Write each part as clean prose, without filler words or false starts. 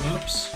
Whoops.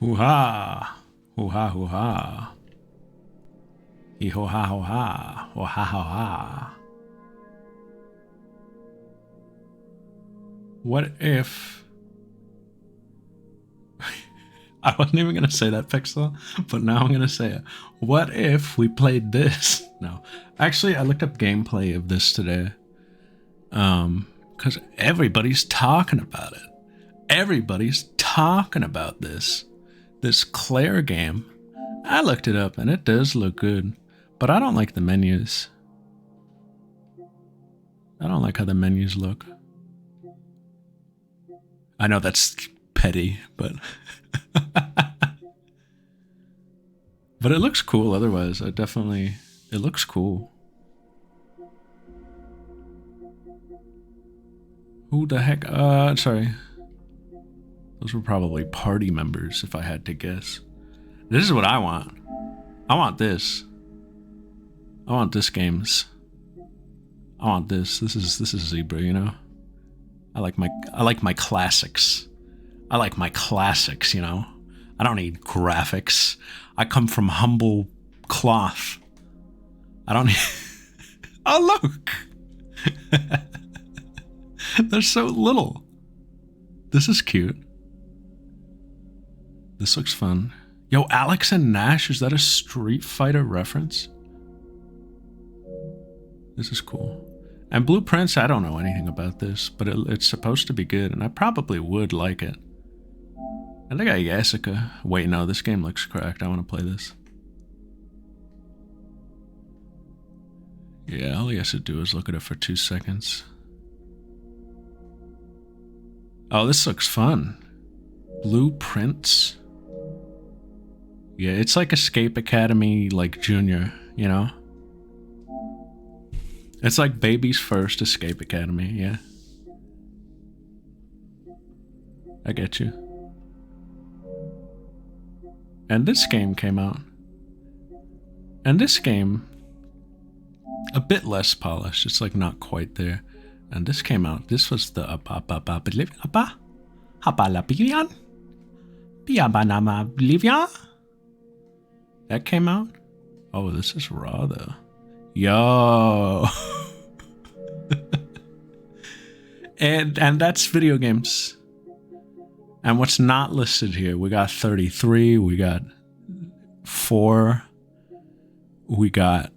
Hoo-ha. Hoo-ha, hoo-ha. Hee-ho-ha, ho-ha. Ho-ha, ho-ha. What if... I wasn't even going to say that, Pixel, but now I'm going to say it. What if we played this? No. Actually, I looked up gameplay of this today. Because everybody's talking about it. Everybody's talking about this. This Claire game. I looked it up and it does look good. But I don't like the menus. I don't like how the menus look. I know that's petty, but but it looks cool otherwise. It looks cool. Who the heck? Sorry. Those were probably party members if I had to guess. This is what I want. I want this. I want this games. I want this. This is Zebra, you know? I like my classics. I like my classics, you know? I don't need graphics. I come from humble cloth. I don't need... Oh, look! They're so little. This is cute. This looks fun. Yo, Alex and Nash, is that a Street Fighter reference? This is cool. And Blueprints, I don't know anything about this, but it's supposed to be good, and I probably would like it. And I got Jessica. Wait, no, this game looks cracked. I want to play this. Yeah, all he has to do is look at it for 2 seconds. Oh, this looks fun. Blueprints. Yeah, it's like Escape Academy, like Junior, you know? It's like baby's first Escape Academy, yeah. I get you. And this game came out. And this game, a bit less polished. It's like not quite there. And this came out. This was the that came out. Oh, this is raw though. Yo. and that's video games. And what's not listed here, we got 33, we got 4, we got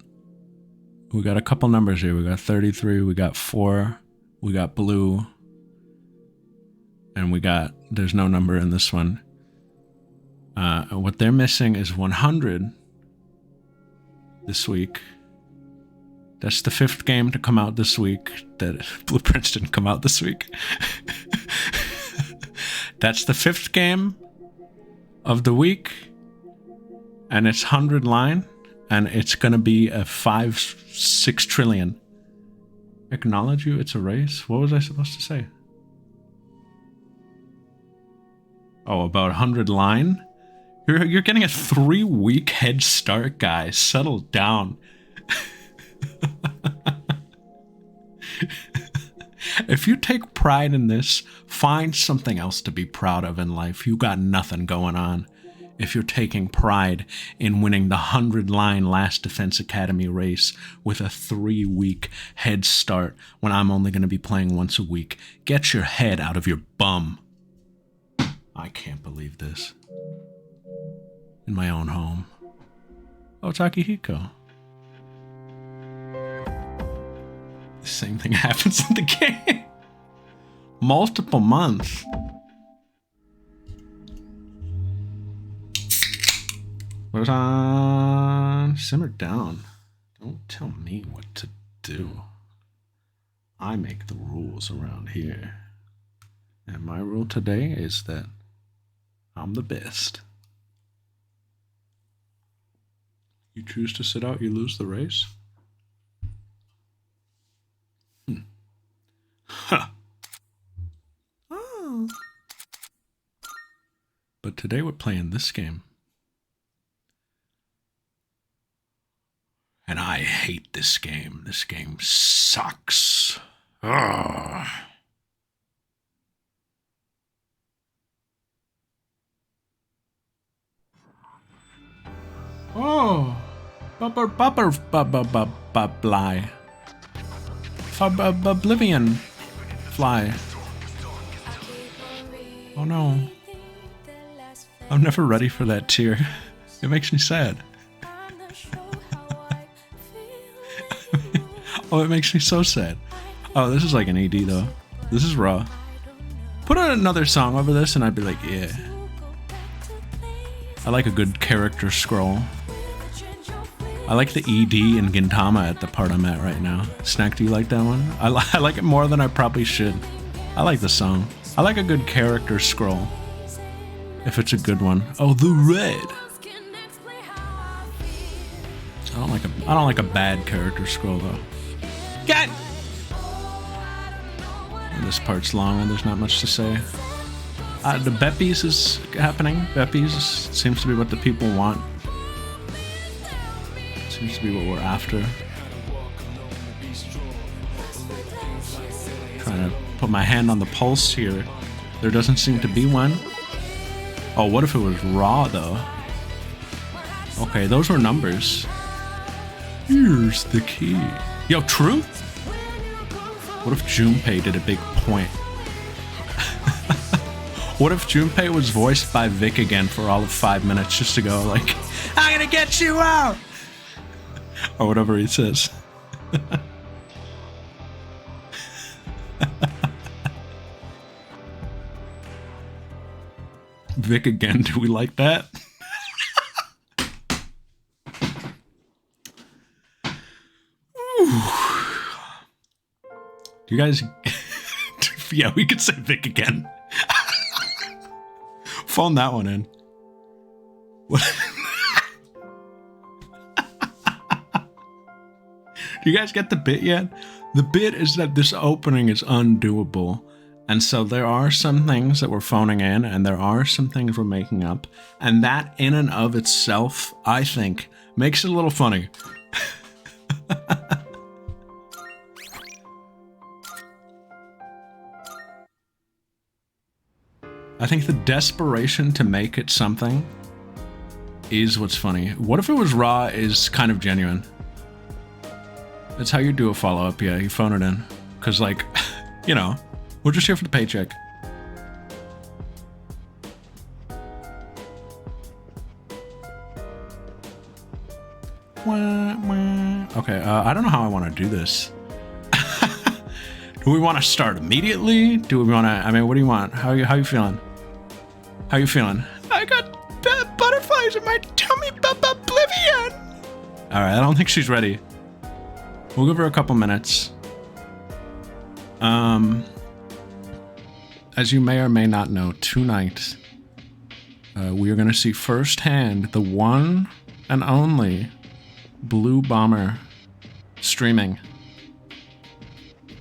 a couple numbers here. We got 33, we got 4, we got blue, and there's no number in this one. What they're missing is 100 this week. That's the 5th game to come out this week. That Blueprints didn't come out this week. That's the 5th game of the week, and it's 100 line, and it's gonna be a 5-6 trillion. Acknowledge you, it's a race? What was I supposed to say? Oh, about 100 line? You're getting a 3-week head start, guys. Settle down. If you take pride in this, find something else to be proud of in life. You got nothing going on. If you're taking pride in winning the 100-line Last Defense Academy race with a 3-week head start when I'm only going to be playing once a week, get your head out of your bum. I can't believe this. In my own home. Oh, Takahiko. The same thing happens in the game. Multiple months. What's on? Simmer down. Don't tell me what to do. I make the rules around here. And my rule today is that I'm the best. You choose to sit out, you lose the race? Huh. Oh. But today we're playing this game. And I hate this game. This game sucks. Ugh. Oh. Bly. Oblivion. Fly. Oh no. I'm never ready for that tear. It makes me sad. Oh, it makes me so sad. Oh, this is like an ED though. This is raw. Put on another song over this and I'd be like, yeah. I like a good character scroll. I like the ED and Gintama at the part I'm at right now. Snack, do you like that one? I like it more than I probably should. I like the song. I like a good character scroll. If it's a good one. Oh, the red. I don't like a bad character scroll though. God. This part's long and there's not much to say. The Beppies is happening. Beppies seems to be what the people want. Seems to be what we're after. Trying to put my hand on the pulse here. There doesn't seem to be one. Oh, what if it was raw though? Okay, those were numbers. Here's the key. Yo, true? What if Junpei did a big point? What if Junpei was voiced by Vic again for all of 5 minutes just to go like, I'm gonna get you out! Or whatever he says. Vic again, do we like that? Do you guys... Yeah, we could say Vic again. Phone that one in. What? Do you guys get the bit yet? The bit is that this opening is undoable. And so there are some things that we're phoning in, and there are some things we're making up. And that in and of itself, I think, makes it a little funny. I think the desperation to make it something is what's funny. What if it was raw is kind of genuine? That's how you do a follow-up, yeah, you phone it in. Because, like, you know, we're just here for the paycheck. Okay, I don't know how I want to do this. Do we want to start immediately? Do we want to, I mean, what do you want? How you feeling? How you feeling? I got butterflies in my tummy, oblivion! Alright, I don't think she's ready. We'll give her a couple minutes. As you may or may not know, tonight, we are going to see firsthand the one and only Blue Bomber streaming.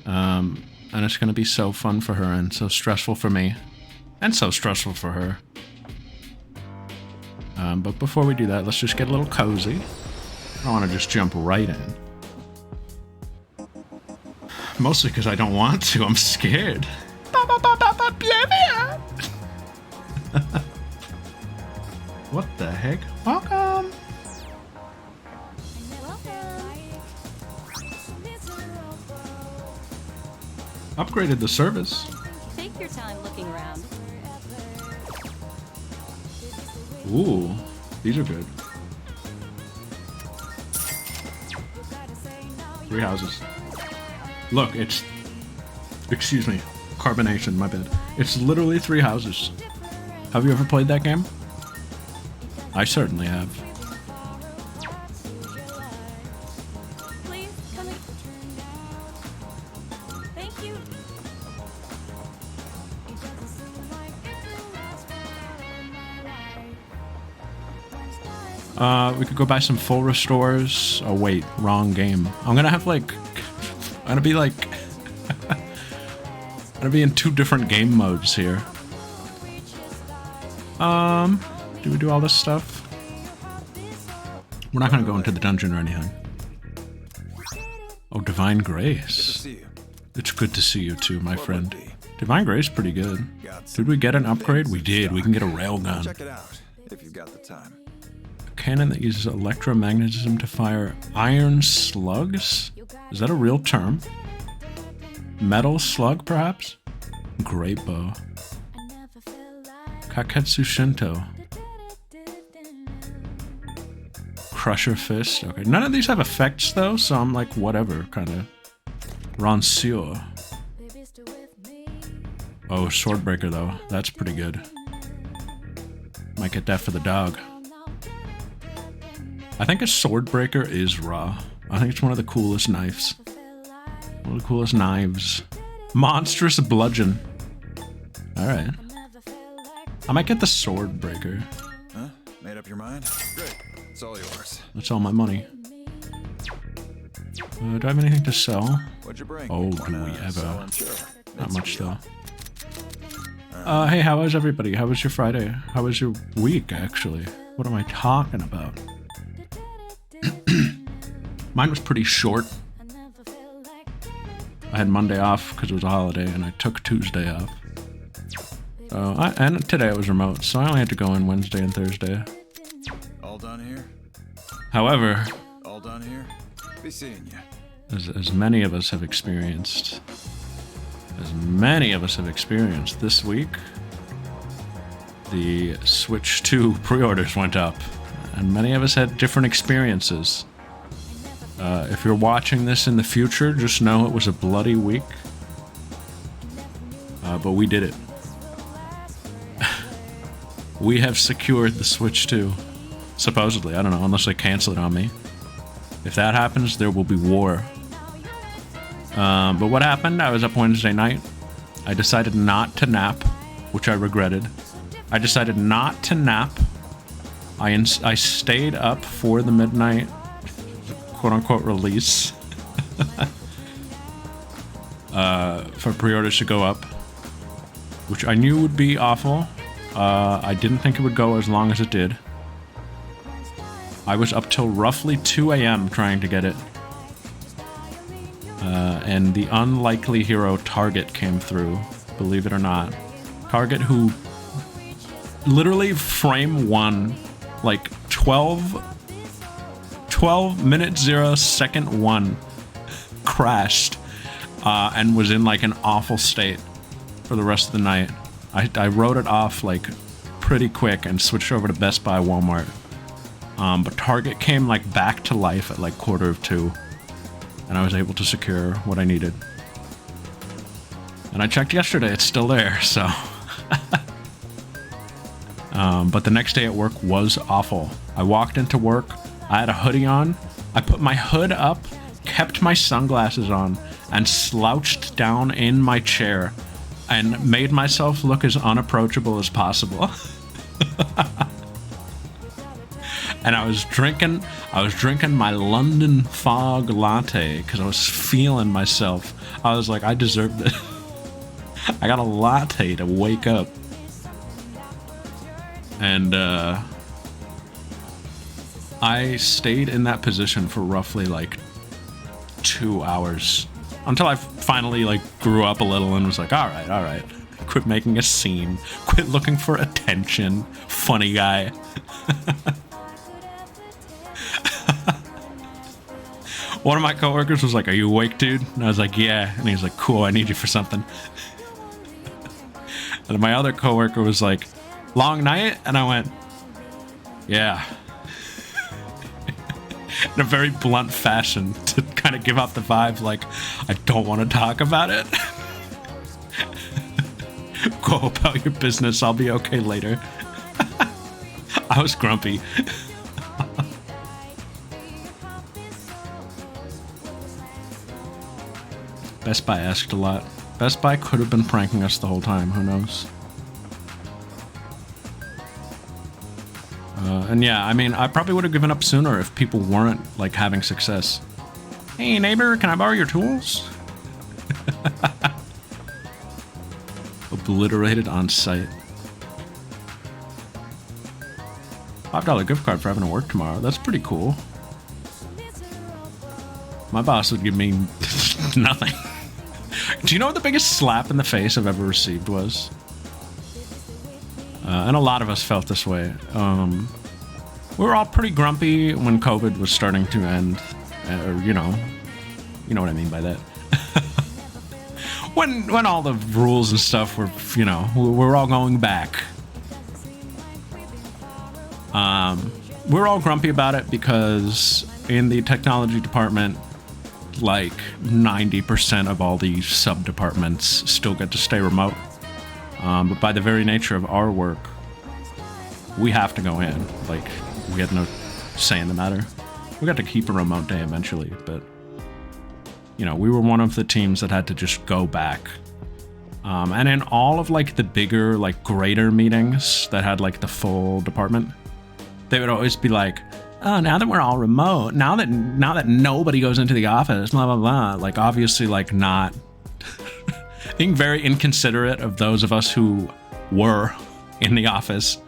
And it's going to be so fun for her and so stressful for me. And so stressful for her. But before we do that, let's just get a little cozy. I don't want to just jump right in. Mostly because I don't want to. I'm scared. What the heck? Welcome. Upgraded the service. Take your time looking around. Ooh, these are good. 3 houses. Look, it's... Excuse me. Carbonation, my bad. It's literally 3 houses. Have you ever played that game? I certainly have. Please, come in. Thank you. We could go buy some full restores. Oh wait, wrong game. I'm gonna have like... I'm gonna be like... I'm gonna be in 2 different game modes here. Do we do all this stuff? We're not gonna go into the dungeon or anything. Oh, Divine Grace. It's good to see you too, my friend. Divine Grace pretty good. Did we get an upgrade? We did. We can get a railgun. Check it out if you've got the time. Cannon that uses electromagnetism to fire iron slugs? Is that a real term? Metal slug, perhaps? Great bow. Kaketsu Shinto. Crusher fist. Okay, none of these have effects though, so I'm like, whatever, kind of. Rancior. Oh, Swordbreaker though. That's pretty good. Might get that for the dog. I think a Swordbreaker is raw. I think it's one of the coolest knives. One of the coolest knives. Monstrous Bludgeon. Alright. I might get the sword breaker. Huh? Made up your mind? Great. It's all yours. That's all my money. Do I have anything to sell? What'd you bring? Oh, do Wanna we ever? sell 'em? Sure. Not It's much a deal. though. Hey, how was everybody? How was your Friday? How was your week, actually? What am I talking about? Mine was pretty short. I had Monday off because it was a holiday, and I took Tuesday off. And today it was remote, so I only had to go in Wednesday and Thursday. All done here? However, All done here? Be seeing you. as many of us have experienced, this week, the Switch 2 pre-orders went up, and many of us had different experiences. If you're watching this in the future, just know it was a bloody week. But we did it. We have secured the Switch 2. Supposedly, I don't know, unless they cancel it on me. If that happens, there will be war. But what happened? I was up Wednesday night. I decided not to nap, which I regretted. I decided not to nap. I stayed up for the midnight quote-unquote release for pre-orders to go up, which I knew would be awful. I didn't think it would go as long as it did. I was up till roughly 2 a.m. trying to get it. And the unlikely hero Target came through, believe it or not. Target, who literally frame one, like 12 minute 0 second 1 crashed and was in like an awful state for the rest of the night. I wrote it off like pretty quick and switched over to Best Buy, Walmart. But Target came like back to life at like 1:45, and I was able to secure what I needed. And I checked yesterday, it's still there, so. But the next day at work was awful. I walked into work, I had a hoodie on, I put my hood up, kept my sunglasses on, and slouched down in my chair and made myself look as unapproachable as possible. And I was drinking my London Fog latte because I was feeling myself. I was like, I deserved it. I got a latte to wake up. And I stayed in that position for roughly like 2 hours until I finally like grew up a little and was like, all right, quit making a scene, quit looking for attention, funny guy. One of my coworkers was like, are you awake, dude? And I was like, yeah. And he was like, cool, I need you for something. And my other coworker was like, long night? And I went, yeah. In a very blunt fashion to kind of give out the vibe like, I don't want to talk about it. Go about your business, I'll be okay later. I was grumpy. Best Buy asked a lot. Best Buy could have been pranking us the whole time, who knows? And yeah, I mean, I probably would have given up sooner if people weren't, like, having success. Hey, neighbor, can I borrow your tools? Obliterated on site. $5 gift card for having to work tomorrow. That's pretty cool. My boss would give me nothing. Do you know what the biggest slap in the face I've ever received was? And a lot of us felt this way. We were all pretty grumpy when COVID was starting to end. Or, you know what I mean by that. when all the rules and stuff were, we're all going back. We're all grumpy about it because in the technology department, like 90% of all these sub-departments still get to stay remote. But by the very nature of our work, we have to go in. Like, we had no say in the matter. We got to keep a remote day eventually, but, we were one of the teams that had to just go back. And in all of like the bigger, like greater meetings that had like the full department, they would always be like, oh, now that we're all remote, now that nobody goes into the office, blah, blah, blah. Like, obviously, like, not being very inconsiderate of those of us who were in the office.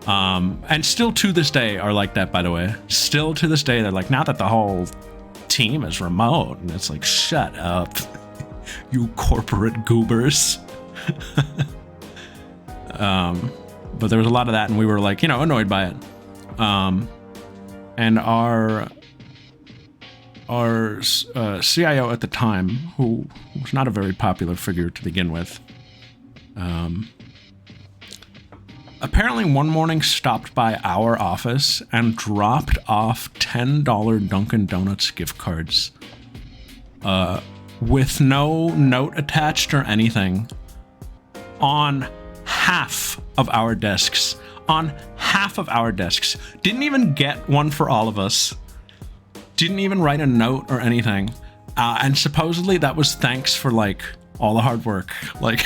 And still to this day are like that, by the way. Still to this day, they're like, now that the whole team is remote. And it's like, shut up, you corporate goobers. But there was a lot of that, and we were like, you know, annoyed by it. And our CIO at the time, who was not a very popular figure to begin with, apparently one morning stopped by our office and dropped off $10 Dunkin' Donuts gift cards with no note attached or anything on half of our desks. On half of our desks. Didn't even get one for all of us. Didn't even write a note or anything. And supposedly that was thanks for like all the hard work. Like,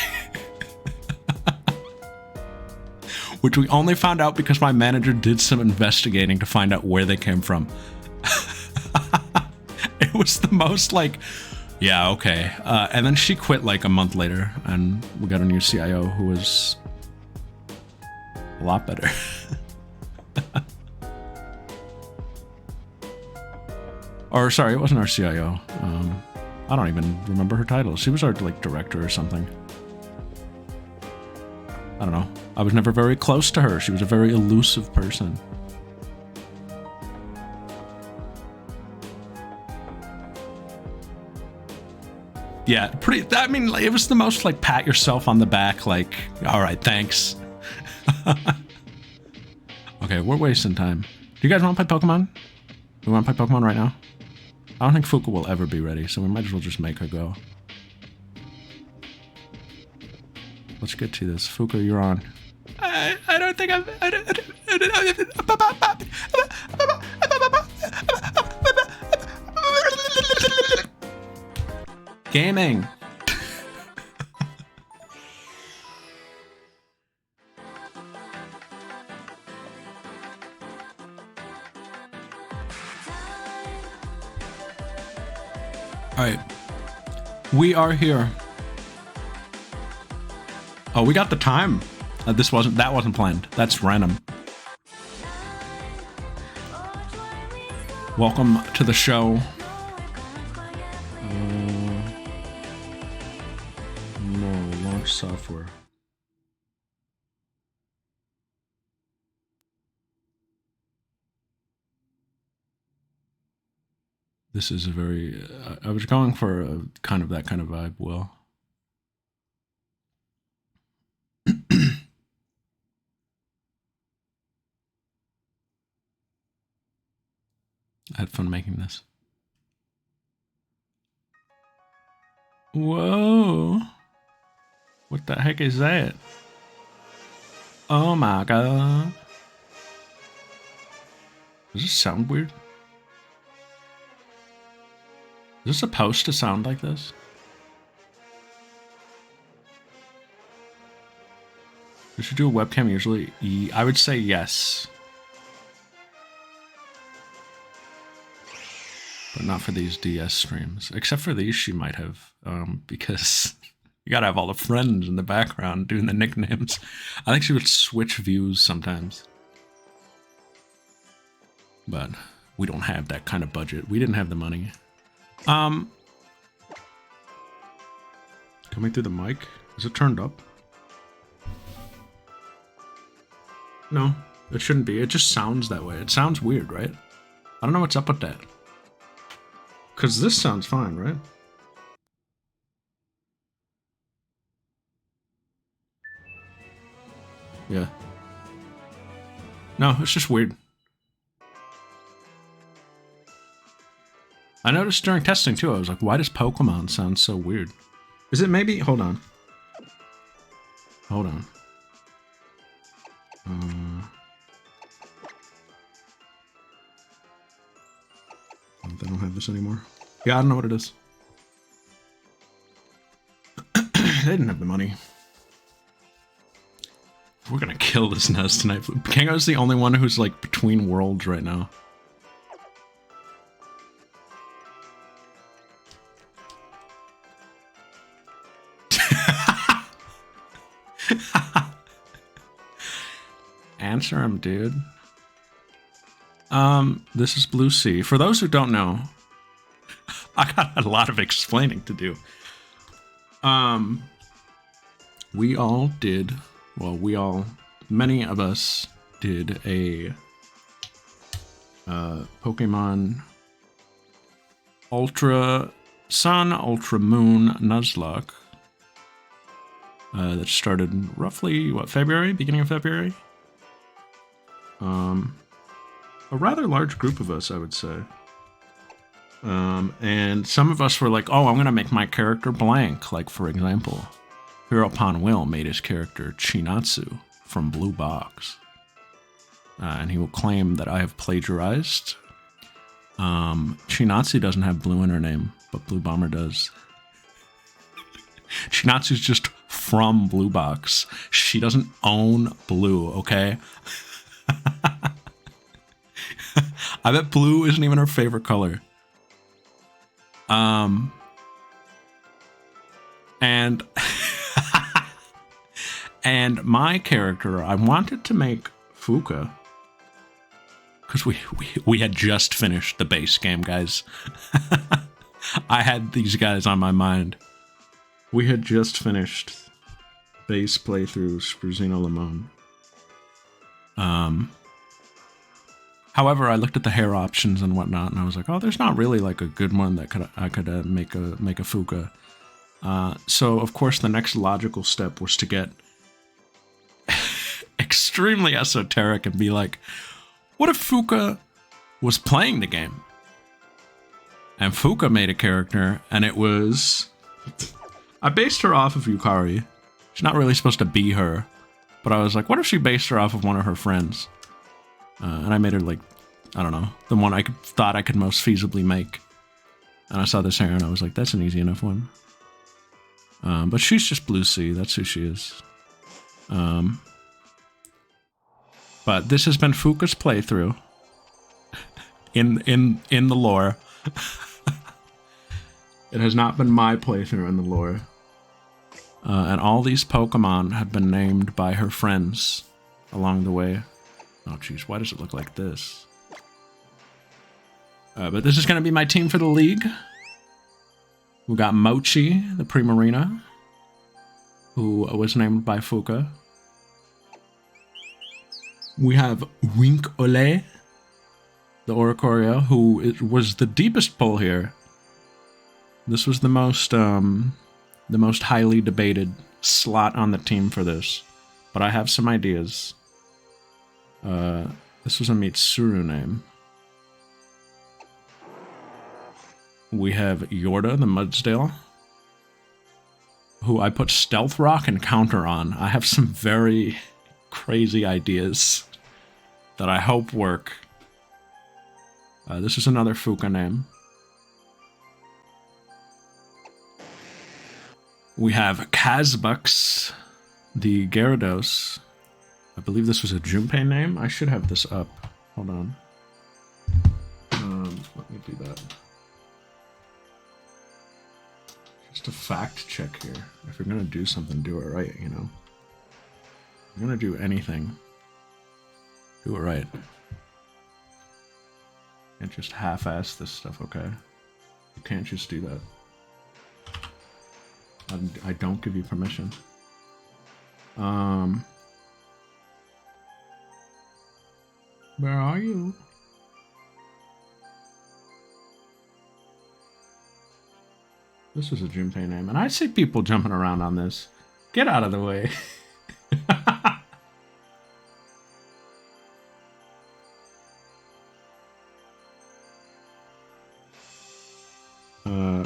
which we only found out because my manager did some investigating to find out where they came from. It was the most like, yeah, okay. And then she quit like a month later, and we got a new CIO who was a lot better. Or sorry, it wasn't our CIO. I don't even remember her title. She was our like director or something. I don't know. I was never very close to her. She was a very elusive person. Yeah, pretty. I mean, like, it was the most like pat yourself on the back. Like, all right, thanks. Okay, we're wasting time. Do you guys want to play Pokemon? Do we want to play Pokemon right now? I don't think Fuka will ever be ready, so we might as well just make her go. Let's get to this. Fuka, you're on. I don't think I've... Gaming. All right, we are here. Oh, we got the time. That wasn't planned. That's random. Welcome to the show. No, launch software. This is a very, I was going for a kind of that kind of vibe, Will. I had fun making this. Whoa. What the heck is that? Oh my god. Does this sound weird? Is this supposed to sound like this? We should do a webcam usually. I would say yes. But not for these DS streams. Except for these she might have. Because you gotta have all the friends in the background doing the nicknames. I think she would switch views sometimes. But we don't have that kind of budget. We didn't have the money. Coming through the mic? Is it turned up? No, it shouldn't be. It just sounds that way. It sounds weird, right? I don't know what's up with that. Because this sounds fine, right? Yeah. No, it's just weird. I noticed during testing too, I was like, why does Pokemon sound so weird? Is it maybe... Hold on. Hold on. They don't have this anymore. Yeah, I don't know what it is. They didn't have the money. We're gonna kill this nest tonight. Kango's the only one who's like between worlds right now. Answer him, dude. This is Blue Sea. For those who don't know, I got a lot of explaining to do. We all did, well, many of us did a Pokemon Ultra Sun, Ultra Moon Nuzlocke that started roughly, what, February? Beginning of February? A rather large group of us, I would say. And some of us were like, oh, I'm going to make my character blank. Like, for example, Hero Upon Will made his character Chinatsu from Blue Box. And he will claim that I have plagiarized. Chinatsu doesn't have blue in her name, but Blue Bomber does. Chinatsu's just from Blue Box. She doesn't own blue, okay? I bet blue isn't even her favorite color. And and my character, I wanted to make Fuka, because we had just finished the base game, guys. I had these guys on my mind. We had just finished base playthrough Spruzzino Limon. However, I looked at the hair options and whatnot, and I was like, "Oh, there's not really like a good one that I could make a Fuka." So, of course, the next logical step was to get extremely esoteric and be like, "What if Fuka was playing the game?" And Fuka made a character, and it was... I based her off of Yukari. She's not really supposed to be her, but I was like, what if she based her off of one of her friends? And I made her, like, I don't know, the one thought I could most feasibly make. And I saw this hair and I was like, that's an easy enough one. But she's just Blue Sea. That's who she is. But this has been Fuka's playthrough in the lore. It has not been my playthrough in the lore. And all these Pokemon have been named by her friends along the way. Oh, jeez, why does it look like this? But this is going to be my team for the league. We got Mochi, the Primarina, who was named by Fuka. We have Wink Ole, the Oricorio, who was the deepest pull here. This was the most highly debated slot on the team for this. But I have some ideas. This was a Mitsuru name. We have Yorda, the Mudsdale, who I put Stealth Rock and Counter on. I have some very crazy ideas that I hope work. This is another Fuka name. We have Kazbux, the Gyarados. I believe this was a Junpei name. I should have this up. Hold on. Let me do that. Just a fact check here. If you're gonna do something, do it right, you know? If you're gonna do anything, do it right. Can't just half-ass this stuff, okay? You can't just do that. I don't give you permission. Where are you? This was a Junpei name, and I see people jumping around on this. Get out of the way.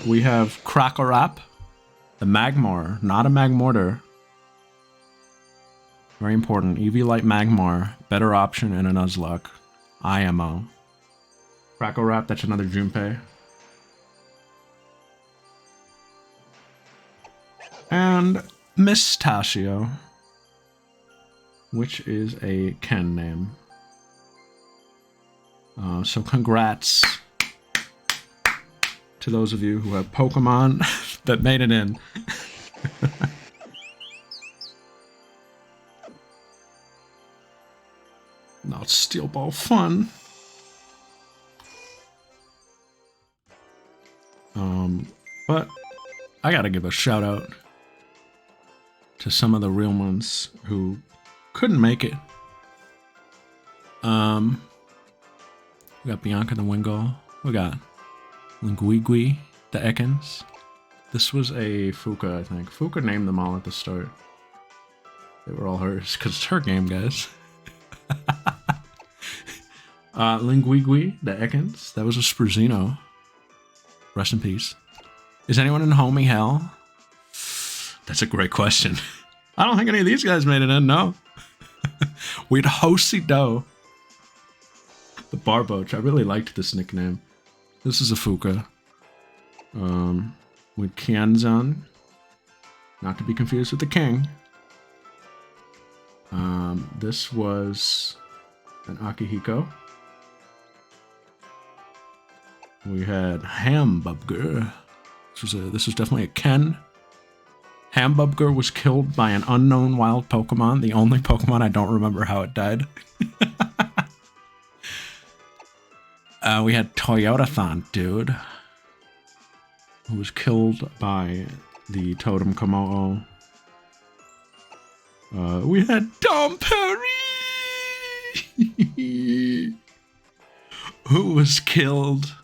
We have Krakorap, the Magmar, not a Magmortar. Very important. Eviolite Magmar, better option in a Nuzlocke. IMO. Krakorap, that's another Junpei. And Mistachio, which is a Ken name. So congrats to those of you who have Pokemon that made it in. Now it's Steel Ball fun. But I gotta give a shout out to some of the real ones who couldn't make it. We got Bianca the Wingull. We got Linguigui the Ekans. This was a Fuka, I think. Fuka named them all at the start. They were all hers, because it's her game, guys. Linguigui the Ekans. That was a Spruzino. Rest in peace. Is anyone in Homie Hell? That's a great question. I don't think any of these guys made it in, no. We had Hosi Do. The Barboach. I really liked this nickname. This is a Fuka. With Kianzan. Not to be confused with the King. This was an Akihiko. We had Hambubger. This was definitely a Ken. Hambubger was killed by an unknown wild Pokemon. The only Pokemon I don't remember how it died. We had Toyotathon, dude. Who was killed by the Totem Komodo. We had Dom Perry! Who was killed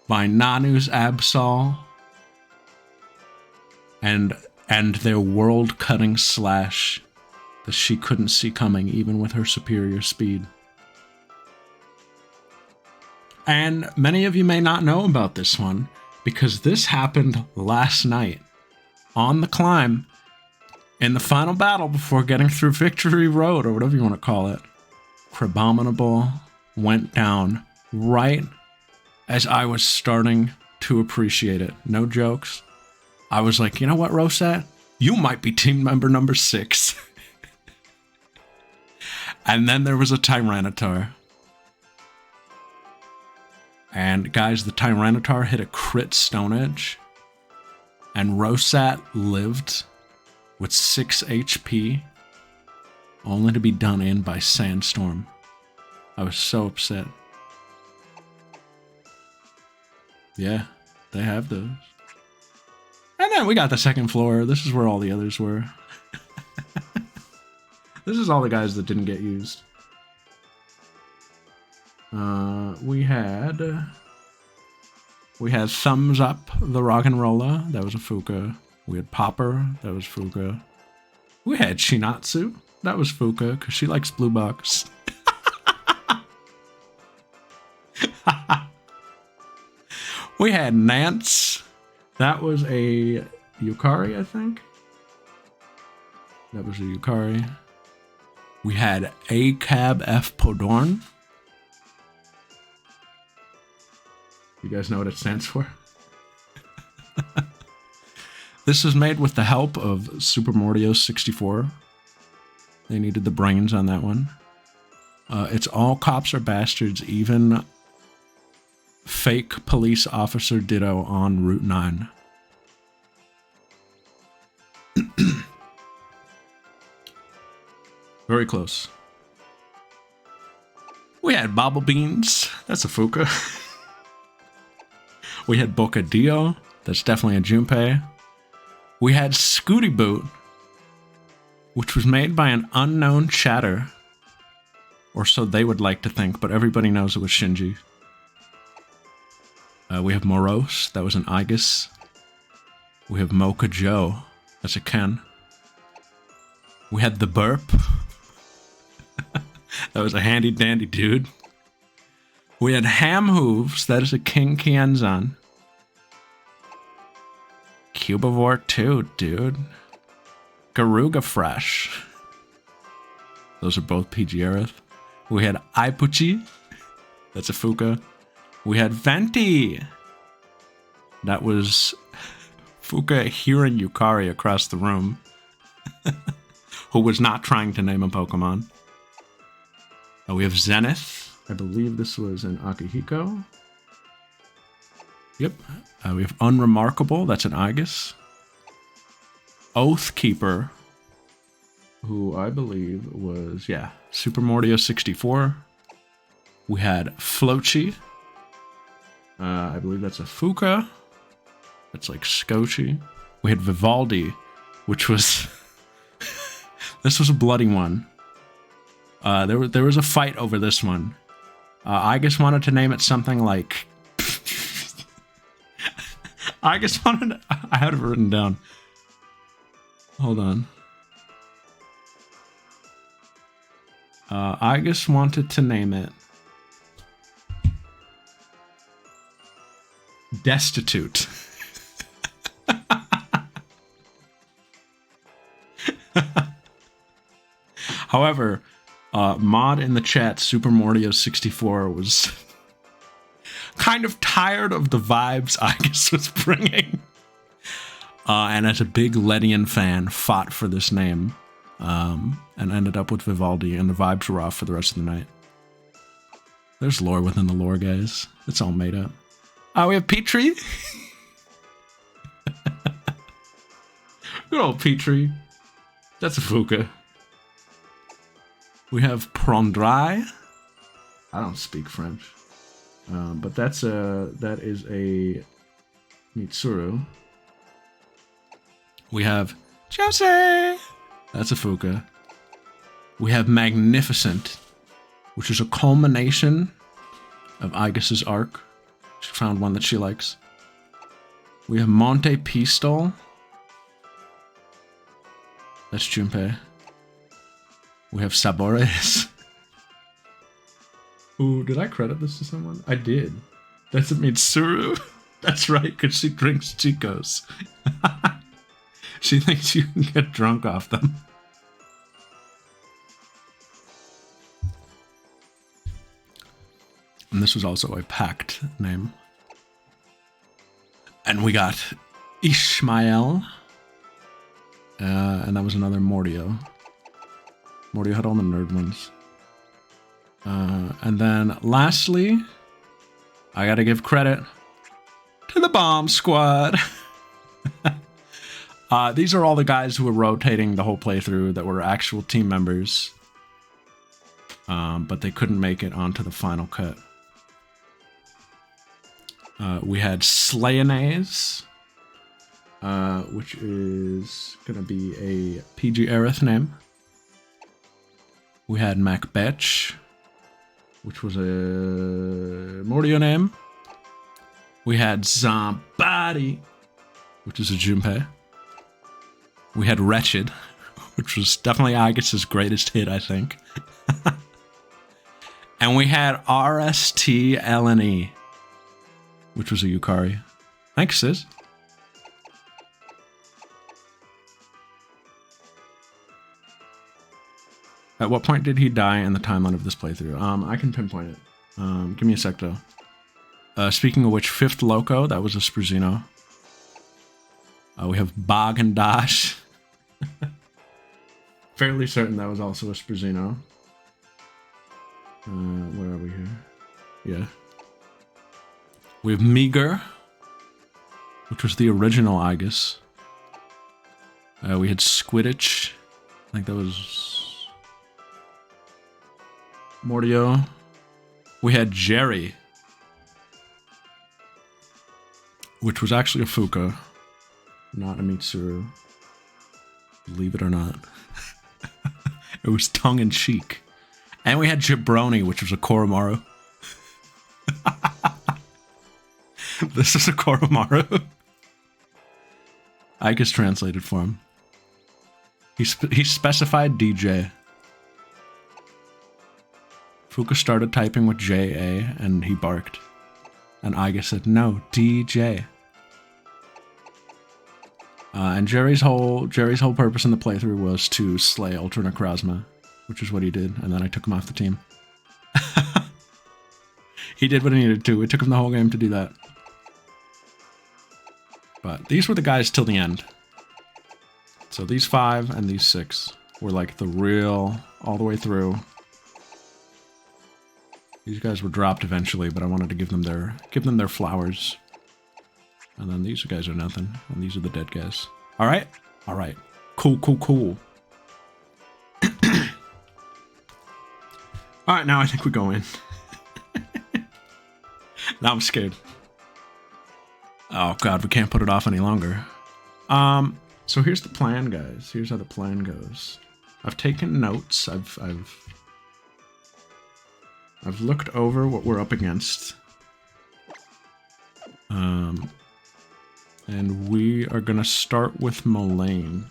by Nanu's Absol. And their world-cutting slash that she couldn't see coming even with her superior speed. And many of you may not know about this one, because this happened last night on the climb in the final battle before getting through Victory Road, or whatever you want to call it. Crabominable went down right as I was starting to appreciate it. No jokes. I was like, you know what, Rosette? You might be team member number 6. And then there was a Tyranitar. And guys, the Tyranitar hit a crit Stone Edge. And Rosette lived with 6 HP. Only to be done in by Sandstorm. I was so upset. Yeah, they have those. And then we got the second floor. This is where all the others were. This is all the guys that didn't get used. We had Thumbs Up the Rock and Roller. That was a Fuka. We had Popper. That was Fuka. We had Shinatsu. That was Fuka, because she likes blue bucks. We had Nance. That was a Yukari, I think. That was a Yukari. We had A-Cab F Podorn. You guys know what it stands for? This was made with the help of Super Mario 64. They needed the brains on that one. It's all cops are bastards, even fake police officer Ditto on Route 9. Very close. We had Bobble Beans. That's a Fuka. We had Bocadillo. That's definitely a Junpei. We had Scooty Boot, which was made by an unknown chatter. Or so they would like to think, but everybody knows it was Shinji. We have Morose. That was an Aigis. We have Mocha Joe. That's a Ken. We had the Burp. That was a handy dandy dude. We had Ham Hooves. That is a King Kienzan. Cubivore 2, dude. Garuga Fresh. Those are both PG-Aerith. We had Ipuchi. That's a Fuka. We had Venti. That was Fuka hearing Yukari across the room, who was not trying to name a Pokemon. We have Zenith. I believe this was an Akihiko. Yep. We have Unremarkable. That's an Aigis. Oathkeeper, who I believe was, yeah, Super Mario 64. We had Flochi. I believe that's a Fuka. That's like Scotchy. We had Vivaldi, which was... this was a bloody one. There was a fight over this one. I just wanted to name it something like... I had it written down. Hold on. I just wanted to name it Destitute. However, Mod in the chat, Super Mario 64, was kind of tired of the vibes Aigis was bringing. And as a big Ledian fan, fought for this name. And ended up with Vivaldi, and the vibes were off for the rest of the night. There's lore within the lore, guys. It's all made up. We have P3R. Good old P3R. That's a Fuka. We have Prondrai. I don't speak French. But that is a Mitsuru. We have Jose. That's a Fuka. We have Magnificent, which is a culmination of Aigis' arc. She found one that she likes. We have Monte Pistol. That's Junpei. We have Sabores. Ooh, did I credit this to someone? I did. That's a Mitsuru. That's right, because she drinks Chicos. She thinks you can get drunk off them. And this was also a packed name. And we got Ishmael. And that was another Mordio. Mordio had all the nerd ones. And then lastly, I gotta give credit to the Bomb Squad. These are all the guys who were rotating the whole playthrough that were actual team members. But they couldn't make it onto the final cut. We had Slayanaze, which is gonna be a PG Aerith name. We had Macbeth, which was a Mordio name. We had Zombody, which is a Junpei. We had Wretched, which was definitely Aigis' greatest hit, I think. And we had RSTLNE, which was a Yukari. Thanks, sis. At what point did he die in the timeline of this playthrough? I can pinpoint it. Give me a sec, though. Speaking of which, Fifth Loco, that was a Spruzino. We have Bog and Dash. Fairly certain that was also a Spruzino. Where are we here? Yeah. We have Meager, which was the original Aigis. We had Squidditch. I think that was Mordio. We had Jerry, which was actually a Fuka, not a Mitsuru. Believe it or not. It was tongue-in-cheek. And we had Jabroni, which was a Koromaru. This is a Koromaru. Aigis translated for him. He specified DJ. Fuka started typing with J-A, and he barked. And Aigis said, no, DJ. And Jerry's whole purpose in the playthrough was to slay Ultra Necrozma, which is what he did, and then I took him off the team. He did what he needed to. It took him the whole game to do that. But these were the guys till the end. So these 5 and these 6 were like the real all the way through. These guys were dropped eventually, but I wanted to give them their flowers. And then these guys are nothing, and these are the dead guys. All right, all right, cool, cool, cool. All right, now I think we go in. Now I'm scared. Oh god, we can't put it off any longer. So here's the plan, guys. Here's how the plan goes. I've taken notes. I've looked over what we're up against. And we are gonna start with Mullane,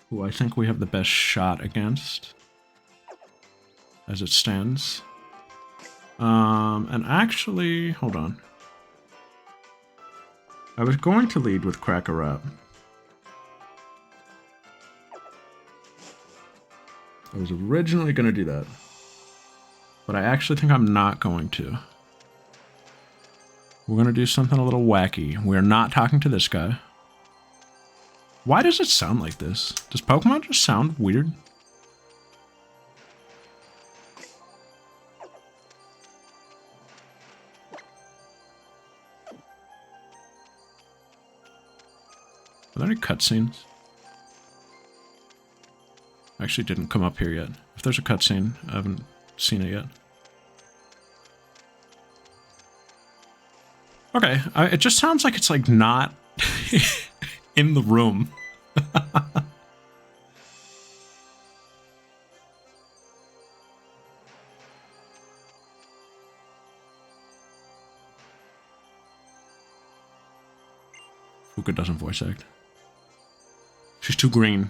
who I think we have the best shot against, as it stands. And actually, hold on. I was going to lead with Cracker Up. I was originally going to do that. But I actually think I'm not going to. We're going to do something a little wacky. We're not talking to this guy. Why does it sound like this? Does Pokemon just sound weird? Are there any cutscenes? Actually didn't come up here yet. If there's a cutscene, I haven't seen it yet. Okay, it just sounds like it's like not in the room. Fuka doesn't voice act. She's too green.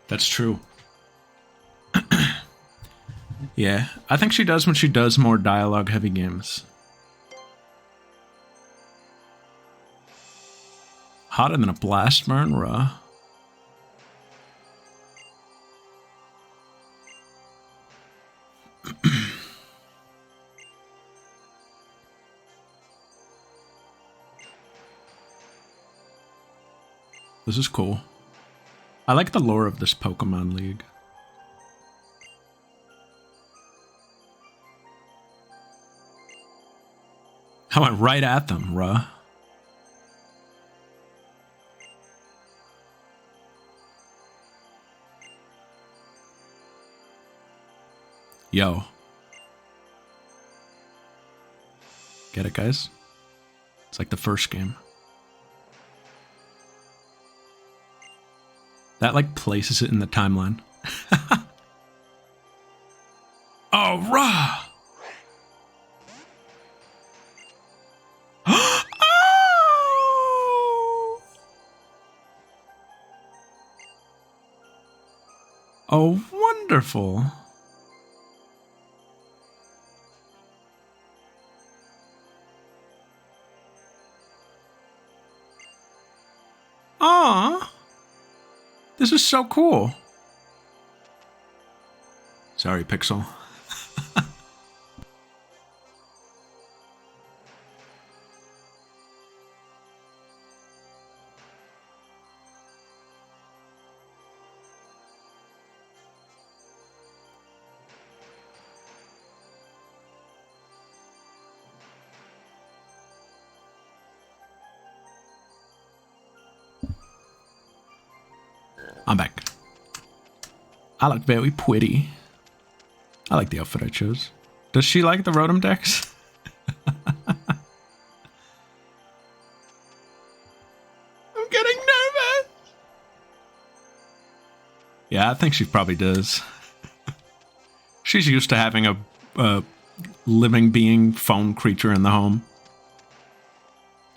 That's true. Yeah, I think she does when she does more dialogue-heavy games. Hotter than a blast burn, raw. This is cool. I like the lore of this Pokemon League. I went right at them, ruh. Yo. Get it, guys? It's like the first game. That, like, places it in the timeline. Oh, rah! Oh, wonderful. Aww. This is so cool. Sorry, Pixel. I'm back. I look very pretty. I like the outfit I chose. Does she like the Rotom Dex? I'm getting nervous. Yeah, I think she probably does. She's used to having a living being phone creature in the home.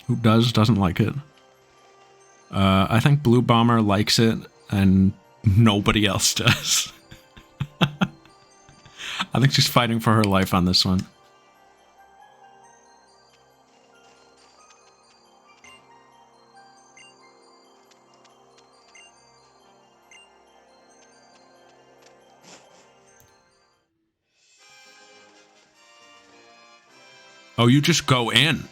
Who doesn't like it. I think Blue Bomber likes it, and nobody else does. I think she's fighting for her life on this one. Oh, you just go in.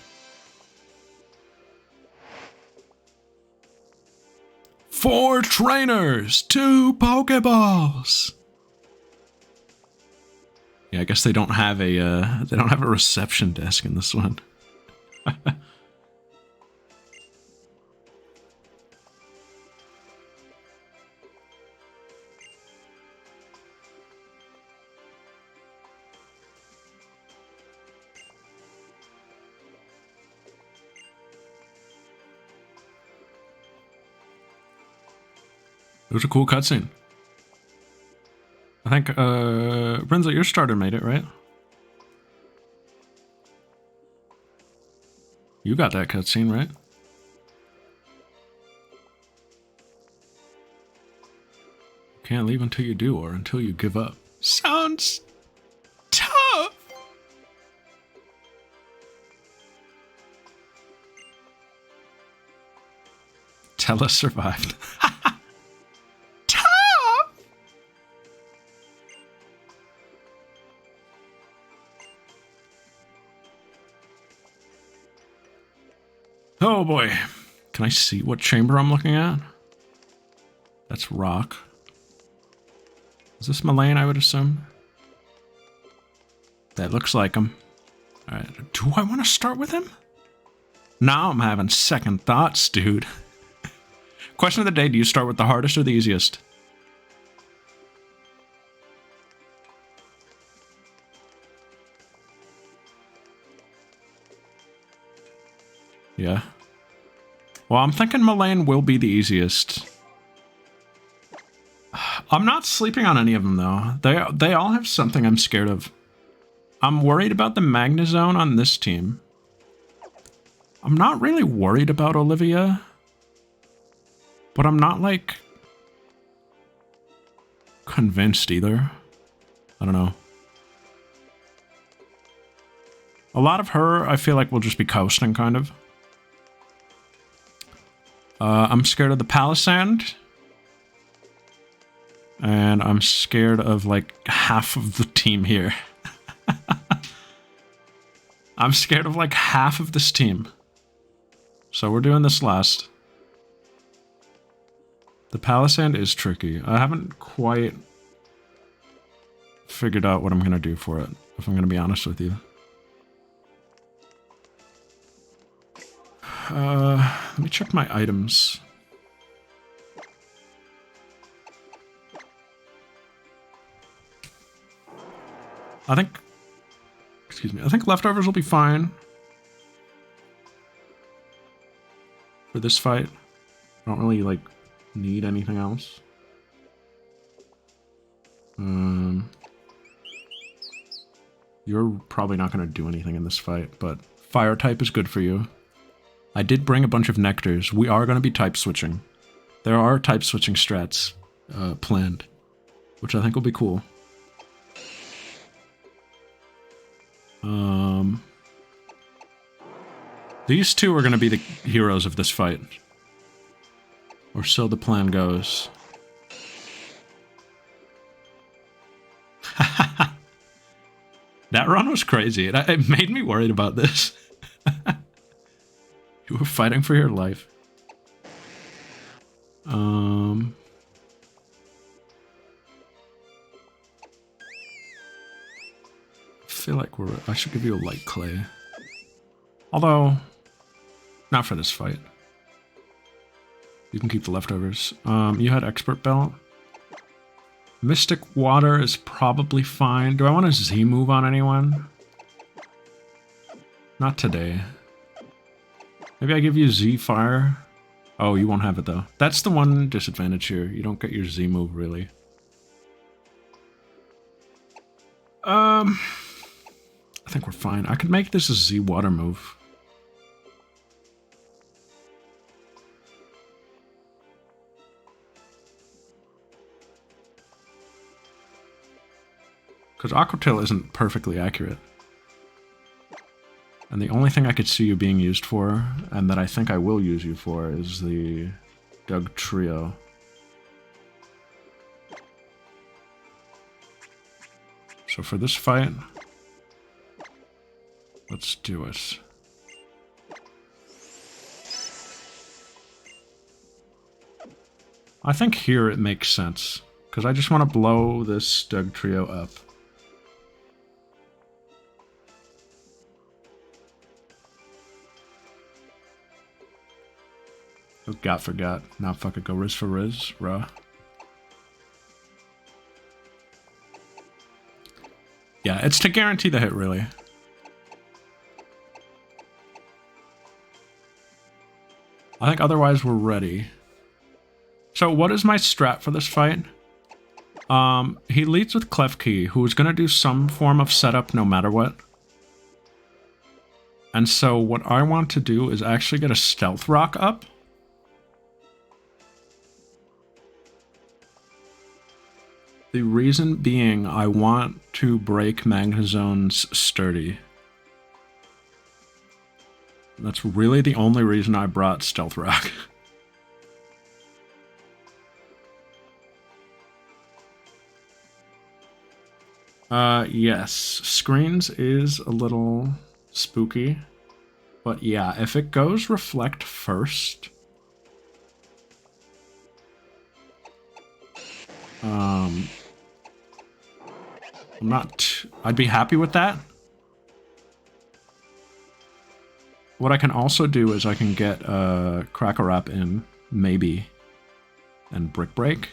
Four trainers, 2 Pokeballs. Yeah, I guess they don't have a reception desk in this one. It was a cool cutscene. I think, Brinza, your starter made it, right? You got that cutscene, right? Can't leave until you do, or until you give up. Sounds tough! Tella survived. Oh boy. Can I see what chamber I'm looking at? That's rock. Is this Malayan, I would assume? That looks like him. Alright, do I want to start with him? Now I'm having second thoughts, dude. Question of the day, do you start with the hardest or the easiest? Yeah. Well, I'm thinking Malayan will be the easiest. I'm not sleeping on any of them, though. They all have something I'm scared of. I'm worried about the Magnezone on this team. I'm not really worried about Olivia. But I'm not, like, convinced either. I don't know. A lot of her, I feel like, will just be coasting, kind of. I'm scared of the Palisand. And I'm scared of, like, half of the team here. I'm scared of, like, half of this team. So we're doing this last. The Palisand is tricky. I haven't quite figured out what I'm going to do for it, if I'm going to be honest with you. Let me check my items. I think... Excuse me. I think leftovers will be fine. For this fight. I don't really, like, need anything else. You're probably not going to do anything in this fight, but fire type is good for you. I did bring a bunch of nectars. We are going to be type switching. There are type switching strats planned, which I think will be cool. These two are going to be the heroes of this fight. Or so the plan goes. That run was crazy. It made me worried about this. You were fighting for your life. I feel like I should give you a light clay. Although, not for this fight. You can keep the leftovers. You had expert belt. Mystic water is probably fine. Do I want a Z move on anyone? Not today. Maybe I give you Z fire. Oh, you won't have it though. That's the one disadvantage here. You don't get your Z move really. I think we're fine. I could make this a Z water move. Because Aqua Tail isn't perfectly accurate. And the only thing I could see you being used for, and that I think I will use you for, is the Doug Trio. So for this fight, Let's do it. I think here it makes sense, because I just want to blow this Doug trio up. Oh, forgot. Now fucking go Riz for Riz, raw. Yeah, it's to guarantee the hit, really. I think otherwise we're ready. So what is my strat for this fight? He leads with Klefki, who is going to do some form of setup no matter what. And so what I want to do is actually get a Stealth Rock up. The reason being, I want to break Magnazone's Sturdy. That's really the only reason I brought Stealth Rock. Yes. Screens is a little spooky. But yeah, if it goes Reflect first... I'd be happy with that. What I can also do is I can get Cracker Wrap in, maybe, and Brick Break.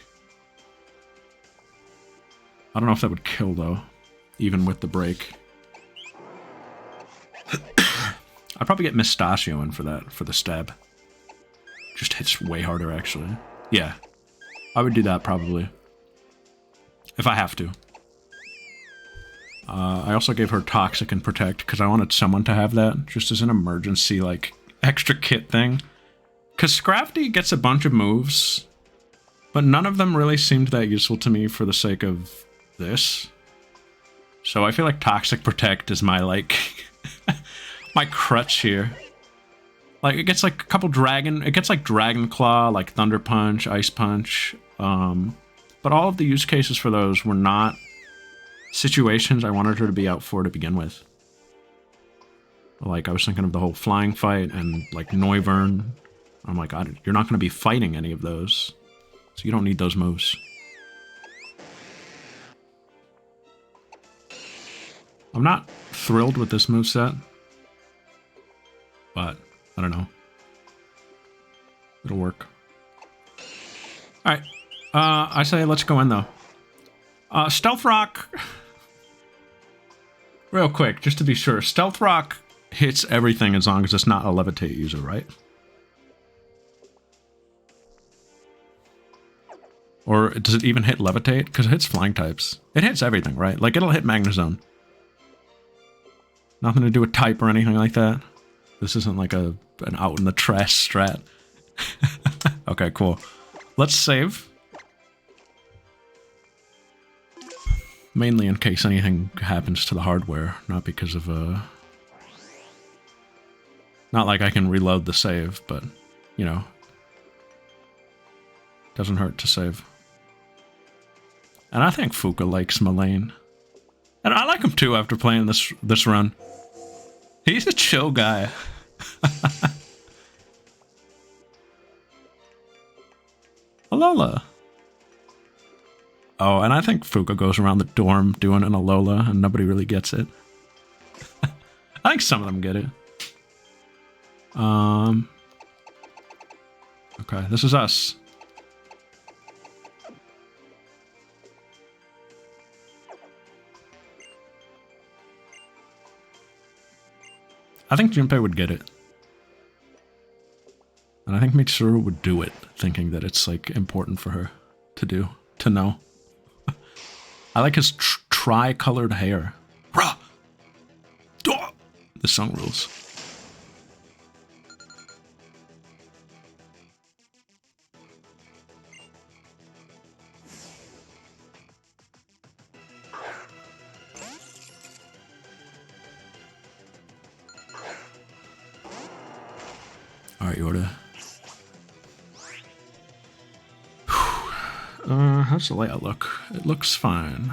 I don't know if that would kill, though, even with the break. I'd probably get Mustachio in for that, for the stab. Just hits way harder, actually. Yeah, I would do that, probably. If I have to. I also gave her Toxic and Protect, because I wanted someone to have that, just as an emergency, like, extra kit thing. Because Scrafty gets a bunch of moves, but none of them really seemed that useful to me for the sake of this. So I feel like Toxic Protect is my, like, my crutch here. Like, it gets, like, a couple it gets, like, Dragon Claw, like Thunder Punch, Ice Punch, but all of the use cases for those were not situations I wanted her to be out for to begin with. Like, I was thinking of the whole flying fight and, like, Noivern. I'm like, you're not going to be fighting any of those, so you don't need those moves. I'm not thrilled with this moveset, but I don't know. It'll work. Alright, I say let's go in, though. Stealth Rock... Real quick, just to be sure, Stealth Rock hits everything as long as it's not a Levitate user, right? Or does it even hit Levitate? Because it hits flying types. It hits everything, right? Like, it'll hit Magnazone. Nothing to do with type or anything like that? This isn't like an out in the trash strat. Okay, cool. Let's save. Mainly in case anything happens to the hardware, not because of not like I can reload the save, but, you know, doesn't hurt to save. And I think Fuka likes Malane. And I like him too after playing this run. He's a chill guy. Alola. Oh, and I think Fuka goes around the dorm doing an Alola, and nobody really gets it. I think some of them get it. Okay, this is us. I think Junpei would get it. And I think Mitsuru would do it, thinking that it's, like, important for her to do, to know. I like his tri-colored hair. Rah! Duh! The song rules. Alright, Yorda. How's the layout look? It looks fine.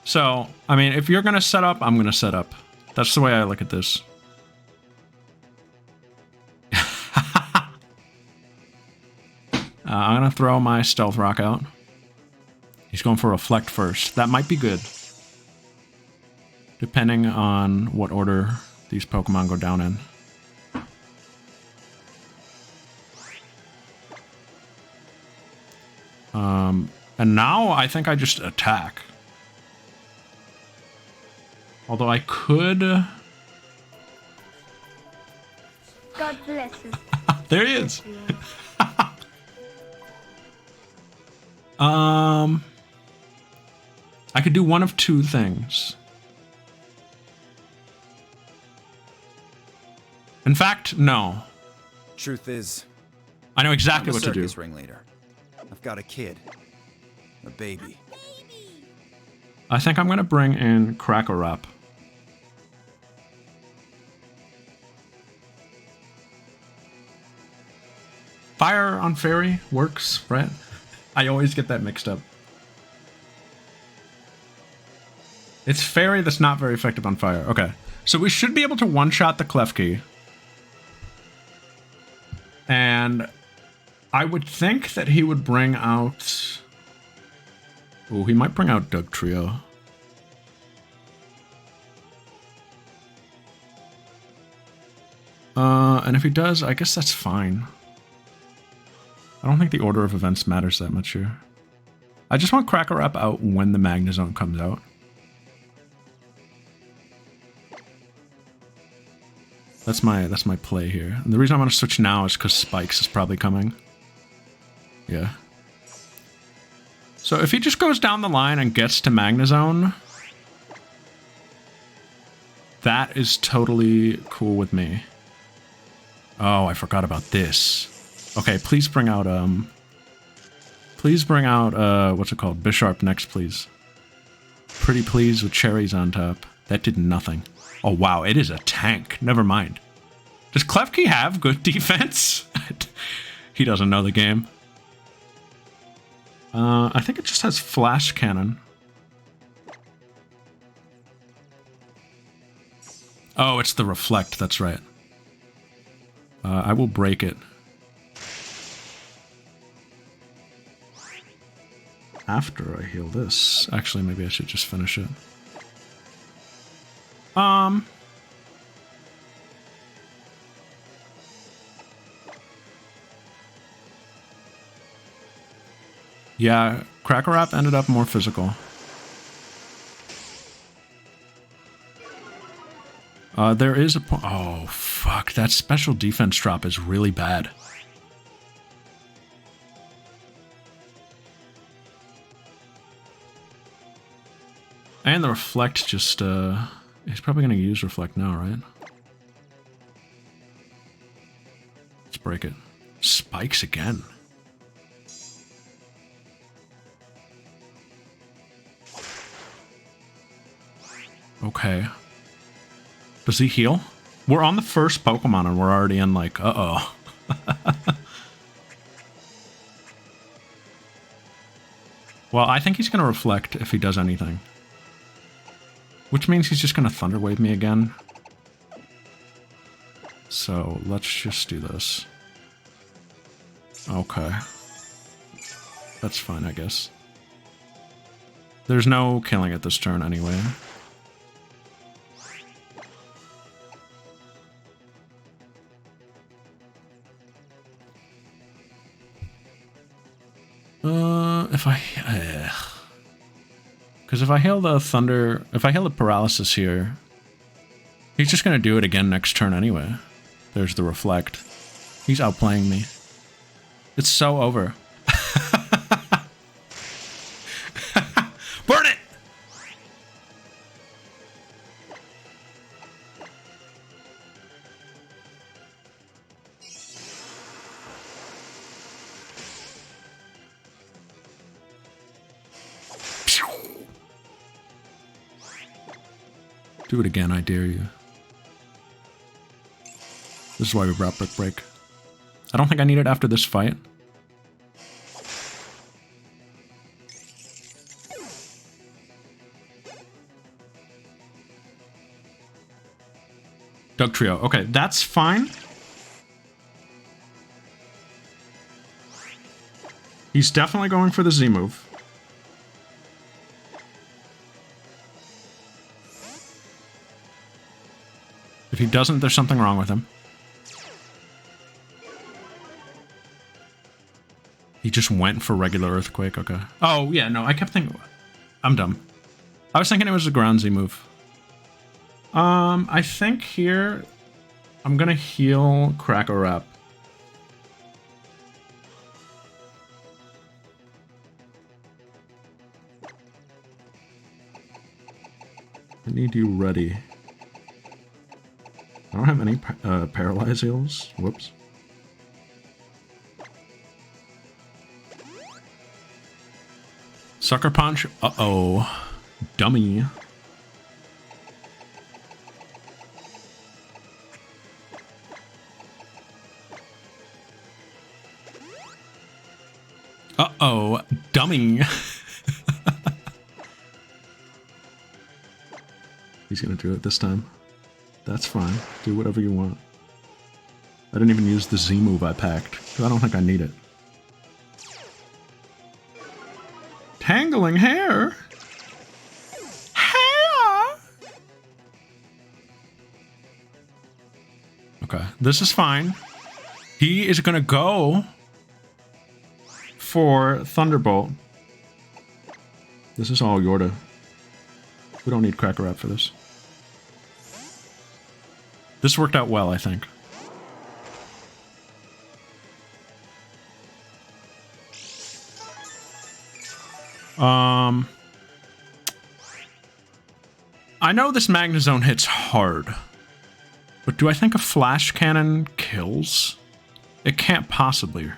So, I mean, if you're gonna set up, I'm gonna set up. That's the way I look at this. I'm gonna throw my Stealth Rock out. He's going for Reflect first. That might be good. Depending on what order these Pokemon go down in. And now I think I just attack. Although I could... God bless you. There he is. I could do one of two things. In fact, no. Truth is, I know exactly I'm a what to do. circus ringleader. I've got a kid. A baby. I think I'm gonna bring in Cracker Wrap. Fire on Fairy works, right? I always get that mixed up. It's Fairy that's not very effective on fire. Okay. So we should be able to one-shot the Klefki. And I would think that he would bring out... Oh, he might bring out Doug Trio. And if he does, I guess that's fine. I don't think the order of events matters that much here. I just want Cracker Wrap out when the Magnezone comes out. That's my play here. And the reason I want to switch now is because Spikes is probably coming. Yeah. So if he just goes down the line and gets to Magnezone, that is totally cool with me. Oh, I forgot about this. Okay, please bring out what's it called? Bisharp next, please. Pretty please with cherries on top. That did nothing. Oh wow, it is a tank. Never mind. Does Klefki have good defense? He doesn't know the game. I think it just has Flash Cannon. Oh, it's the Reflect, that's right. I will break it. After I heal this. Actually, maybe I should just finish it. Yeah, Cracker Wrap ended up more physical. There is a point. Oh, fuck. That special defense drop is really bad. And the Reflect just, he's probably going to use Reflect now, right? Let's break it. Spikes again. Okay. Does he heal? We're on the first Pokemon and we're already in like, uh-oh. Well, I think he's going to Reflect if he does anything. Which means he's just going to Thunder Wave me again. So, let's just do this. Okay. That's fine, I guess. There's no killing it this turn anyway. Because if I hail the Thunder... If I hail the Paralysis here, he's just going to do it again next turn anyway. There's the Reflect. He's outplaying me. It's so over. Burn it! Do it again, I dare you. This is why we brought Brick Break. I don't think I need it after this fight. Trio. Okay, that's fine. He's definitely going for the Z move. If he doesn't, there's something wrong with him. He just went for regular Earthquake, okay. Oh, yeah, no, I kept thinking... I'm dumb. I was thinking it was a ground Z move. I think here... I'm gonna heal Crack-a-Rap. I need you ready. I don't have any paralyze heals. Whoops. Sucker Punch. Uh-oh. Dummy. Uh-oh. Dummy. He's gonna do it this time. That's fine. Do whatever you want. I didn't even use the Z move I packed, because I don't think I need it. Tangling hair? Hair? Okay, this is fine. He is gonna go for Thunderbolt. This is all Yorda. We don't need Cracker Rap for this. This worked out well, I think. I know this Magnezone hits hard, but do I think a Flash Cannon kills? It can't possibly.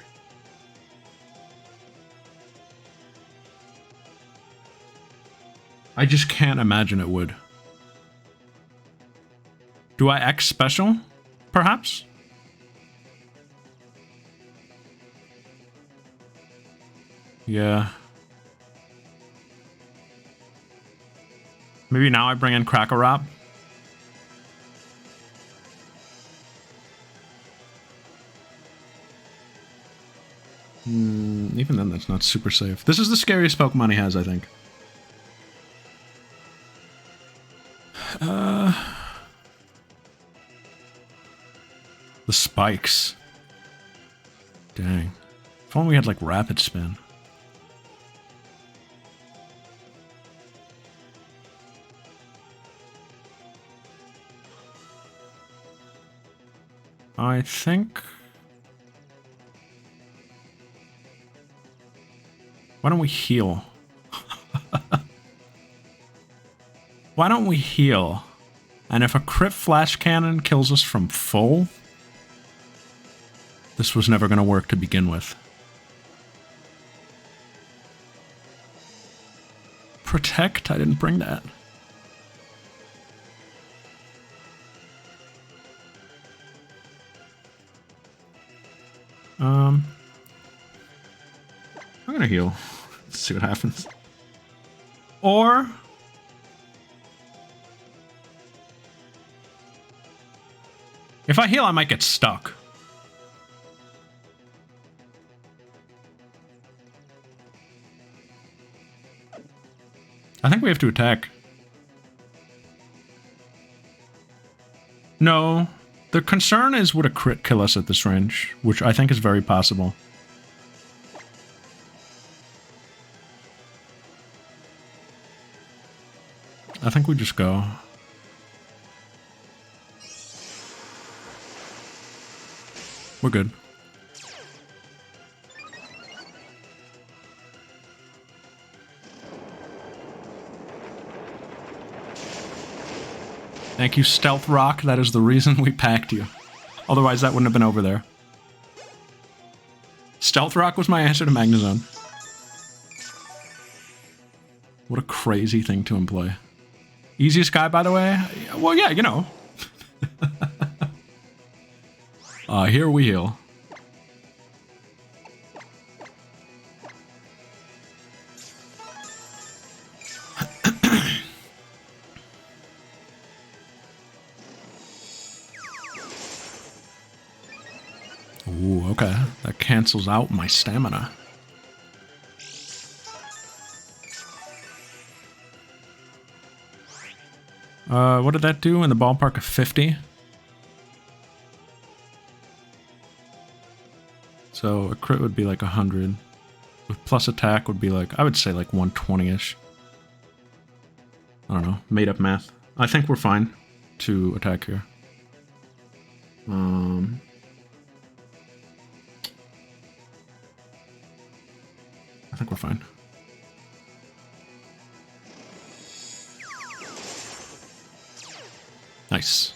I just can't imagine it would. Do I X special? Perhaps? Yeah. Maybe now I bring in Cracker Rap. Even then, that's not super safe. This is the scariest Pokemon he has, I think. The spikes. Dang. If only we had, like, Rapid Spin. I think... Why don't we heal? Why don't we heal? And if a crit Flash Cannon kills us from full... This was never going to work to begin with. Protect? I didn't bring that. I'm gonna heal. Let's see what happens. Or... If I heal, I might get stuck. I think we have to attack. No. The concern is would a crit kill us at this range, which I think is very possible. I think we just go. We're good. Thank you, Stealth Rock. That is the reason we packed you. Otherwise, that wouldn't have been over there. Stealth Rock was my answer to Magnezone. What a crazy thing to employ. Easiest guy, by the way? Well, yeah, you know. Here we heal. Ooh, okay. That cancels out my stamina. What did that do in the ballpark of 50? So a crit would be like 100. With plus attack would be like, I would say like 120-ish. I don't know. Made up math. I think we're fine to attack here. I think we're fine. Nice.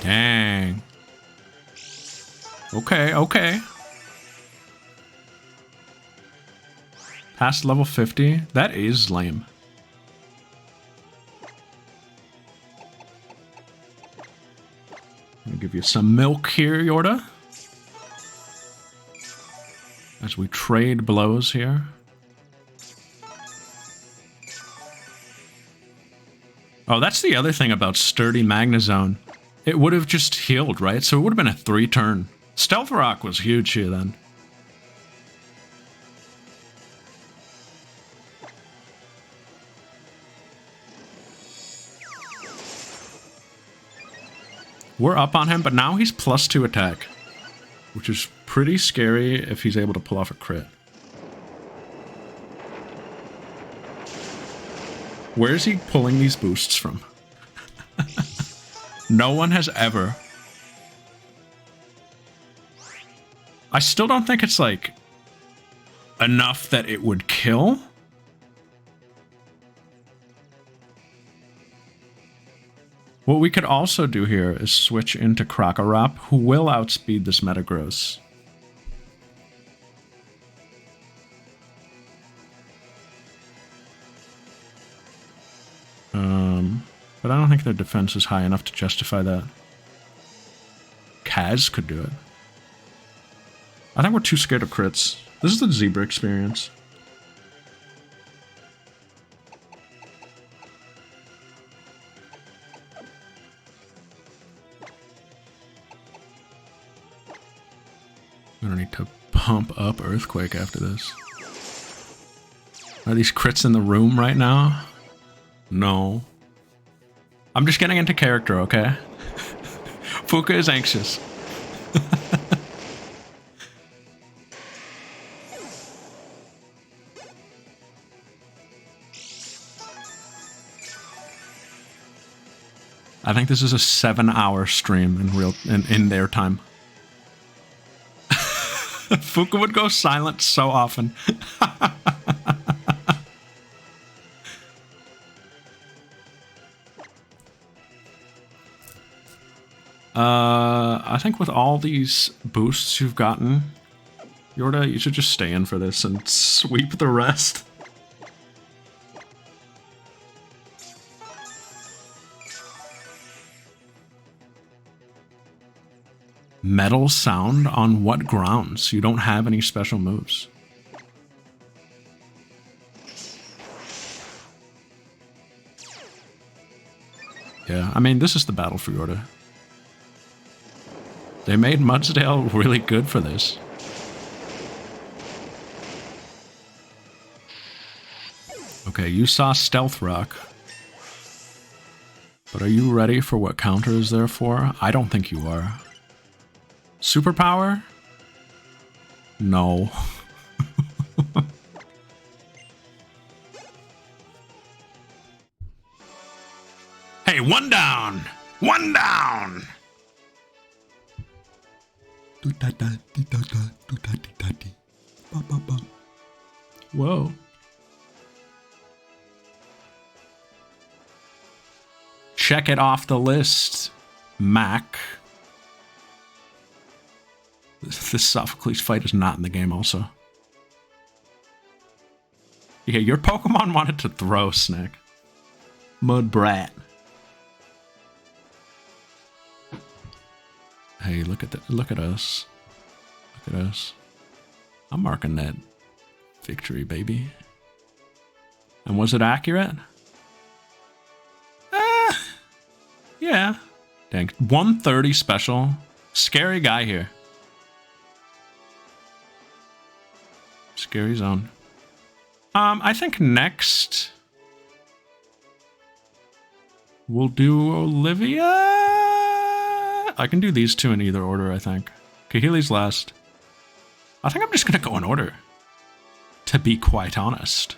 Dang. Okay, okay. Past level 50? That is lame. I'm gonna give you some milk here, Yorda. As we trade blows here. Oh, that's the other thing about Sturdy Magnezone. It would have just healed, right? So it would have been a 3-turn. Stealth Rock was huge here then. We're up on him, but now he's +2 attack. Which is pretty scary if he's able to pull off a crit. Where is he pulling these boosts from? No one has ever. I still don't think it's like enough that it would kill. What we could also do here is switch into Krokorop, who will outspeed this Metagross. But I don't think their defense is high enough to justify that. Kaz could do it. I think we're too scared of crits. This is the Zebra experience. We don't need to pump up Earthquake after this. Are these crits in the room right now? No. I'm just getting into character, okay? Fuka is anxious. I think this is a 7-hour stream in their time. Fuka would go silent so often. I think with all these boosts you've gotten, Yorda, you should just stay in for this and sweep the rest. Metal sound on what grounds? You don't have any special moves. Yeah, I mean, this is the battle for Yorda. They made Mudsdale really good for this. Okay, you saw Stealth Rock. But are you ready for what counter is there for? I don't think you are. Superpower? No. Hey, one down! One down! Whoa. Check it off the list, Mac. This Sophocles fight is not in the game also. Yeah, your Pokemon wanted to throw, Snick. Mud Brat. Hey, look at look at us. Look at us. I'm marking that victory, baby. And was it accurate? Yeah. Dang. 130 special. Scary guy here. Scary zone. I think next we'll do Olivia. I can do these two in either order, I think. Kahili's last. I think I'm just gonna go in order, to be quite honest.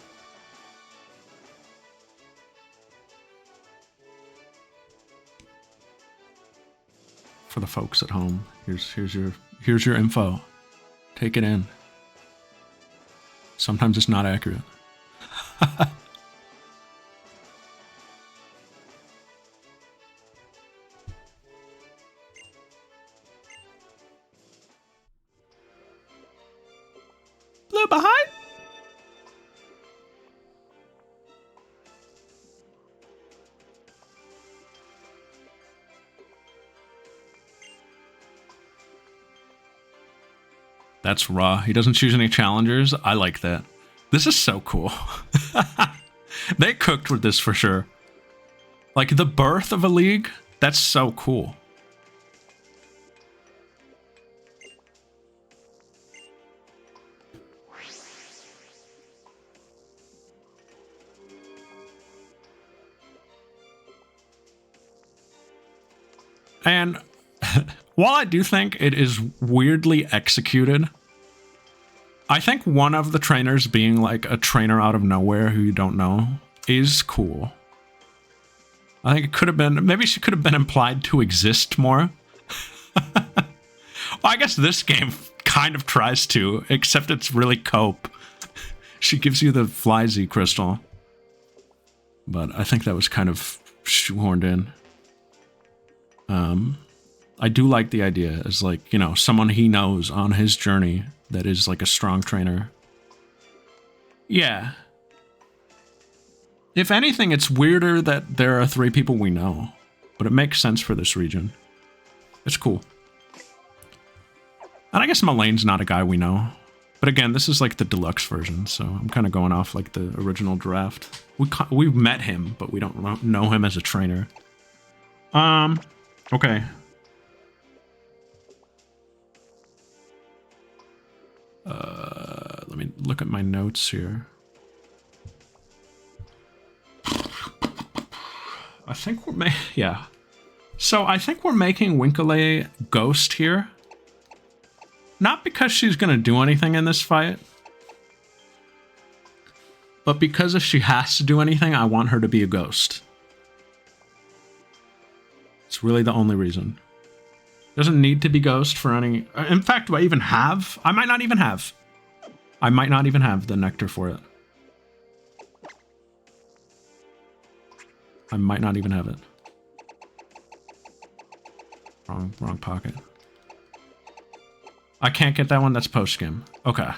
For the folks at home, here's your info. Take it in. Sometimes it's not accurate. Blue behind? That's raw. He doesn't choose any challengers. I like that. This is so cool. They cooked with this for sure. Like the birth of a league, that's so cool. And while I do think it is weirdly executed, I think one of the trainers being like a trainer out of nowhere who you don't know is cool. I think it could have been, maybe she could have been implied to exist more. Well, I guess this game kind of tries to, except it's really cope. She gives you the Fly Z crystal. But I think that was kind of shoehorned in. I do like the idea as like, you know, someone he knows on his journey that is like a strong trainer. Yeah. If anything, it's weirder that there are 3 people we know, but it makes sense for this region. It's cool. And I guess Mullane's not a guy we know. But again, this is like the deluxe version, so I'm kind of going off like the original draft. We've met him, but we don't know him as a trainer. Okay. Let me look at my notes here. I think yeah. So I think we're making Winkele Ghost here. Not because she's gonna do anything in this fight, but because if she has to do anything, I want her to be a ghost. It's really the only reason. Doesn't need to be ghost for any... In fact, do I even have? I might not even have. I might not even have the nectar for it. I might not even have it. Wrong pocket. I can't get that one. That's post-skim. Okay.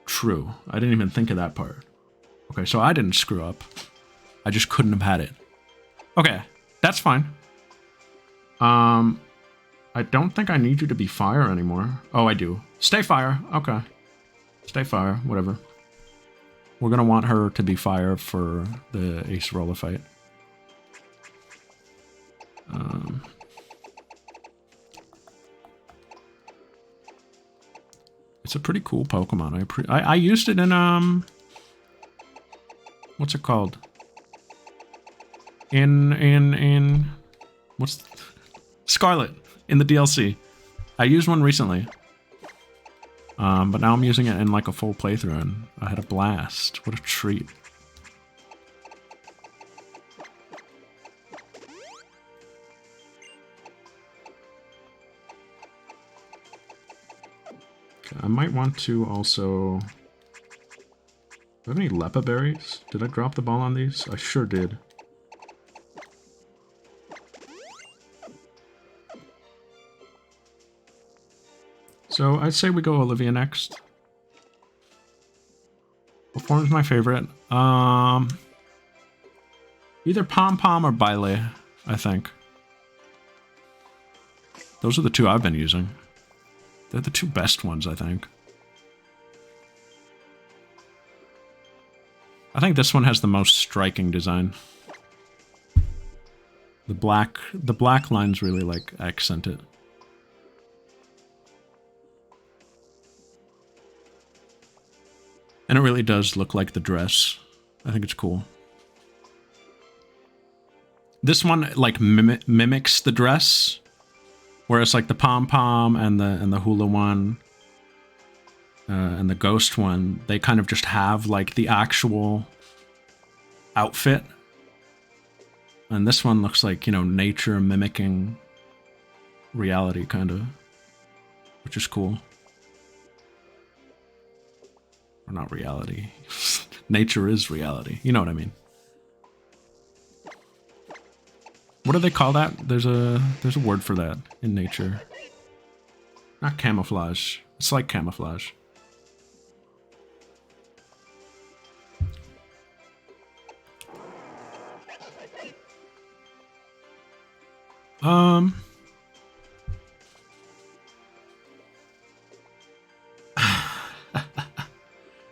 True. I didn't even think of that part. Okay, so I didn't screw up. I just couldn't have had it. Okay, that's fine. I don't think I need you to be fire anymore. Oh, I do. Stay fire. Okay. Stay fire. Whatever. We're gonna want her to be fire for the Ace Roller fight. It's a pretty cool Pokemon. I used it in what's it called? In what's Scarlet in the DLC. I used one recently. But now I'm using it in like a full playthrough and I had a blast. What a treat. Okay, I might want to also... Do I have any Lepa berries? Did I drop the ball on these? I sure did. So I'd say we go Olivia next. What form is my favorite? Either Pom Pom or Bile, I think. Those are the two I've been using. They're the two best ones, I think. I think this one has the most striking design. The black lines really like accent it. And it really does look like the dress. I think it's cool. This one like mimics the dress, whereas like the pom-pom and the hula one and the ghost one, they kind of just have like the actual outfit. And this one looks like, you know, nature mimicking reality kind of, which is cool. Or not reality. Nature is reality. You know what I mean. What do they call that? There's a word for that in nature. Not camouflage. It's like camouflage.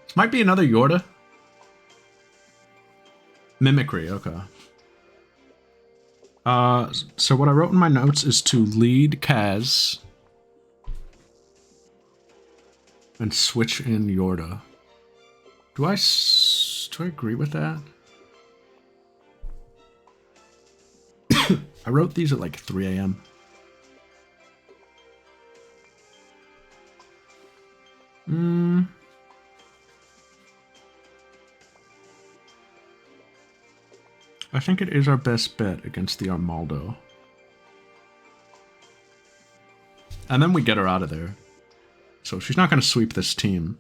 This might be another Yorda. Mimicry, okay. So what I wrote in my notes is to lead Kaz and switch in Yorda. Do I agree with that? I wrote these at like 3 a.m. I think it is our best bet against the Armaldo. And then we get her out of there. So she's not going to sweep this team.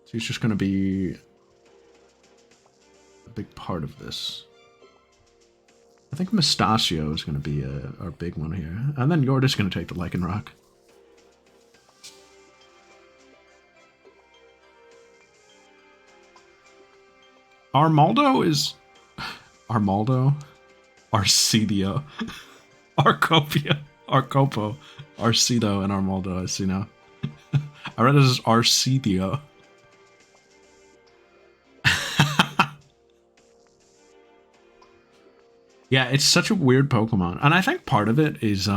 She's just going to be a big part of this. I think Mustachio is going to be our big one here. And then Yorda's going to take the Lycanroc. Armaldo is... Armaldo? Arcedio. Arcopia. Arcopo. Arcedo and Armaldo, I see now. I read it as Arcedio. Yeah, it's such a weird Pokemon. And I think part of it is,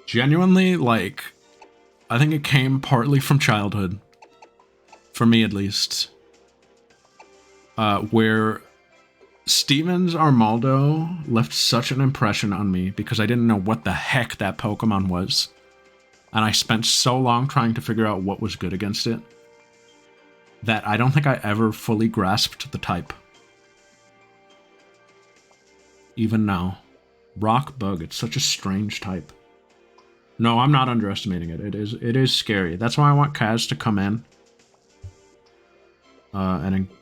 genuinely, like, I think it came partly from childhood. For me, at least. Where Steven's Armaldo left such an impression on me because I didn't know what the heck that Pokemon was. And I spent so long trying to figure out what was good against it that I don't think I ever fully grasped the type. Even now. Rock Bug, it's such a strange type. No, I'm not underestimating it. It is scary. That's why I want Kaz to come in.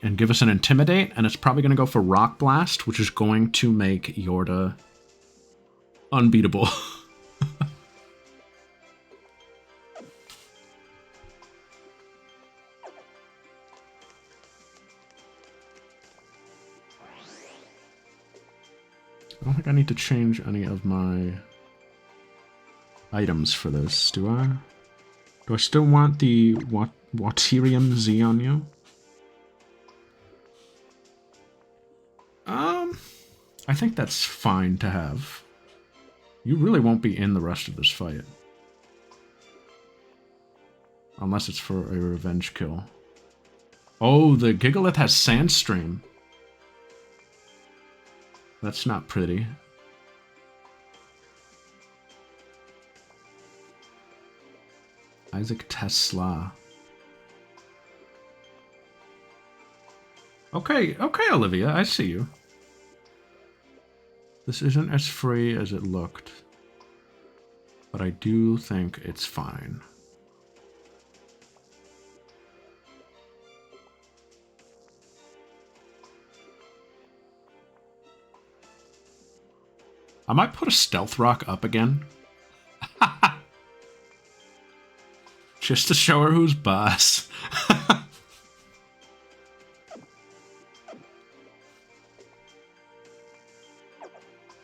And give us an Intimidate, and it's probably going to go for Rock Blast, which is going to make Yorda unbeatable. I don't think I need to change any of my items for this, do I? Do I still want the Waterium Z on you? I think that's fine to have. You really won't be in the rest of this fight. Unless it's for a revenge kill. Oh, the Gigalith has Sandstream. That's not pretty. Isaac Tesla. Okay, Olivia, I see you. This isn't as free as it looked, but I do think it's fine. I might put a Stealth Rock up again. Just to show her who's boss.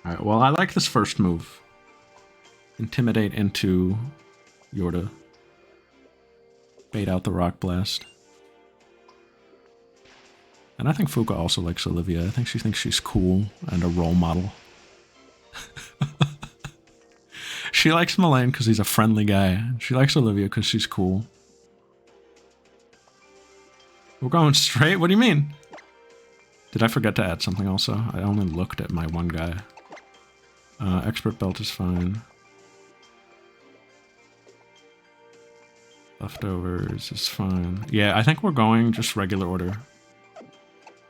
Alright, well, I like this first move. Intimidate into Yorda. Bait out the rock blast. And I think Fuka also likes Olivia. I think she thinks she's cool and a role model. She likes Mullane because he's a friendly guy. She likes Olivia because she's cool. We're going straight? What do you mean? Did I forget to add something also? I only looked at my one guy. Expert belt is fine. Leftovers is fine. Yeah, I think we're going just regular order.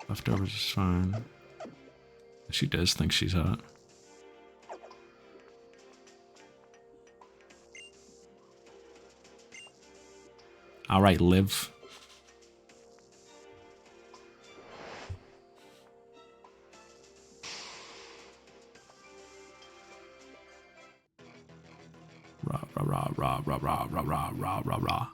Leftovers is fine. She does think she's hot. Alright, Liv. Rah rah rah rah rah rah rah rah rah rah.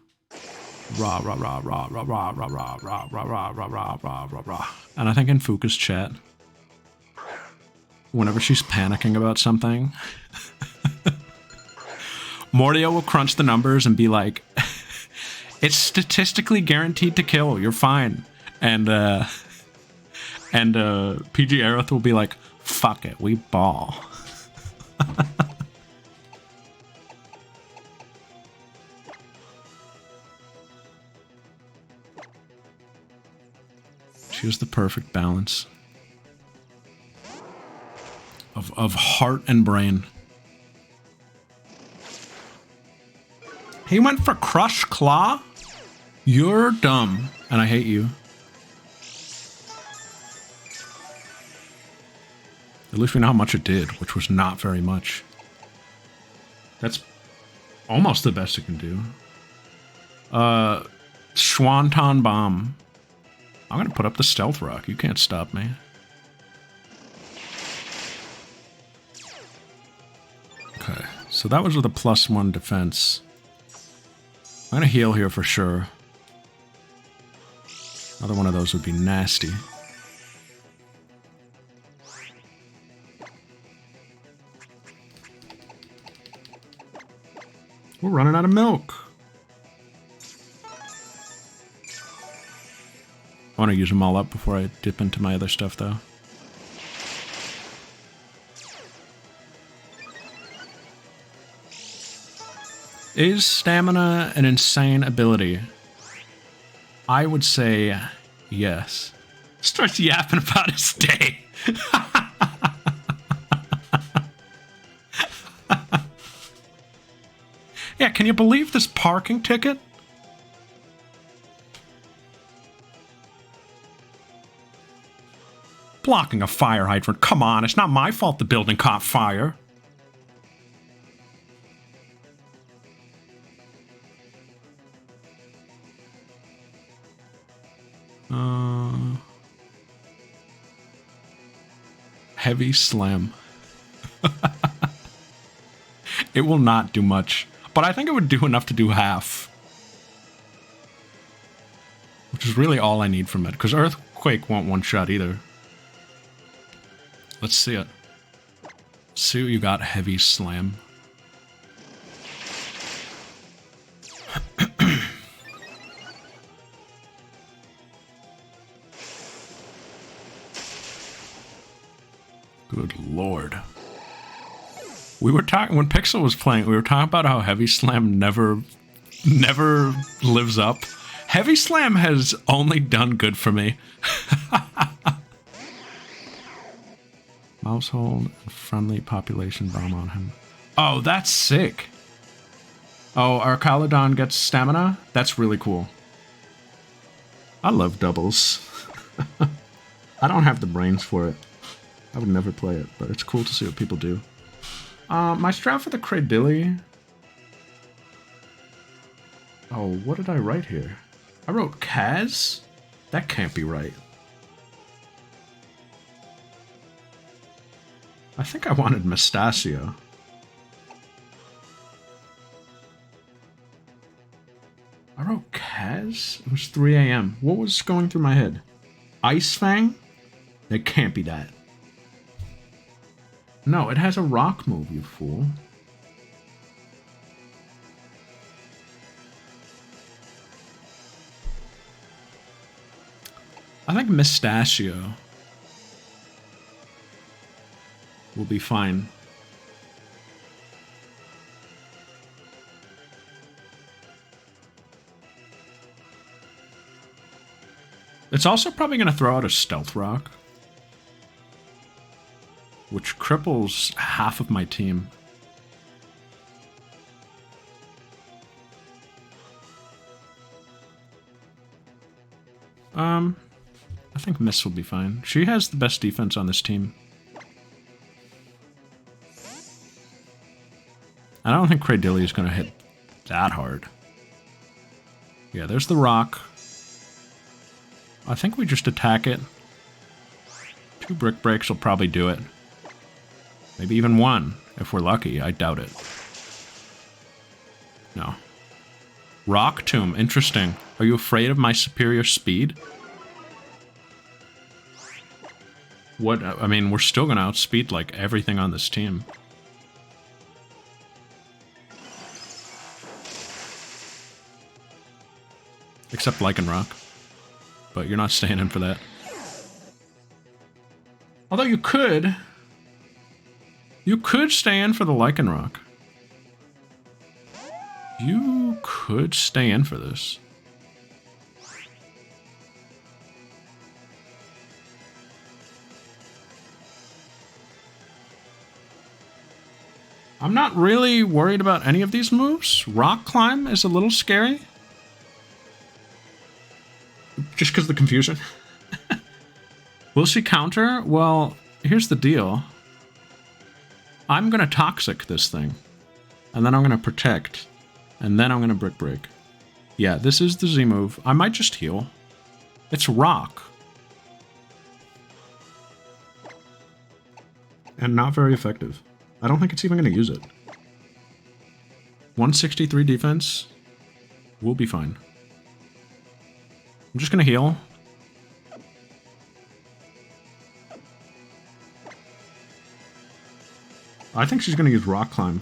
Rah rah rah rah rah rah rah rah rah rah rah rah rah rah rah rah. And I think in Fuka's chat, whenever she's panicking about something, Mordio will crunch the numbers and be like, it's statistically guaranteed to kill, you're fine. And PG Aerith will be like, fuck it, we ball. She has the perfect balance of heart and brain. He went for Crush Claw? You're dumb, and I hate you. At least we know how much it did, which was not very much. That's almost the best it can do. Swanton Bomb. I'm gonna put up the Stealth Rock. You can't stop me. Okay, so that was with a +1 defense. I'm gonna heal here for sure. Another one of those would be nasty. We're running out of milk. I want to use them all up before I dip into my other stuff, though. Is stamina an insane ability? I would say yes. Starts yapping about his day. Yeah, can you believe this parking ticket? Blocking a fire hydrant. Come on, it's not my fault the building caught fire. Heavy slam. It will not do much, but I think it would do enough to do half. Which is really all I need from it, because Earthquake won't one-shot either. Let's see it. See what you got, Heavy Slam. Good lord. We were talking, when Pixel was playing, we were talking about how Heavy Slam never lives up. Heavy Slam has only done good for me. Mousehold and friendly population bomb on him. Oh, that's sick. Oh, our Caladon gets stamina? That's really cool. I love doubles. I don't have the brains for it. I would never play it, but it's cool to see what people do. My strat for the Cradilly. Oh, what did I write here? I wrote Kaz? That can't be right. I think I wanted Mustachio. I wrote Kaz? It was 3 a.m. What was going through my head? Ice Fang? It can't be that. No, it has a rock move, you fool. I think Mustachio will be fine. It's also probably going to throw out a Stealth Rock, which cripples half of my team. I think Miss will be fine. She has the best defense on this team. I don't think Cradilly is going to hit that hard. Yeah, there's the rock. I think we just attack it. 2 brick breaks will probably do it. Maybe even 1, if we're lucky. I doubt it. No. Rock Tomb, interesting. Are you afraid of my superior speed? What? I mean, we're still gonna outspeed like everything on this team. Except Lycanroc. But you're not staying in for that. Although you could. You could stay in for the Lycanroc. You could stay in for this. I'm not really worried about any of these moves. Rock Climb is a little scary. Just because of the confusion. Will she counter? Well, here's the deal. I'm going to Toxic this thing. And then I'm going to Protect. And then I'm going to Brick Break. Yeah, this is the Z move. I might just heal. It's Rock. And not very effective. I don't think it's even going to use it. 163 defense. We'll be fine. I'm just going to heal. I think she's going to use Rock Climb.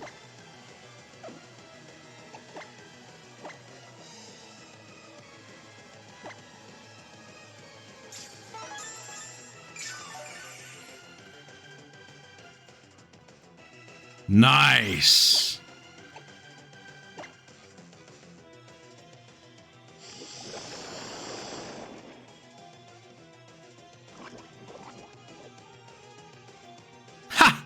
Nice! Ha!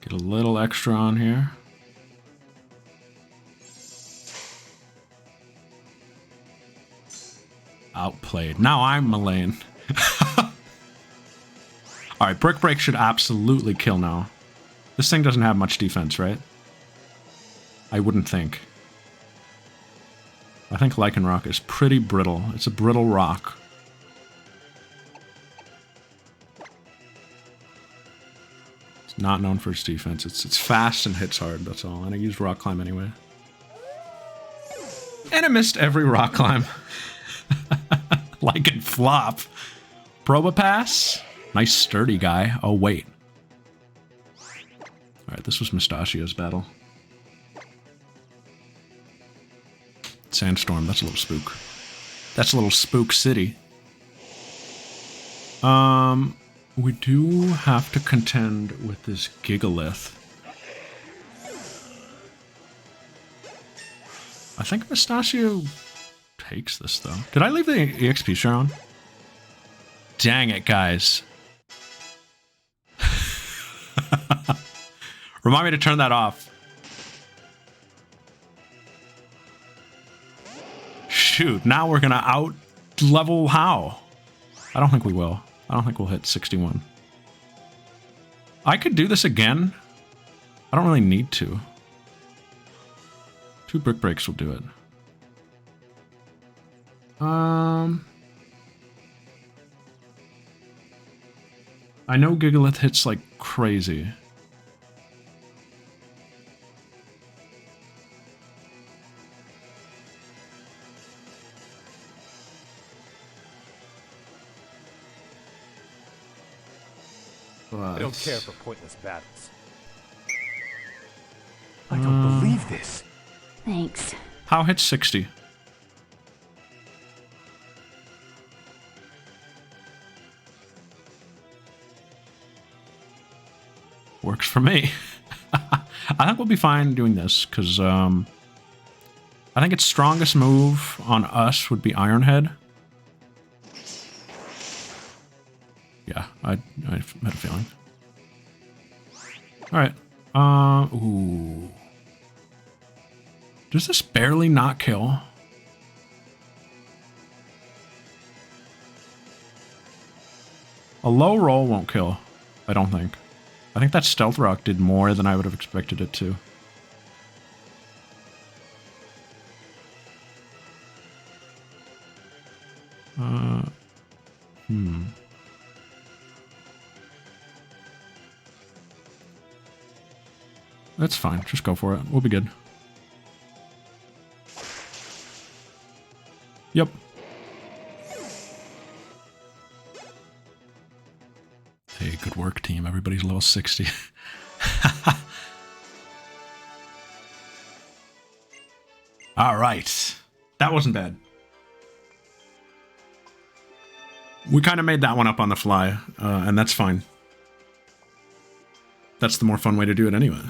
Get a little extra on here. Outplayed. Now I'm Malayan. Alright, Brick Break should absolutely kill now. This thing doesn't have much defense, right? I wouldn't think. I think Lycanroc is pretty brittle. It's a brittle rock. It's not known for its defense. It's fast and hits hard, that's all. And I used Rock Climb anyway. And I missed every Rock Climb. Lycan flop. Probopass? Nice sturdy guy. Oh, wait. Alright, this was Mustachio's battle. Sandstorm, that's a little spook. That's a little spook city. We do have to contend with this Gigalith. I think Mustachio takes this, though. Did I leave the EXP share on? Dang it, guys. Remind me to turn that off. Shoot, now we're gonna out-level how? I don't think we will. I don't think we'll hit 61. I could do this again. I don't really need to. 2 Brick Breaks will do it. I know Gigalith hits like crazy. But I don't care for pointless battles. I don't believe this. Thanks. How hit 60? Works for me. I think we'll be fine doing this, because I think its strongest move on us would be Iron Head. Yeah, I had a feeling. Alright. Ooh. Does this barely not kill? A low roll won't kill, I don't think. I think that Stealth Rock did more than I would have expected it to. That's fine. Just go for it. We'll be good. Yep. Hey, good work, team. Everybody's level 60. All right. That wasn't bad. We kind of made that one up on the fly, and that's fine. That's the more fun way to do it anyway.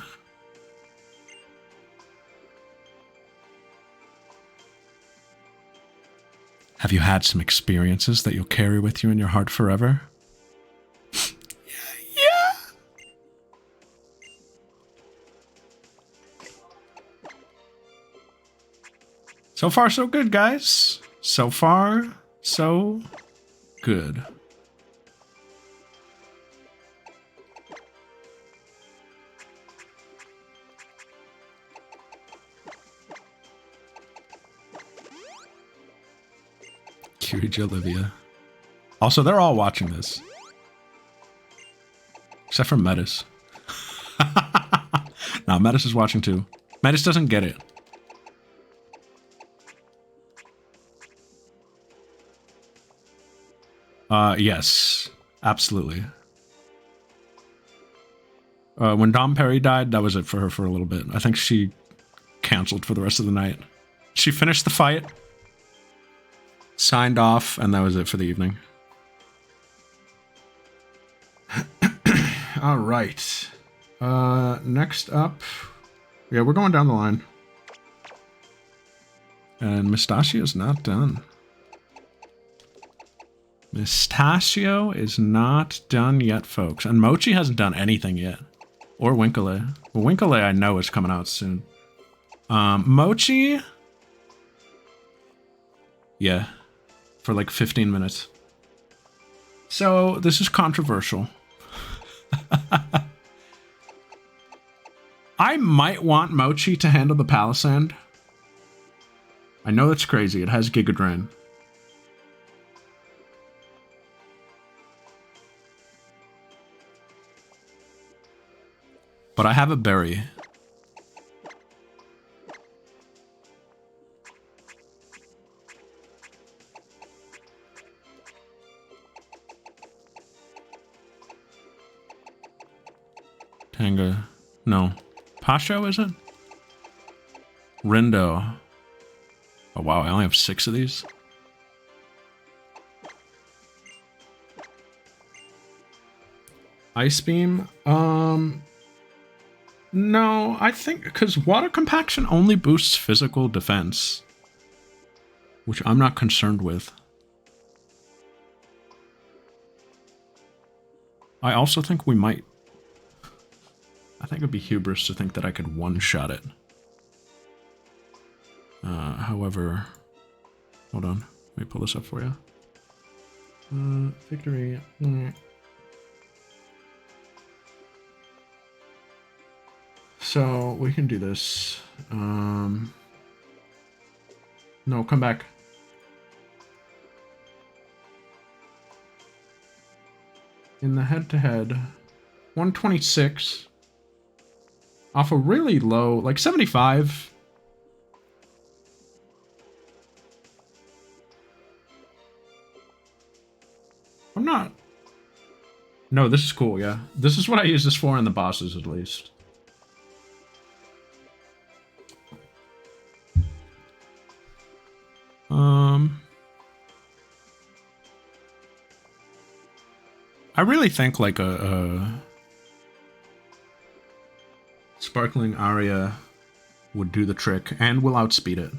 Have you had some experiences that you'll carry with you in your heart forever? Yeah. So far, so good, guys. So far, so good. Huge Olivia. Also, they're all watching this. Except for Metis. No, Metis is watching too. Metis doesn't get it. Yes. Absolutely. When Dom Perry died, that was it for her for a little bit. I think she canceled for the rest of the night. She finished the fight, signed off, and that was it for the evening. All right. Next up, yeah, we're going down the line. And Mustachio's not done. Mustachio is not done yet, folks. And Mochi hasn't done anything yet. Or Winkle. Well, Winkle I know is coming out soon. Mochi... yeah. For like 15 minutes. So, this is controversial. I might want Mochi to handle the Palisand. I know that's crazy. It has Giga Drain. But I have a berry. Tanga. No. Pasho, is it? Rindo. Oh, wow. I only have 6 of these. Ice Beam? No, I think... because Water Compaction only boosts physical defense. Which I'm not concerned with. I also think we might... I think it'd be hubris to think that I could one-shot it. However... hold on. Let me pull this up for you. Victory... So, we can do this. No, come back. In the head-to-head, 126. Off a really low, like 75. I'm not... no, this is cool, yeah. This is what I use this for in the bosses, at least. I really think like a sparkling aria would do the trick and will outspeed it.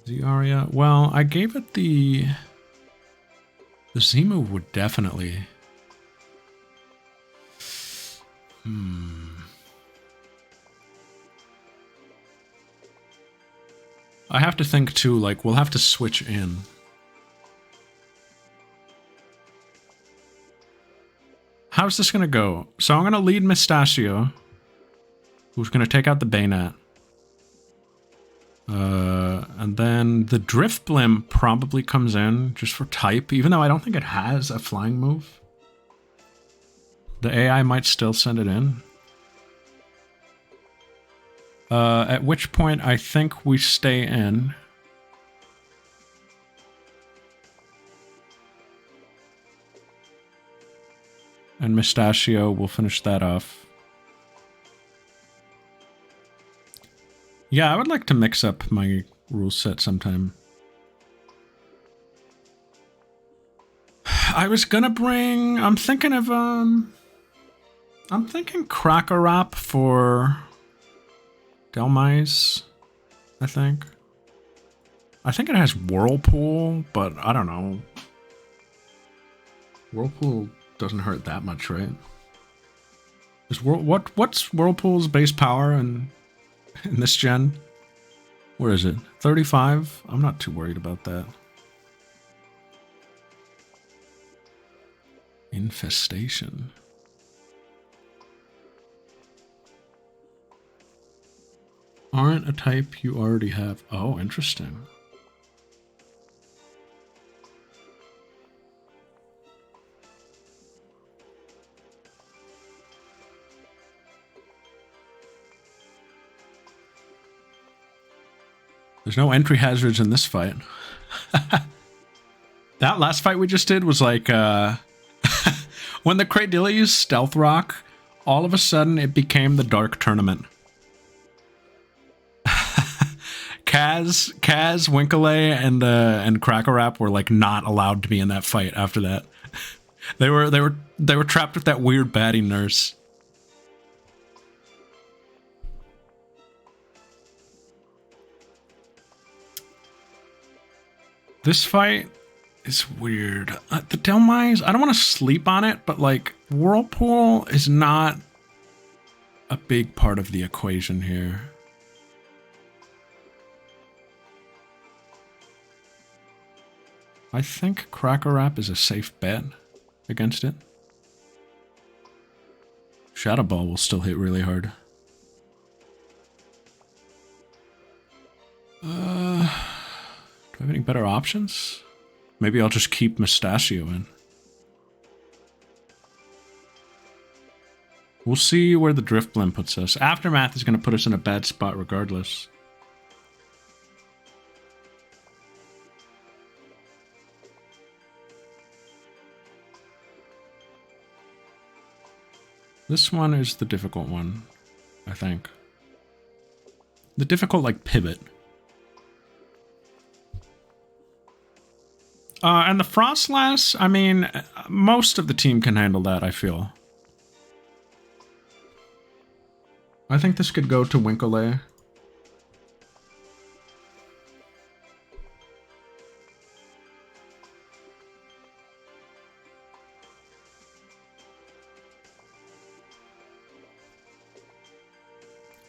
The aria, well, I gave it the Z move would definitely. I have to think too, like, we'll have to switch in. How's this gonna go? So I'm gonna lead Mustachio, who's gonna take out the Bayonet. And then the Drift Blim probably comes in just for type, even though I don't think it has a flying move. The AI might still send it in. At which point I think we stay in. And Mustachio will finish that off. Yeah, I would like to mix up my rule set sometime. I was gonna bring... I'm thinking Crackerap for Delmise, I think. I think it has Whirlpool, but I don't know. Whirlpool doesn't hurt that much, right? What's Whirlpool's base power in this gen? Where is it? 35? I'm not too worried about that. Infestation. Aren't a type you already have. Oh, interesting. There's no entry hazards in this fight. That last fight we just did was like, when the Cradilla used Stealth Rock, all of a sudden it became the Dark Tournament. Kaz, Winkelay, and Crackerap were like not allowed to be in that fight after that. They were trapped with that weird baddie nurse. This fight is weird. The Delmise, I don't want to sleep on it, but like Whirlpool is not a big part of the equation here. I think Crackerap is a safe bet against it. Shadow Ball will still hit really hard. Do I have any better options? Maybe I'll just keep Mustachio in. We'll see where the Drift Blim puts us. Aftermath is going to put us in a bad spot regardless. This one is the difficult one, I think. The difficult, like, pivot. And the Frostlass, I mean, most of the team can handle that, I feel. I think this could go to Winkelay.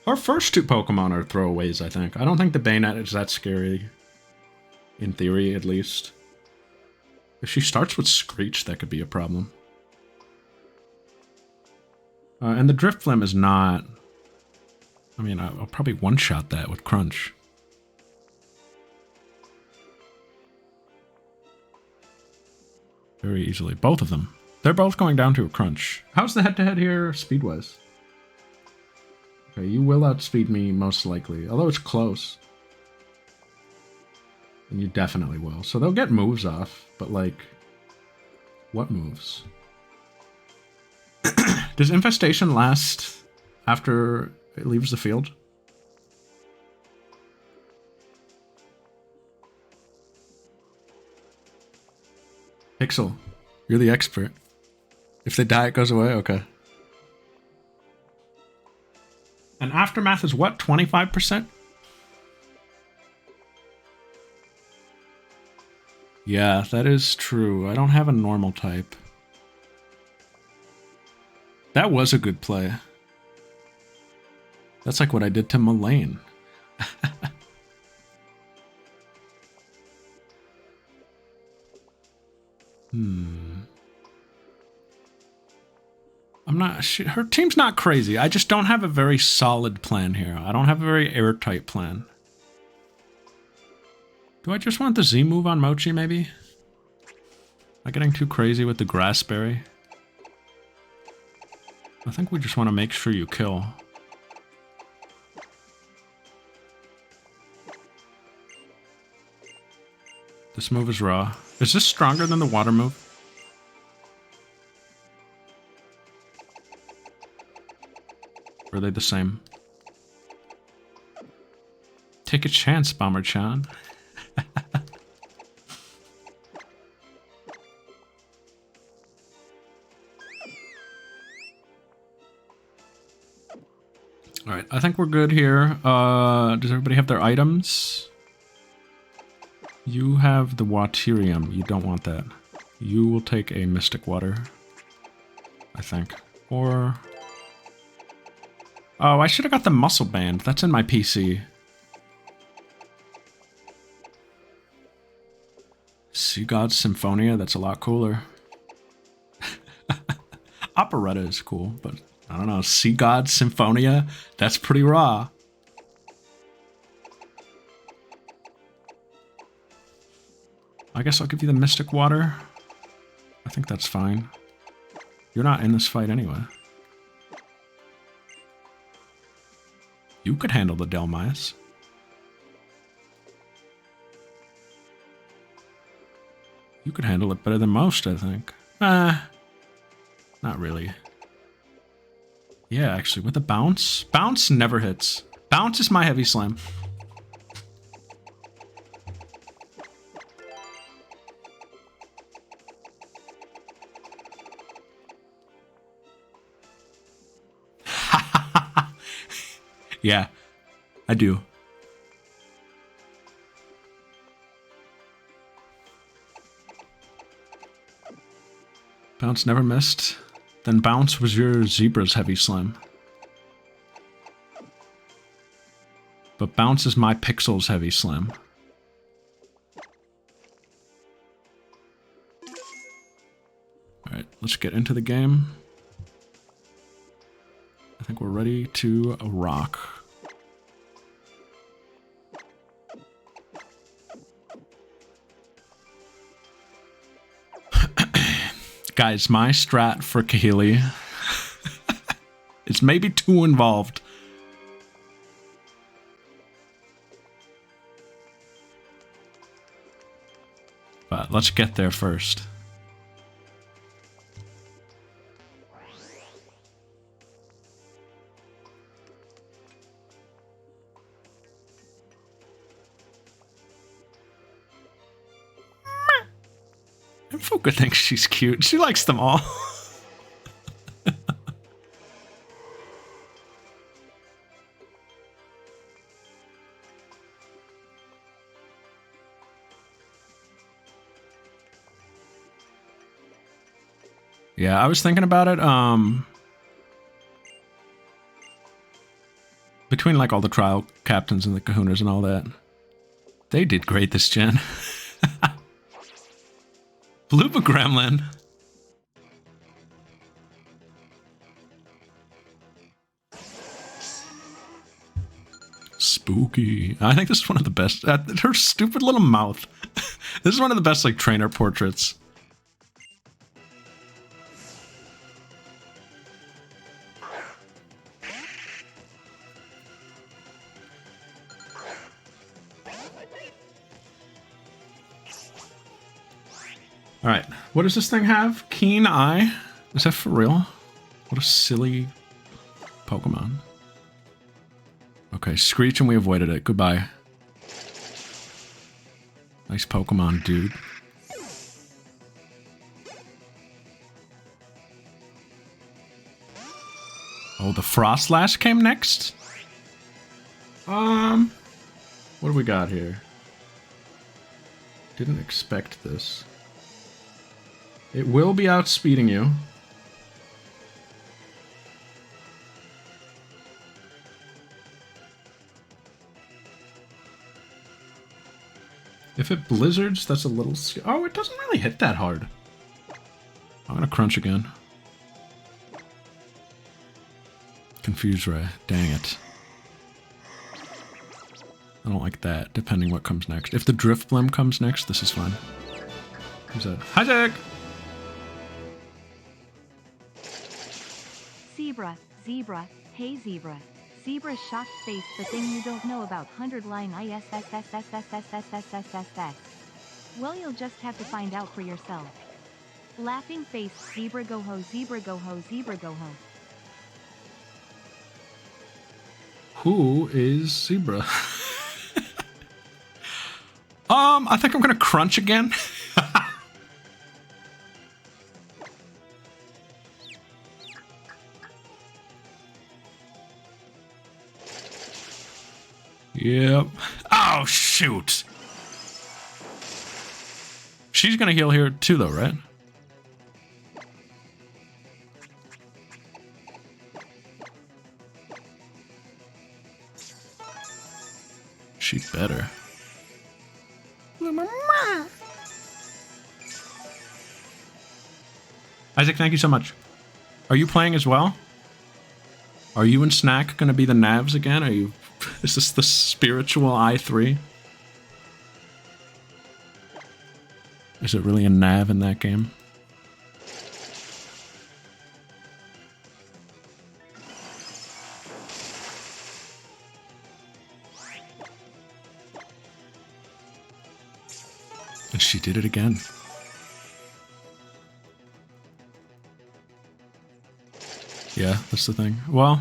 Our first two Pokemon are throwaways, I think. I don't think the Bayonet is that scary. In theory, at least. If she starts with Screech, that could be a problem. And the Drift Blim is not... I mean, I'll probably one-shot that with Crunch. Very easily. Both of them. They're both going down to a Crunch. How's the head-to-head here, speed-wise? Okay, you will outspeed me, most likely. Although it's close. And you definitely will. So they'll get moves off, but, like... What moves? Does infestation last after it leaves the field? Pixel, you're the expert. If they die, it goes away? Okay. And aftermath is what? 25%? Yeah, that is true. I don't have a normal type. That was a good play. That's like what I did to Mullane. Her team's not crazy. I just don't have a very solid plan here. I don't have a very airtight plan. Do I just want the Z move on Mochi, maybe? Am I getting too crazy with the Grassberry? I think we just want to make sure you kill. This move is raw. Is this stronger than the water move? Or are they the same? Take a chance, Bomber-chan. Alright, I think we're good here. Does everybody have their items? You have the Waterium. You don't want that. You will take a Mystic Water, I think. Or... Oh, I should have got the Muscle Band. That's in my PC. Sea God Symphonia, that's a lot cooler. Operetta is cool, but I don't know. Sea God Symphonia, that's pretty raw. I guess I'll give you the Mystic Water. I think that's fine. You're not in this fight anyway. You could handle the Delmice. You could handle it better than most, I think. Not really. Yeah, actually, with the bounce. Bounce never hits. Bounce is my heavy slam. Yeah, I do. Bounce never missed. Then Bounce was your Zebra's heavy slam. But Bounce is my Pixel's heavy slam. Alright, let's get into the game. I think we're ready to rock. Guys, my strat for Kahili is maybe too involved. But let's get there first. Fuka thinks she's cute. She likes them all. Yeah, I was thinking about it. Between like all the trial captains and the kahunas and all that, they did great this gen. Bloopa Gremlin. Spooky. I think this is one of the best. Her stupid little mouth. This is one of the best like trainer portraits. All right. What does this thing have? Keen Eye? Is that for real? What a silly Pokemon. Okay, Screech and we avoided it. Goodbye. Nice Pokemon, dude. Oh, the Frostlass came next? What do we got here? Didn't expect this. It will be outspeeding you. If it blizzards, that's a little... Oh, it doesn't really hit that hard. I'm gonna crunch again. Confuse Ray. Dang it. I don't like that, depending what comes next. If the Drift Blim comes next, this is fine. Who's that? Hi, Jack! Zebra, hey zebra. Zebra's shocked face, the thing you don't know about 100-line ISSSSSSSSSSSS. Well, you'll just have to find out for yourself. Laughing face, zebra go ho, zebra go ho, zebra go ho. Who is Zebra? I think I'm gonna crunch again. Yep. Oh, shoot. She's gonna heal here too, though, right? She better. Isaac, thank you so much. Are you playing as well? Are you and Snack gonna be the Navs again? Are you... Is this the spiritual I3? Is it really a Nav in that game? And she did it again. Yeah, that's the thing. Well,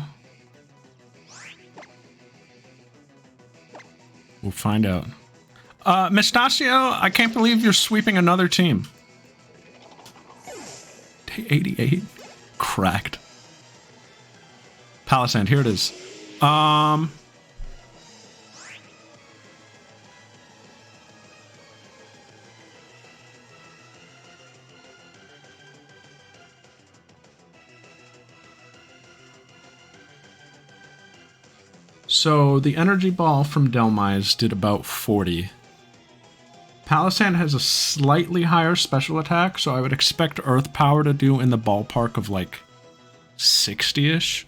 we'll find out. Mistachio, I can't believe you're sweeping another team. Day 88? Cracked. Palisand, here it is. So the energy ball from Delmise did about 40. Palisand has a slightly higher special attack, so I would expect Earth Power to do in the ballpark of like 60-ish.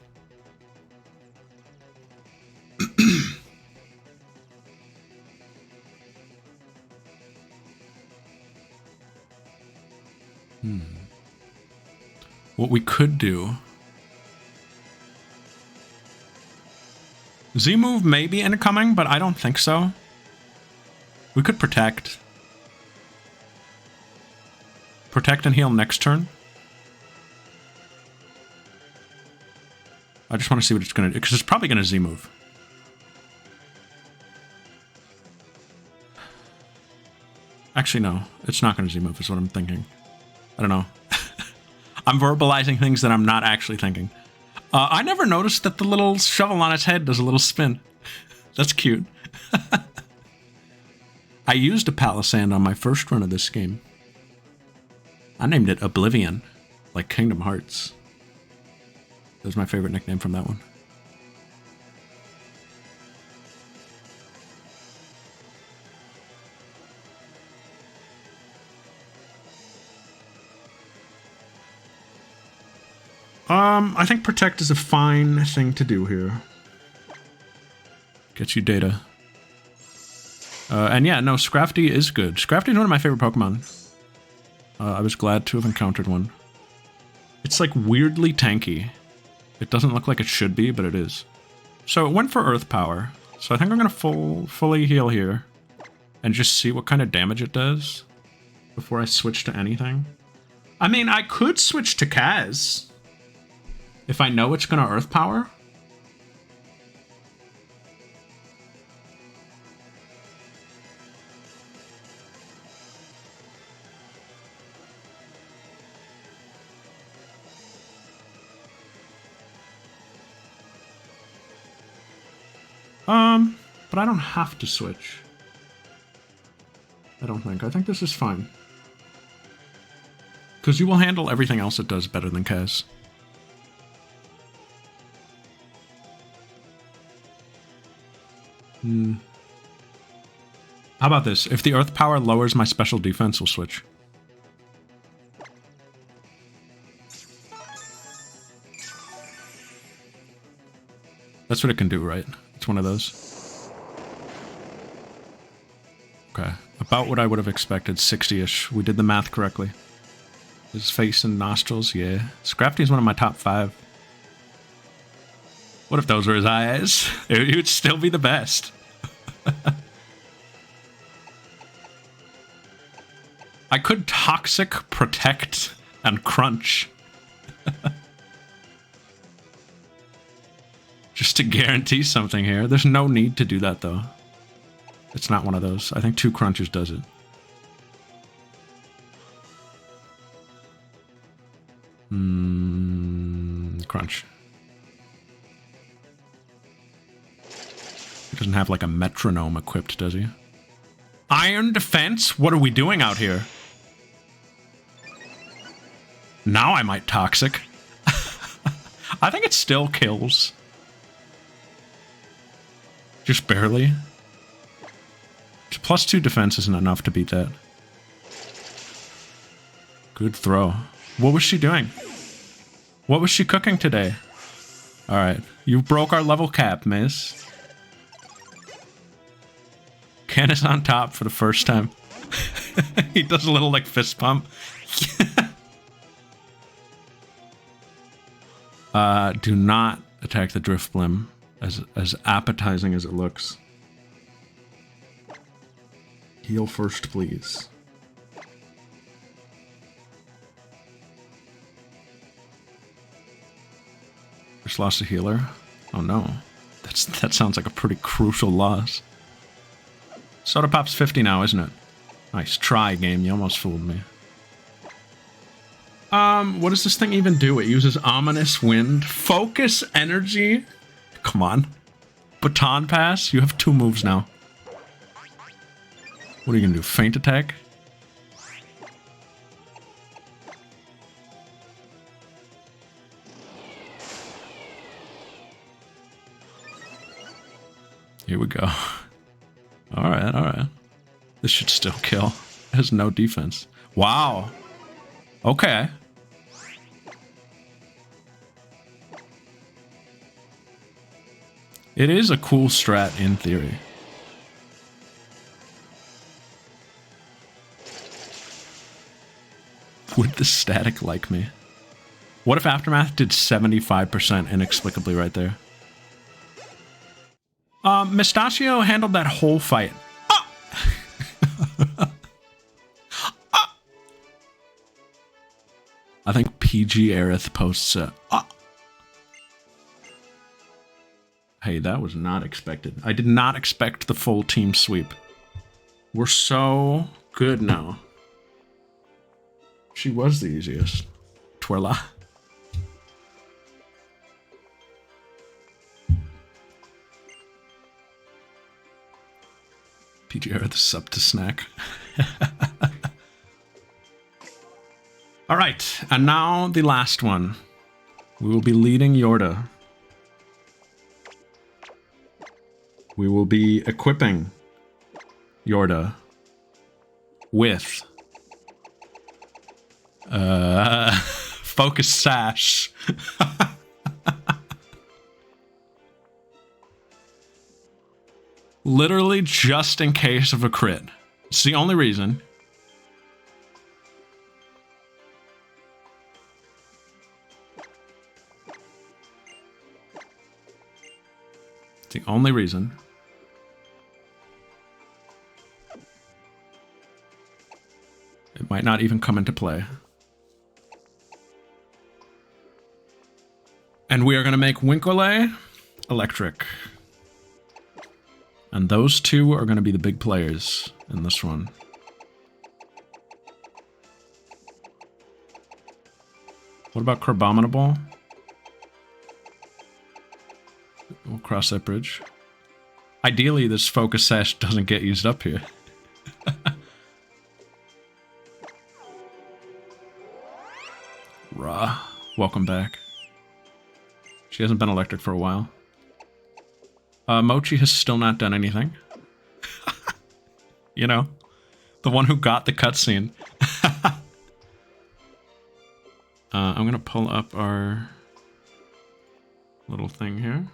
What we could do... Z-move may be incoming, but I don't think so. We could protect. Protect and heal next turn. I just want to see what it's going to do, because it's probably going to Z-move. Actually, no. It's not going to Z-move, is what I'm thinking. I don't know. I'm verbalizing things that I'm not actually thinking. I never noticed that the little shovel on its head does a little spin. That's cute. I used a Palisand on my first run of this game. I named it Oblivion, like Kingdom Hearts. That was my favorite nickname from that one. I think Protect is a fine thing to do here. Gets you data. And yeah, no, Scrafty is good. Scrafty is one of my favorite Pokemon. I was glad to have encountered one. It's like weirdly tanky. It doesn't look like it should be, but it is. So it went for Earth Power. So I think I'm going to fully heal here. And just see what kind of damage it does before I switch to anything. I mean, I could switch to Kaz. If I know it's gonna Earth Power. But I don't have to switch. I don't think. I think this is fine. Because you will handle everything else it does better than Kaz. How about this? If the Earth Power lowers my special defense, we'll switch. That's what it can do, right? It's one of those. Okay. About what I would have expected, 60-ish. We did the math correctly. His face and nostrils, yeah. Scrafty is one of my top 5. What if those were his eyes? He would still be the best. I could Toxic, Protect, and Crunch. Just to guarantee something here. There's no need to do that, though. It's not one of those. I think 2 Crunches does it. Crunch. He doesn't have like a metronome equipped, does he? Iron Defense? What are we doing out here? Now I might Toxic. I think it still kills. Just barely. +2 defense isn't enough to beat that. Good throw. What was she doing? What was she cooking today? Alright. You broke our level cap, miss. Ken is on top for the first time. He does a little, like, fist pump. Do not attack the Drift Blim, as appetizing as it looks. Heal first, please. Just lost a healer? Oh no. That sounds like a pretty crucial loss. Soda Pop's 50 now, isn't it? Nice try, game. You almost fooled me. What does this thing even do? It uses Ominous Wind. Focus Energy? Come on. Baton Pass? You have 2 moves now. What are you gonna do? Feint Attack? Here we go. Alright, alright. This should still kill. It has no defense. Wow. Okay. It is a cool strat in theory. Would the static like me? What if Aftermath did 75% inexplicably right there? Mustachio handled that whole fight. Ah! Ah! I think PG Aerith posts Hey, that was not expected. I did not expect the full team sweep. We're so good now. She was the easiest. Twirla. PG Aerith is up to snack. Alright, and now the last one. We will be leading Yorda. We will be equipping Yorda with Focus Sash. Literally just in case of a crit. It's the only reason. It's the only reason. It might not even come into play. And we are going to make Winkle electric. And those two are going to be the big players in this one. What about Crabominable? We'll cross that bridge. Ideally, this focus sash doesn't get used up here. Rah. Welcome back. She hasn't been electric for a while. Mochi has still not done anything. You know? The one who got the cutscene. I'm gonna pull up our little thing here.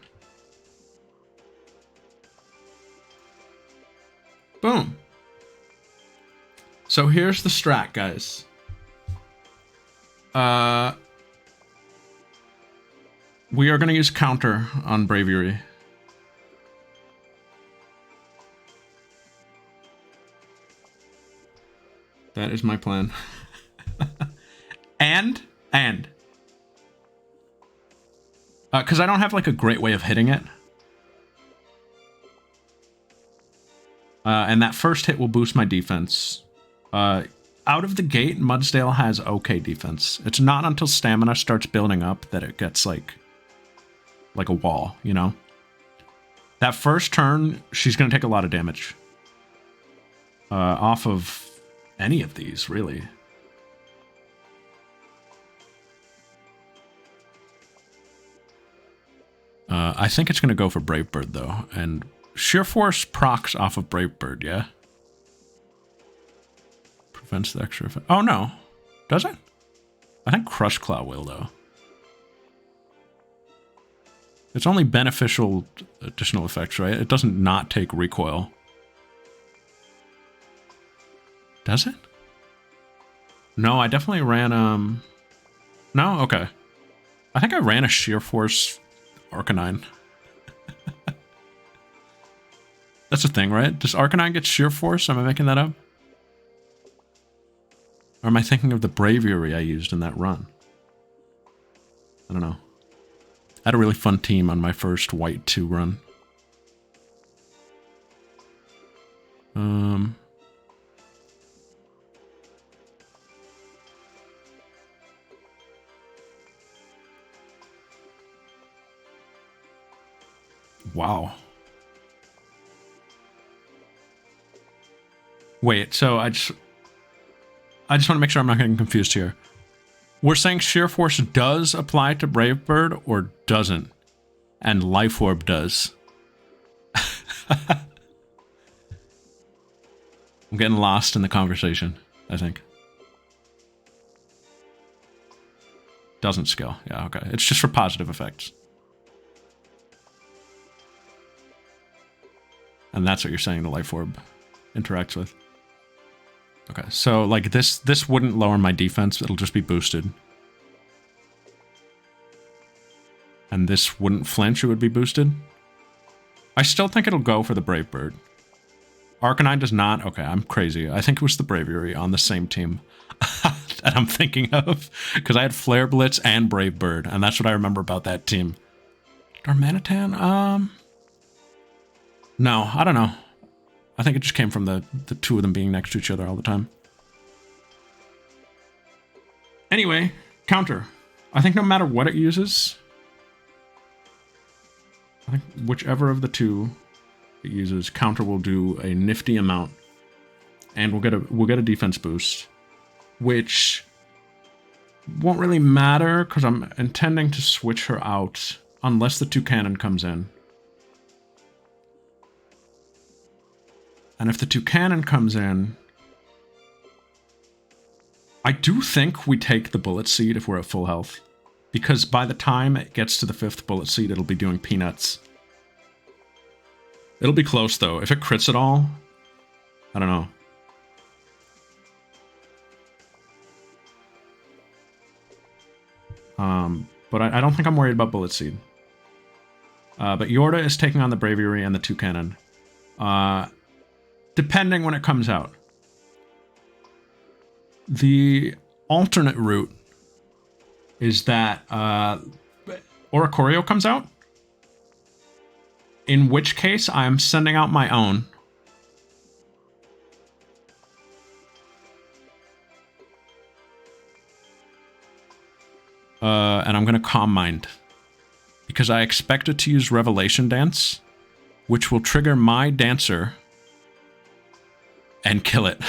Boom. So here's the strat, guys. We are going to use counter on Bravery. That is my plan. and because I don't have like a great way of hitting it. And that first hit will boost my defense. Out of the gate, Mudsdale has okay defense. It's not until stamina starts building up that it gets like a wall, you know? That first turn, she's going to take a lot of damage. Off of any of these, really. I think it's going to go for Brave Bird, though. And Sheer Force procs off of Brave Bird, yeah? Prevents the extra effect. Oh, no. Does it? I think Crush Claw will, though. It's only beneficial additional effects, right? It doesn't not take recoil. Does it? No, I definitely ran, No? Okay. I think I ran a Sheer Force Arcanine. That's a thing, right? Does Arcanine get Sheer Force? Am I making that up? Or am I thinking of the Bravery I used in that run? I don't know. I had a really fun team on my first White 2 run. Wow. Wait, so I just want to make sure I'm not getting confused here. We're saying Sheer Force does apply to Brave Bird or doesn't? And Life Orb does. I'm getting lost in the conversation, I think. Doesn't skill. Yeah, okay. It's just for positive effects. And that's what you're saying the Life Orb interacts with. Okay, so like this wouldn't lower my defense, it'll just be boosted. And this wouldn't flinch, it would be boosted. I still think it'll go for the Brave Bird. Arcanine does not? Okay, I'm crazy. I think it was the Bravery on the same team that I'm thinking of. Because I had Flare Blitz and Brave Bird, and that's what I remember about that team. Darmanitan? No, I don't know. I think it just came from the two of them being next to each other all the time. Anyway, counter. I think no matter what it uses, I think whichever of the two it uses, counter will do a nifty amount, and we'll get a defense boost, which won't really matter because I'm intending to switch her out unless the Toucanon comes in. And if the Toucanon comes in, I do think we take the Bullet Seed if we're at full health. Because by the time it gets to the 5th Bullet Seed, it'll be doing peanuts. It'll be close, though. If it crits at all, I don't know. But I don't think I'm worried about Bullet Seed. But Yorda is taking on the Bravery and the Toucanon. Depending when it comes out. The alternate route is that Oricorio comes out. In which case, I'm sending out my own. And I'm going to Calm Mind. Because I expect it to use Revelation Dance, which will trigger my Dancer and kill it.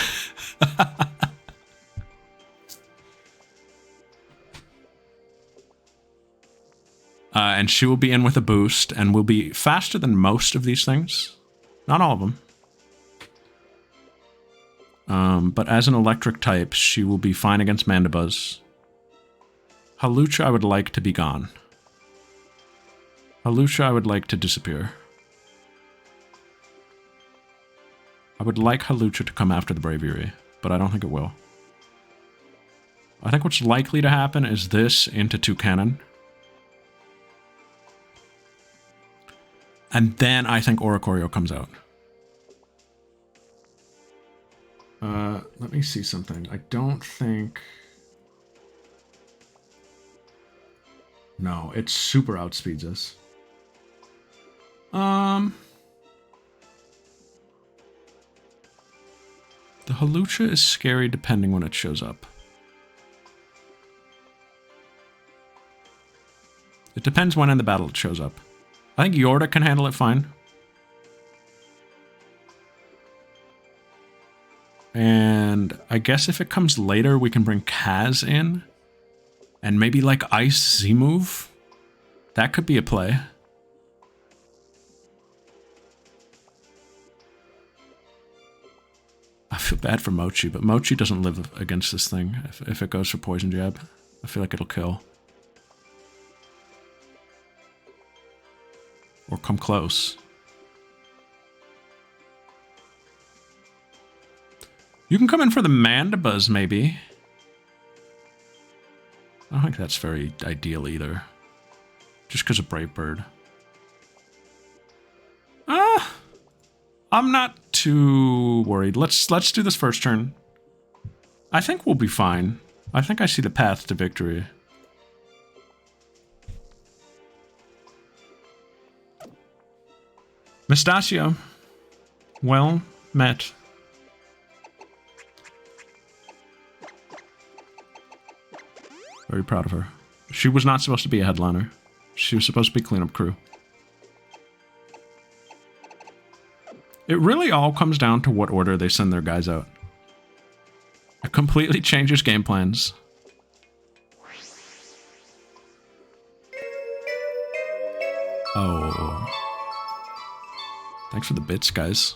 And she will be in with a boost and will be faster than most of these things. Not all of them. But as an electric type, she will be fine against Mandibuzz. Halucha I would like to be gone. Halucha I would like to disappear. I would like Halucha to come after the Braviary, but I don't think it will. I think what's likely to happen is this into Toucannon. And then I think Oricorio comes out. Let me see something. I don't think... No, it super outspeeds us. The Halucha is scary depending when it shows up. It depends when in the battle it shows up. I think Yorda can handle it fine. And I guess if it comes later, we can bring Kaz in. And maybe like Ice Z-move. That could be a play. I feel bad for Mochi, but Mochi doesn't live against this thing. If it goes for Poison Jab, I feel like it'll kill. Or come close. You can come in for the Mandibuzz, maybe. I don't think that's very ideal either. Just because of Brave Bird. I'm not too worried. Let's do this first turn. I think we'll be fine. I think I see the path to victory. Mustachio. Well met. Very proud of her. She was not supposed to be a headliner. She was supposed to be cleanup crew. It really all comes down to what order they send their guys out. It completely changes game plans. Oh. Thanks for the bits, guys.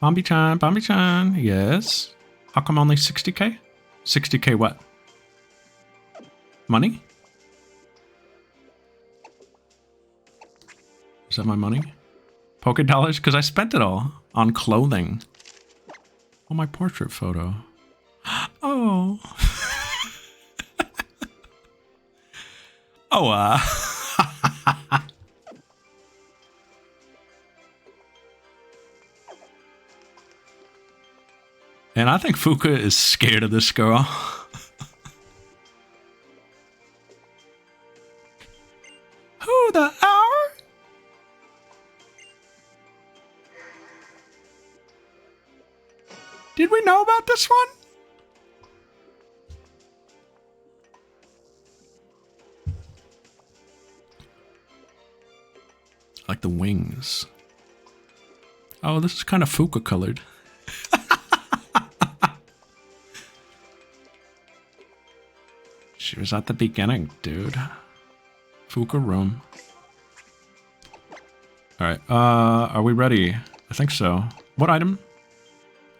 Bombi-chan, Bombi-chan, yes. How come only 60k? 60k what? Money? Is that my money? Poké dollars? Because I spent it all on clothing. Oh, my portrait photo. Oh. Oh, And I think Fuka is scared of this girl. Who the are? Did we know about this one? Like the wings. Oh, this is kind of Fuka colored. She was at the beginning, dude. Fuka room. Alright, are we ready? I think so. What item?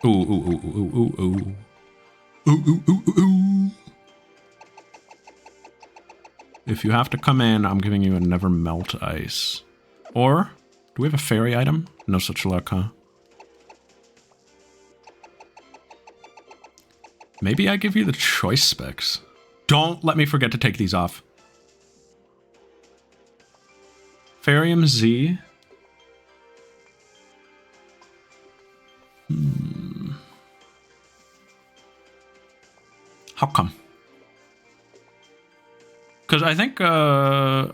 Ooh, ooh, ooh, ooh, ooh, ooh. Ooh, ooh, ooh, ooh, ooh. If you have to come in, I'm giving you a never melt ice. Or, do we have a fairy item? No such luck, huh? Maybe I give you the choice specs. Don't let me forget to take these off. Farium Z. How come? Because I think I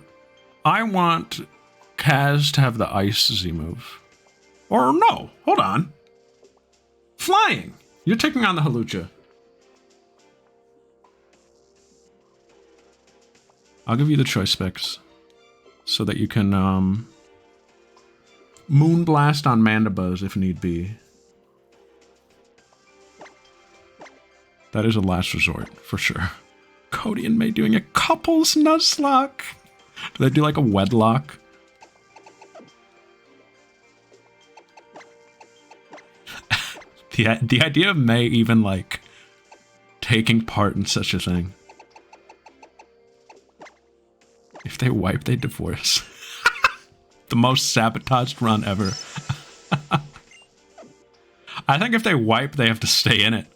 want Kaz to have the ice Z move. Or no, hold on. Flying. You're taking on the Halucha. I'll give you the choice specs so that you can Moonblast on Mandibuzz if need be. That is a last resort, for sure. Cody and May doing a couples Nuzlocke. Do they do like a wedlock? The idea of May even like taking part in such a thing. If they wipe, they divorce. The most sabotaged run ever. I think if they wipe, they have to stay in it.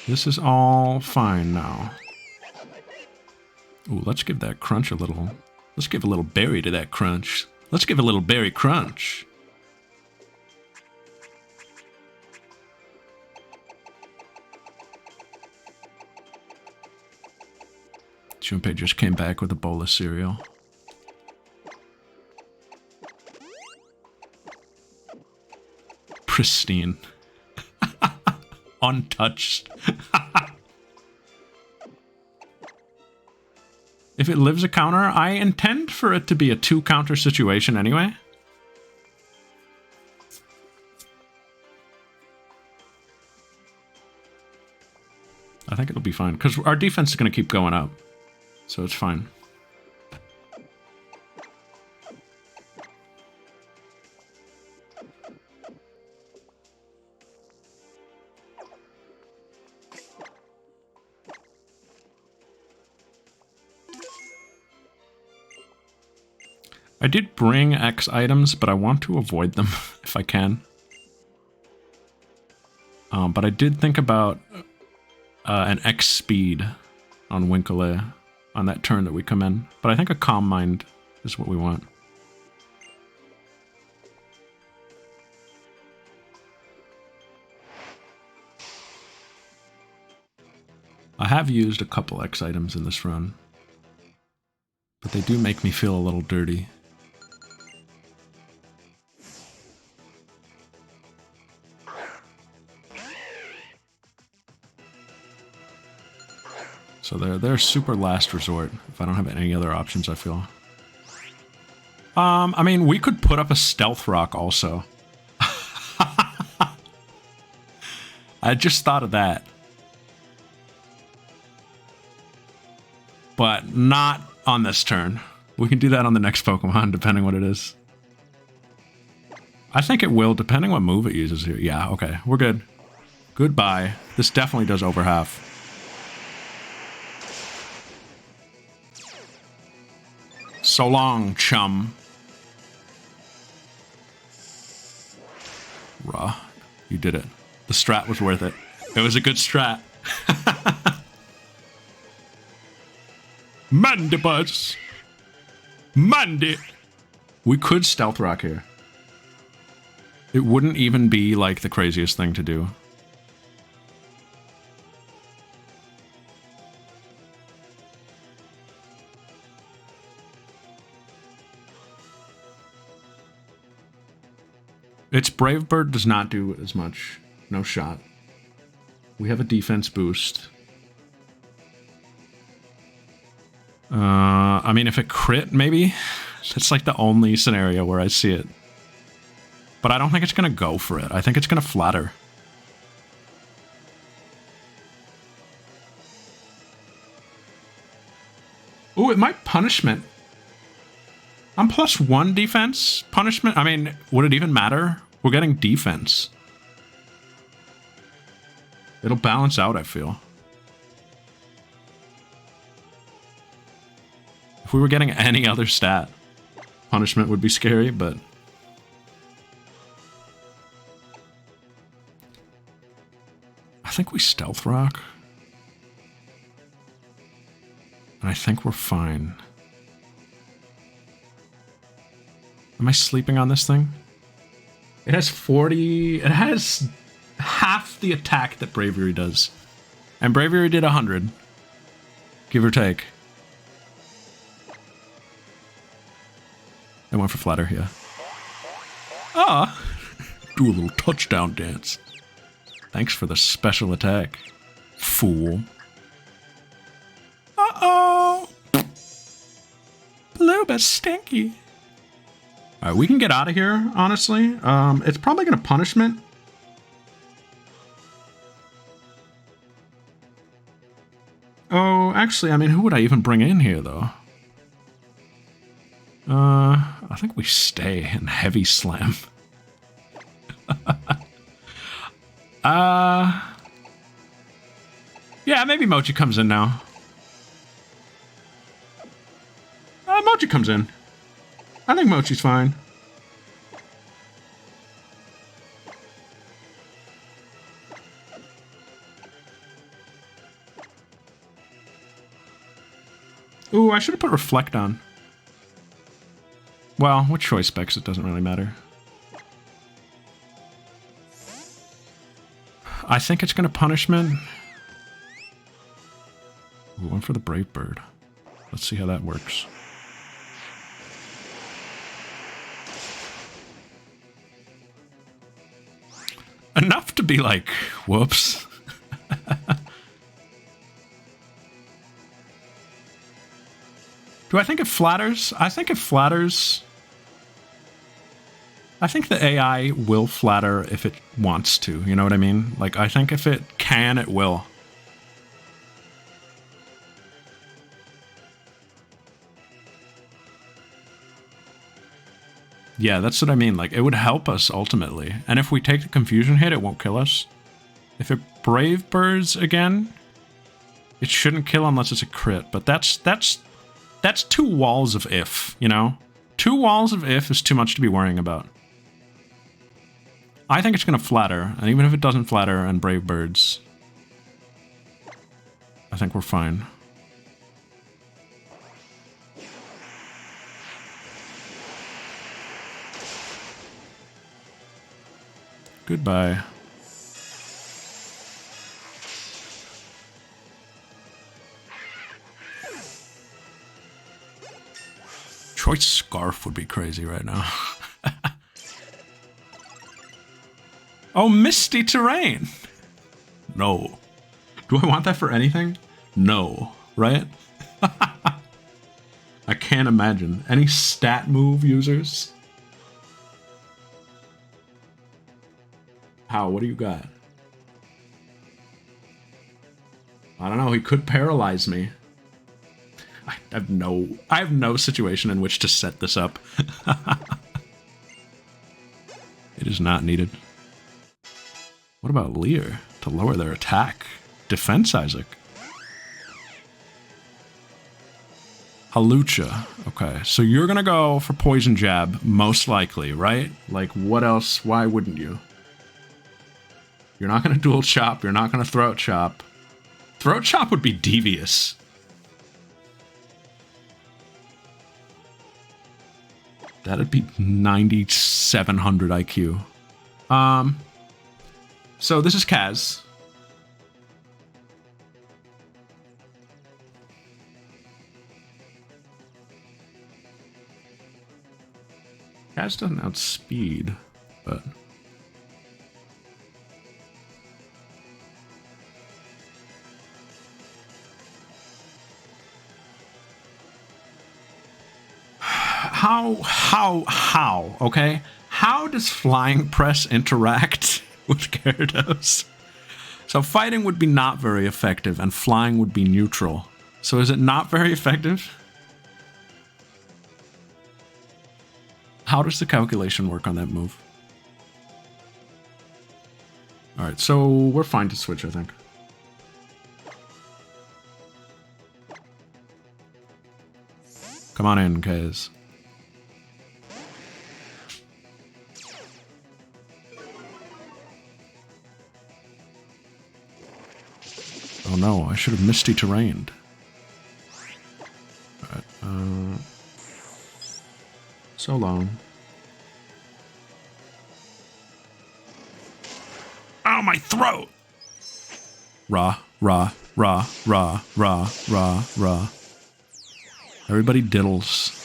This is all fine now. Ooh, let's give that crunch a little... Let's give a little berry to that crunch. Let's give a little berry crunch. Junpei just came back with a bowl of cereal. Pristine. Untouched. If it lives a counter, I intend for it to be a 2-counter situation anyway. I think it'll be fine, because our defense is going to keep going up. So it's fine. I did bring X items, but I want to avoid them if I can. But I did think about an X speed on Winkle on that turn that we come in. But I think a Calm Mind is what we want. I have used a couple X items in this run, but they do make me feel a little dirty. So they're super last resort if I don't have any other options, I feel. I mean, we could put up a Stealth Rock also. I just thought of that. But not on this turn. We can do that on the next Pokemon, depending what it is. I think it will, depending what move it uses here. Yeah, okay, we're good. Goodbye. This definitely does over half. So long, chum. Raw. You did it. The strat was worth it. It was a good strat. Mandibuzz. Mandi. We could Stealth Rock here. It wouldn't even be like the craziest thing to do. Its Brave Bird does not do as much. No shot. We have a defense boost. I mean, if it crit, maybe? That's like the only scenario where I see it. But I don't think it's going to go for it. I think it's going to flatter. Ooh, it might punishment. I'm +1 defense. Punishment, I mean, would it even matter? We're getting defense. It'll balance out, I feel. If we were getting any other stat, punishment would be scary, but... I think we stealth rock. And I think we're fine. Am I sleeping on this thing? It has 40... It has half the attack that Bravery does. And Bravery did 100. Give or take. I went for flatter, yeah. Ah! Do a little touchdown dance. Thanks for the special attack, fool. Uh-oh! A little bit stinky. Alright, we can get out of here, honestly. It's probably gonna punishment. Oh, actually, I mean, who would I even bring in here, though? I think we stay in heavy slam. Yeah, maybe Mochi comes in now. Mochi comes in. I think Mochi's fine. Ooh, I should have put Reflect on. Well, with choice specs, it doesn't really matter. I think it's going to punishment. Ooh, one for the Brave Bird. Let's see how that works. Enough to be like, whoops. Do I think it flatters? I think it flatters. I think the AI will flatter if it wants to, you know what I mean? Like, I think if it can, it will. Yeah, that's what I mean. Like, it would help us ultimately. And if we take the confusion hit, it won't kill us. If it Brave Birds again, it shouldn't kill unless it's a crit. But that's 2 walls of if, you know? 2 walls of if is too much to be worrying about. I think it's going to flatter, and even if it doesn't flatter and Brave Birds, I think we're fine. Goodbye. Choice Scarf would be crazy right now. Oh, Misty Terrain! No. Do I want that for anything? No. Right? I can't imagine. Any stat move users? How? What do you got? I don't know. He could paralyze me. I have no situation in which to set this up. It is not needed. What about Lear to lower their attack? Defense, Isaac. Halucha. Okay, so you're gonna go for Poison Jab, most likely, right? Like, what else? Why wouldn't you? You're not gonna Dual Chop. You're not gonna Throat Chop. Throat Chop would be devious. That'd be 9,700 IQ. So this is Kaz. Kaz doesn't outspeed, but... How, okay? How does Flying Press interact with Gyarados? So fighting would be not very effective, and flying would be neutral. So is it not very effective? How does the calculation work on that move? Alright, so we're fine to switch, I think. Come on in, Kaz. Oh no, I should have Misty Terrained. Alright, so long. Ow, my throat! Rah, rah, rah, rah, rah, rah, rah. Everybody diddles.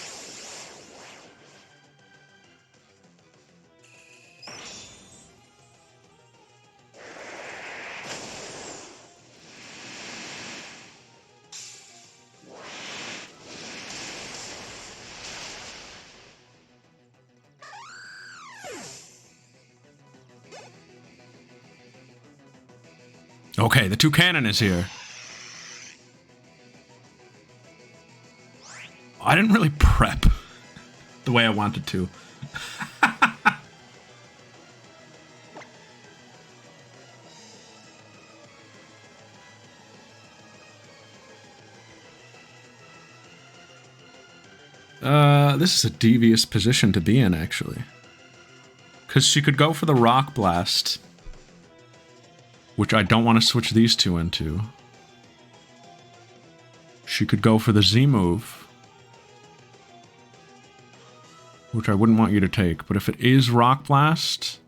Okay, the Toucanon is here. I didn't really prep the way I wanted to. This is a devious position to be in, actually. Because she could go for the Rock Blast, which I don't want to switch these two into. She could go for the Z move, which I wouldn't want you to take. But if it is Rock Blast,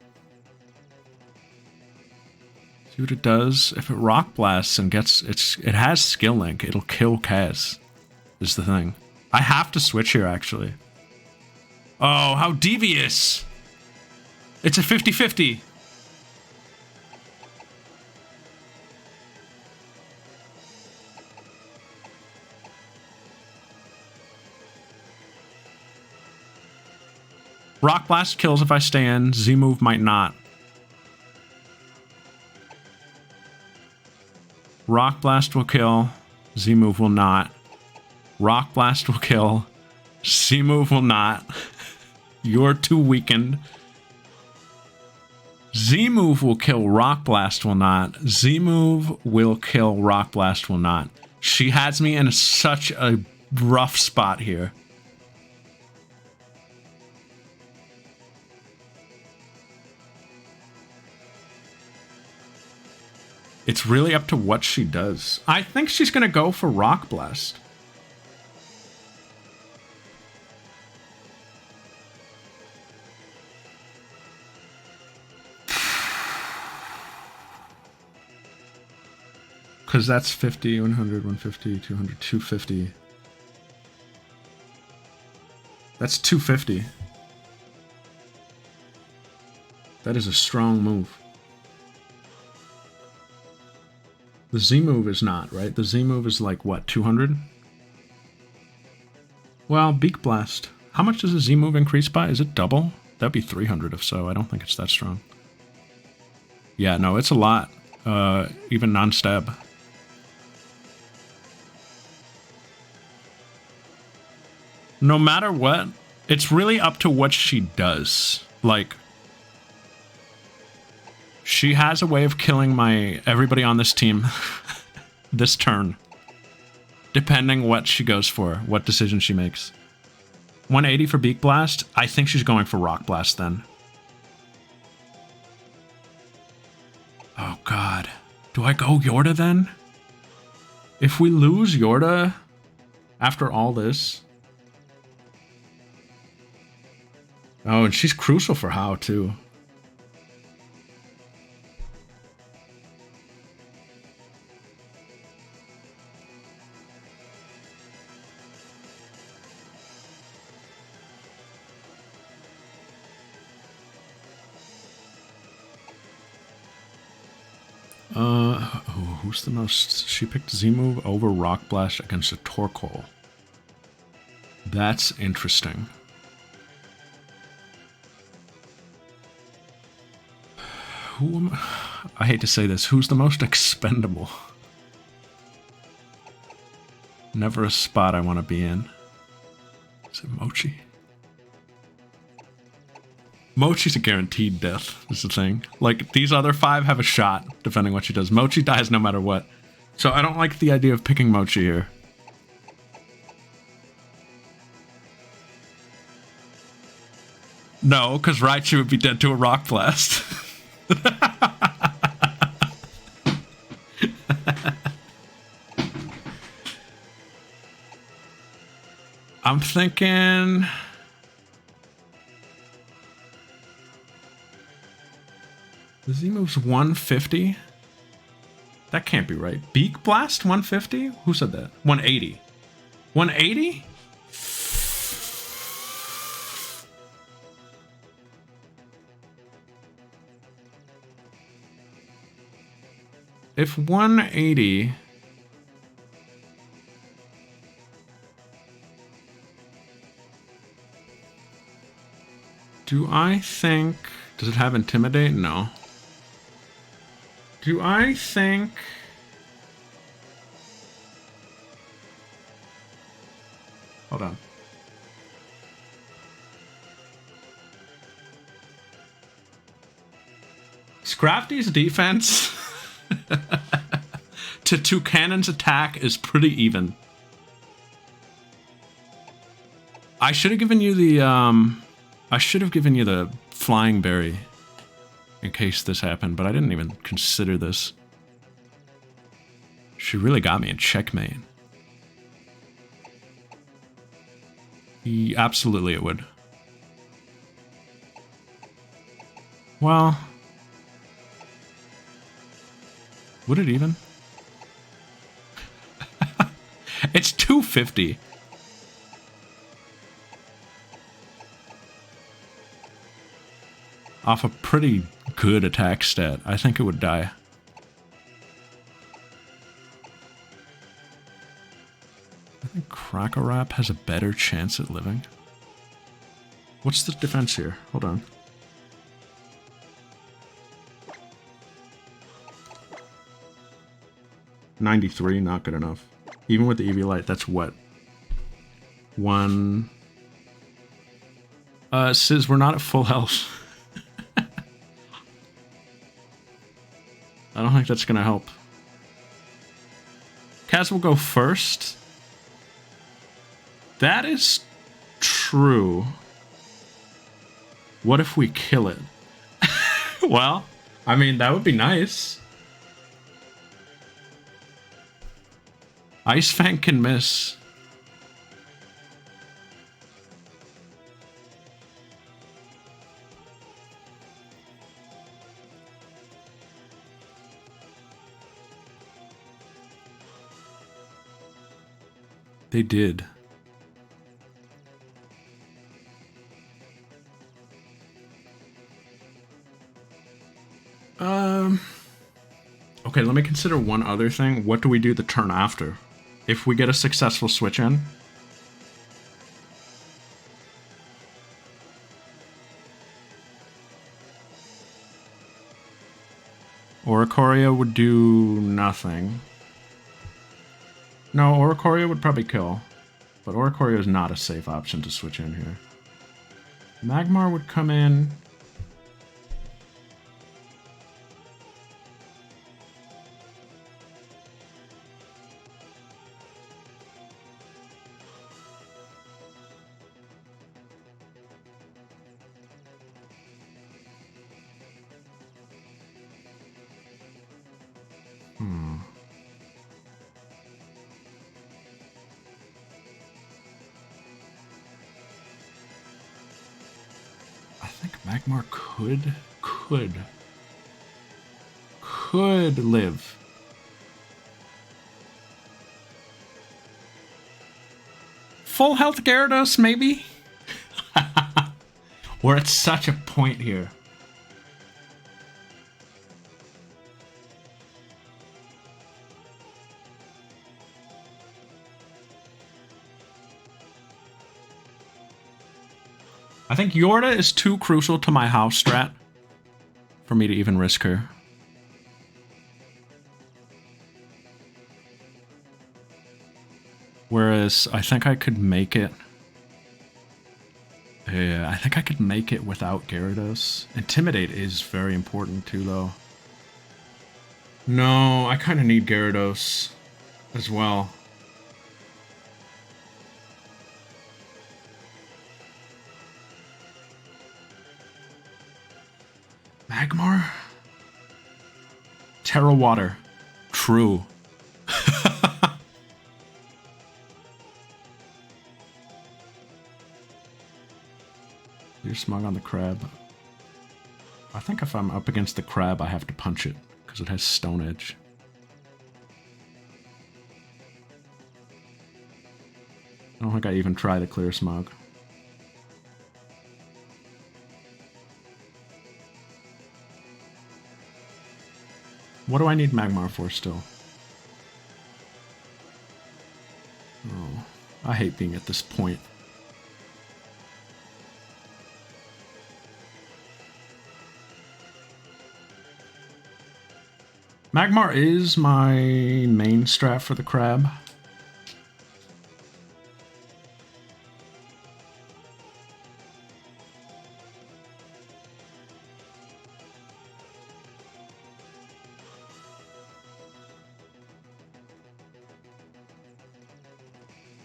see what it does. If it Rock Blasts and gets it has Skill Link, it'll kill Kaz, is the thing. I have to switch here, actually. Oh, how devious! It's a 50-50. Rock Blast kills if I stand. Z move might not. Rock Blast will kill. Z move will not. Rock Blast will kill. Z move will not. You're too weakened. Z move will kill. Rock Blast will not. Z move will kill. Rock Blast will not. She has me in such a rough spot here. It's really up to what she does. I think she's going to go for Rock Blast. Because that's 50, 100, 150, 200, 250. That's 250. That is a strong move. The Z move is not, right? The Z move is like, what, 200? Well, Beak Blast. How much does the Z move increase by? Is it double? That'd be 300 if so. I don't think it's that strong. Yeah, no, it's a lot. Even non-stab. No matter what, it's really up to what she does. Like, she has a way of killing everybody on this team this turn. Depending what she goes for, what decision she makes. 180 for Beak Blast. I think she's going for Rock Blast then. Oh god. Do I go Yorda then? If we lose Yorda after all this... Oh, and she's crucial for How, too. Who's the most... She picked Z-Move over Rock Blast against a Torkoal. That's interesting. I hate to say this, who's the most expendable? Never a spot I want to be in. Is it Mochi? Mochi's a guaranteed death, is the thing. Like, these other 5 have a shot, depending what she does. Mochi dies no matter what. So I don't like the idea of picking Mochi here. No, because Raichu would be dead to a Rock Blast. I'm thinking... The Z moves 150? That can't be right. Beak Blast 150? Who said that? 180. 180? If 180... Do I think... Does it have Intimidate? No. Do I think... Hold on. Scrafty's defense to Toucannon's attack is pretty even. I should have given you the Flying Berry in case this happened, but I didn't even consider this. She really got me in checkmate. Absolutely it would. Well... Would it even? It's 250. Off a pretty good attack stat. I think it would die. I think Cracker Wrap has a better chance at living. What's the defense here? Hold on. $93, not good enough. Even with the Eviolite, that's what? One... Sis, we're not at full health. I don't think that's gonna help. Kaz will go first. That is true. What if we kill it? Well, I mean, that would be nice. Ice Fang can miss. They did. Okay, let me consider one other thing. What do we do the turn after? If we get a successful switch in? Oricorio would do nothing. No, Oricorio would probably kill. But Oricorio is not a safe option to switch in here. Magmar would come in. Magmar could live. Full health Gyarados, maybe? We're at such a point here. I think Yorda is too crucial to my house strat for me to even risk her. Whereas I think I could make it. Yeah, I think I could make it without Gyarados. Intimidate is very important too, though. No, I kind of need Gyarados as well. Magmar? Terra Water. True. Clear smog on the crab. I think if I'm up against the crab, I have to punch it because it has stone edge. I don't think I even try to clear smog. What do I need Magmar for still? Oh, I hate being at this point. Magmar is my main strat for the crab.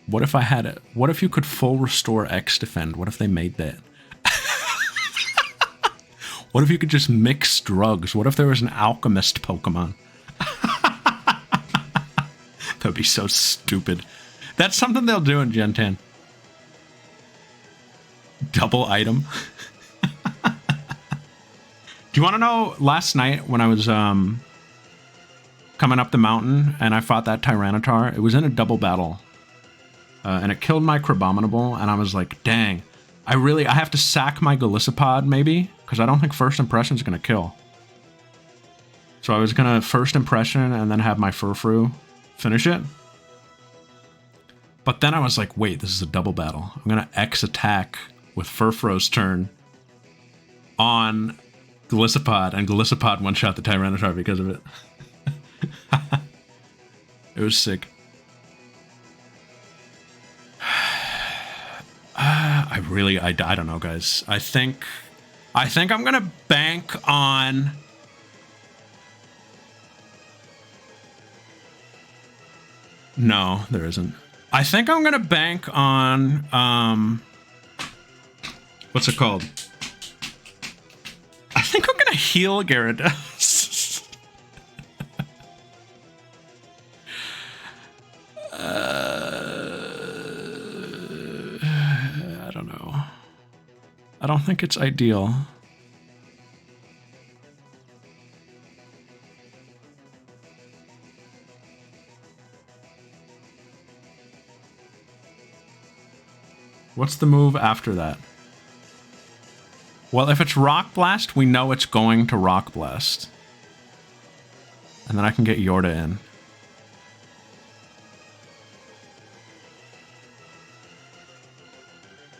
What if I had it? What if you could full restore X defend? What if they made that? What if you could just mix drugs? What if there was an alchemist Pokemon? That'd be so stupid. That's something they'll do in Gen 10. Double item. Do you want to know last night when I was coming up the mountain and I fought that Tyranitar? It was in a double battle. And it killed my Crabominable, and I was like, dang, I have to sack my Golisopod, maybe? Because I don't think First Impression's going to kill. So I was going to First Impression and then have my Furfrou finish it. But then I was like, wait, this is a double battle. I'm going to X attack with Furfrou's turn on Golisopod, and Golisopod one-shot the Tyranitar because of it. It was sick. I don't know, guys. I think I'm gonna bank on no, there isn't. I think I'm gonna bank on what's it called? I think I'm gonna heal Gyarados. I don't know. I don't think it's ideal. What's the move after that? Well, if it's Rock Blast, we know it's going to Rock Blast. And then I can get Yorda in.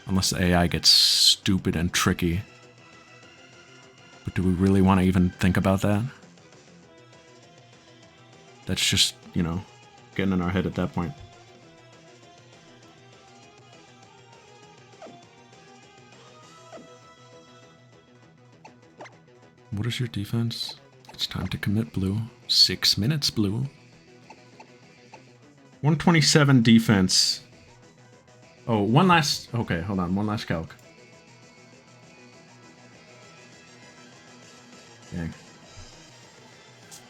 Unless the AI gets stupid and tricky. But do we really want to even think about that? That's just, you know, getting in our head at that point. What is your defense? It's time to commit, Blue. 6 minutes, Blue. 127 defense. Oh, one last... Okay, hold on. One last calc. Dang.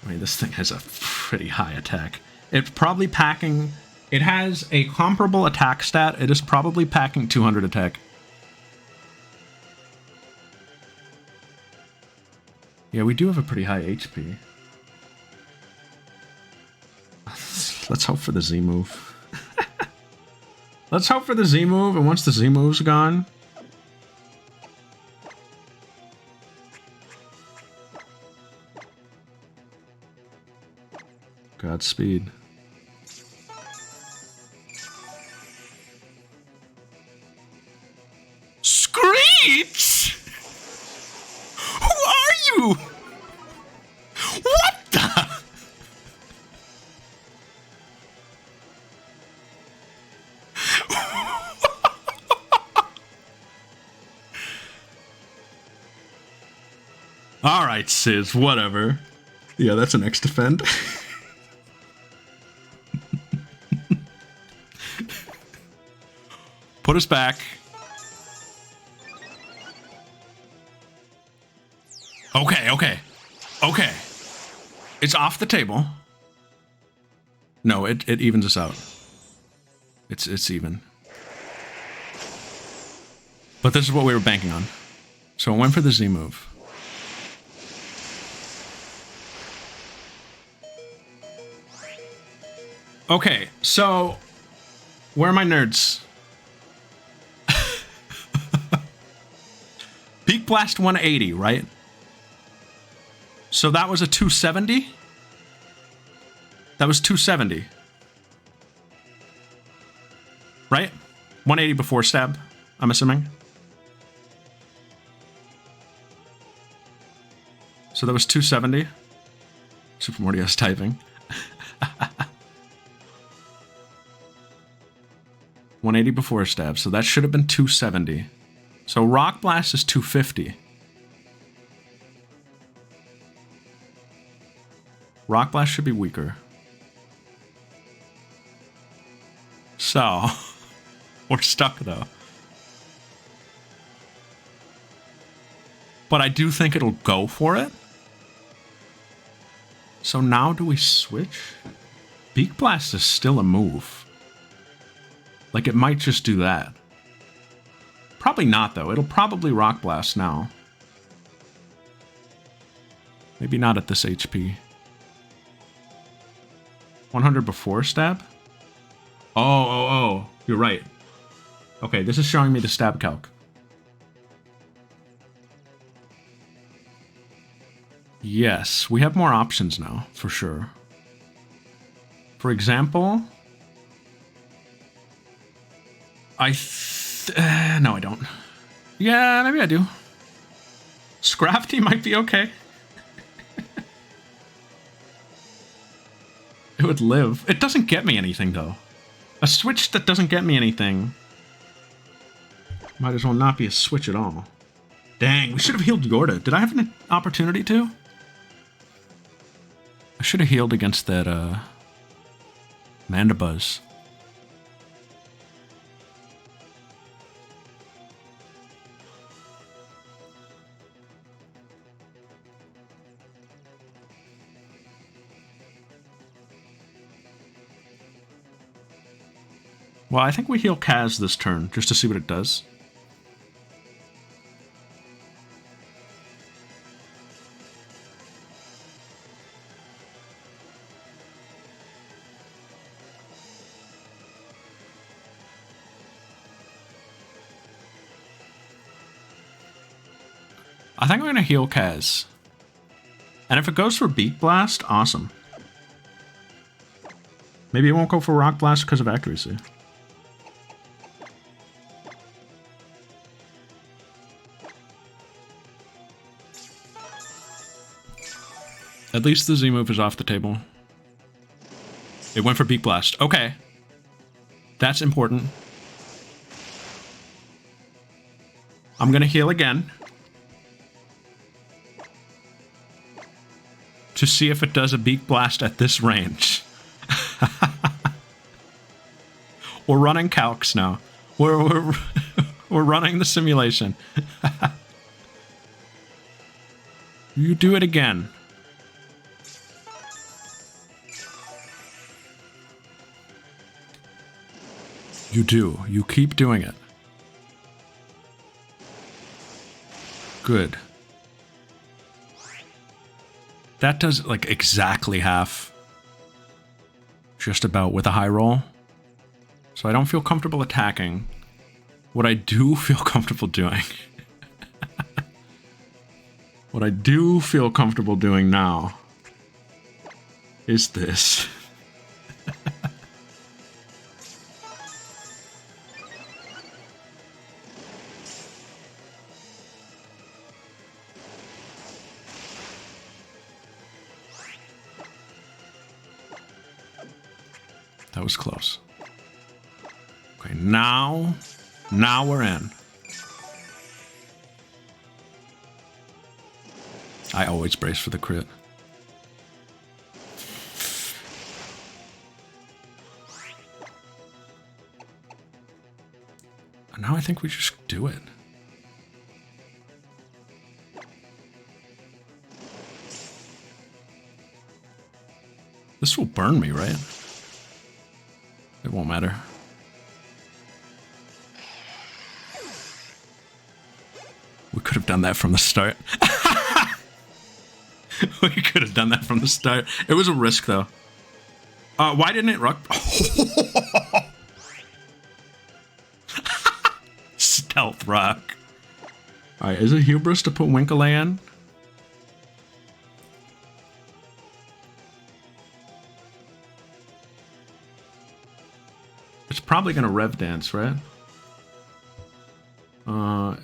I mean, this thing has a pretty high attack. It's probably packing... It has a comparable attack stat. It is probably packing 200 attack. Yeah, we do have a pretty high HP. Let's hope for the Z move. Let's hope for the Z move, and once the Z move's gone... Godspeed. Screech! Who are you? What the? Alright, Sis, whatever. Yeah, that's an X defend. Put us back. Okay. It's off the table. No, it evens us out. It's even. But this is what we were banking on. So I went for the Z move. Okay, so where are my nerds? Beak Blast 180, right? So that was a 270? That was 270. Right? 180 before stab, I'm assuming. So that was 270. Super Mortius typing. 180 before stab, so that should have been 270. So Rock Blast is 250. Rock Blast should be weaker. So, we're stuck though. But I do think it'll go for it. So now do we switch? Beak Blast is still a move. Like it might just do that. Probably not though. It'll probably Rock Blast now. Maybe not at this HP. 100 before stab? Oh. You're right. Okay, this is showing me the stab calc. Yes, we have more options now, for sure. For example... no, I don't. Yeah, maybe I do. Scrafty might be okay. It would live. It doesn't get me anything, though. A switch that doesn't get me anything might as well not be a switch at all. Dang, we should have healed Yorda. Did I have an opportunity to? I should have healed against that, Mandibuzz. Well, I think we heal Kaz this turn, just to see what it does. I think I'm going to heal Kaz. And if it goes for Beak Blast, awesome. Maybe it won't go for Rock Blast because of accuracy. At least the Z move is off the table. It went for Beak Blast. Okay. That's important. I'm going to heal again. To see if it does a Beak Blast at this range. We're running calcs now. We're running the simulation. You do it again. You do. You keep doing it. Good. That does, like, exactly half. Just about with a high roll. So I don't feel comfortable attacking. What I do feel comfortable doing... what I do feel comfortable doing now... is this. That was close. Okay, now we're in. I always brace for the crit. And now I think we just do it. This will burn me, right? It won't matter. We could could have done that from the start. We could have done that from the start. It was a risk, though. Why didn't it rock? Stealth rock. Alright, is it hubris to put Winkley in? It's probably gonna rev dance, right?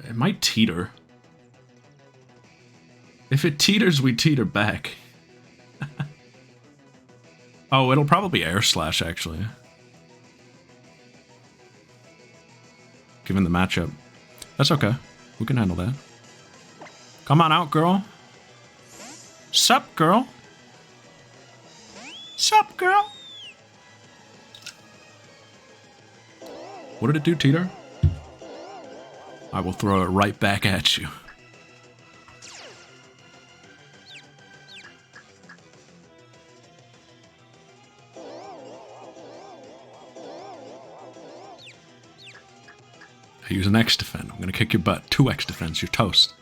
It might teeter. If it teeters, we teeter back. Oh, it'll probably air slash, actually. Given the matchup. That's okay. We can handle that. Come on out, girl. Sup, girl? Sup, girl? What did it do, Teeter? I will throw it right back at you. I use an X defend. I'm gonna kick your butt. 2X defense. You're toast.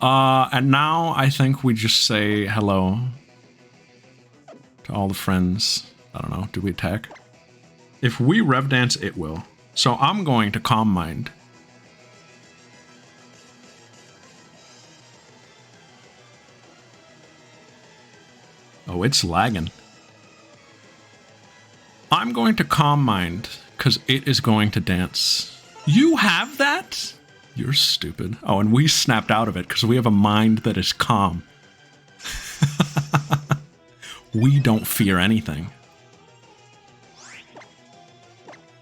And now I think we just say hello to all the friends. I don't know. Do we attack? If we rev dance, it will. So I'm going to Calm Mind. Oh, it's lagging. I'm going to Calm Mind, because it is going to dance. You have that? You're stupid. Oh, and we snapped out of it, because we have a mind that is calm. We don't fear anything.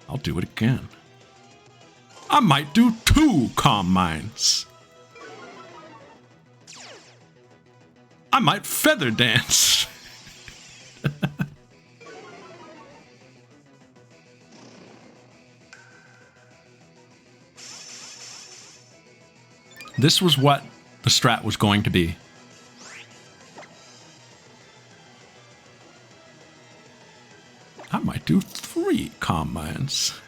I'll do it again. I might do 2 Calm Minds. I might feather dance. This was what the strat was going to be. I might do 3 Calm Minds.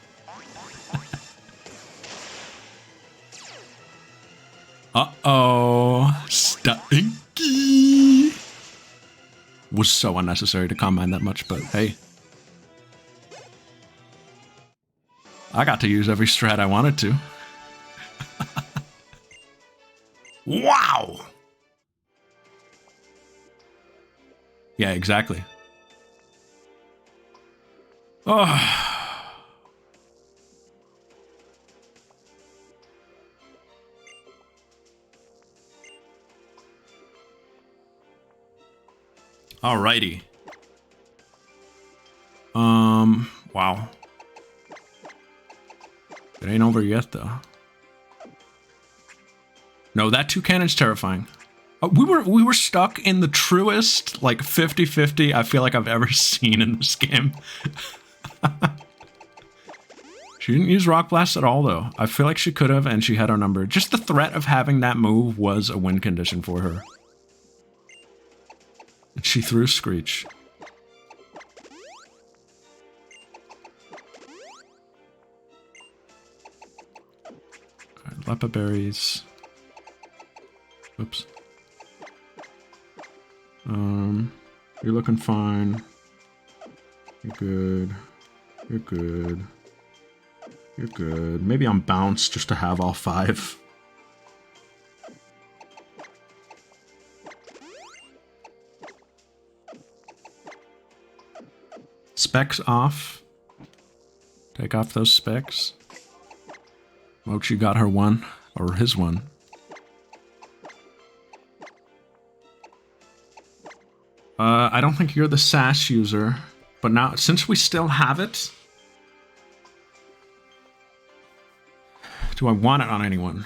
Uh-oh. Stinky. Was so unnecessary to Calm Mind that much, but hey. I got to use every strat I wanted to. Wow! Yeah, exactly. Oh. Alrighty. Wow. It ain't over yet, though. No, that 2 cannon's terrifying. We were stuck in the truest, like, 50-50 I feel like I've ever seen in this game. She didn't use Rock Blast at all, though. I feel like she could have, and she had our number. Just the threat of having that move was a win condition for her. And she threw Screech. Alright, Lepa Berries. Oops. You're looking fine. You're good. You're good. You're good. Maybe I'm bounced just to have all 5. Specs off. Take off those specs. Mochi got her 1, or his 1. I don't think you're the sash user, but now, since we still have it, do I want it on anyone?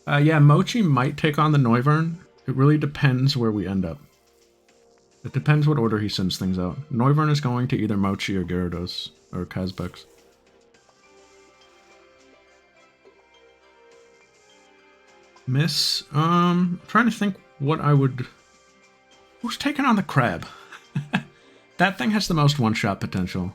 Yeah, Mochi might take on the Noivern. It really depends where we end up. It depends what order he sends things out. Noivern is going to either Mochi or Gyarados, or Kazbex. Miss. Trying to think what I would. Who's taking on the crab? That thing has the most one-shot potential.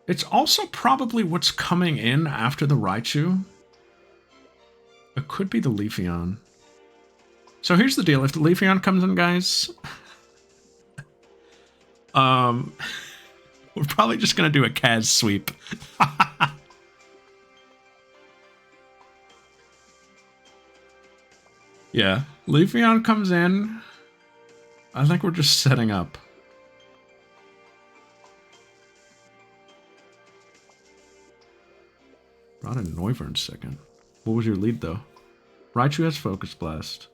It's also probably what's coming in after the Raichu. It could be the Leafeon. So here's the deal. If the Leafeon comes in, guys... we're probably just going to do a Kaz sweep. Yeah. Leafeon comes in. I think we're just setting up. Brought in Noivern second. What was your lead, though? Raichu has Focus Blast.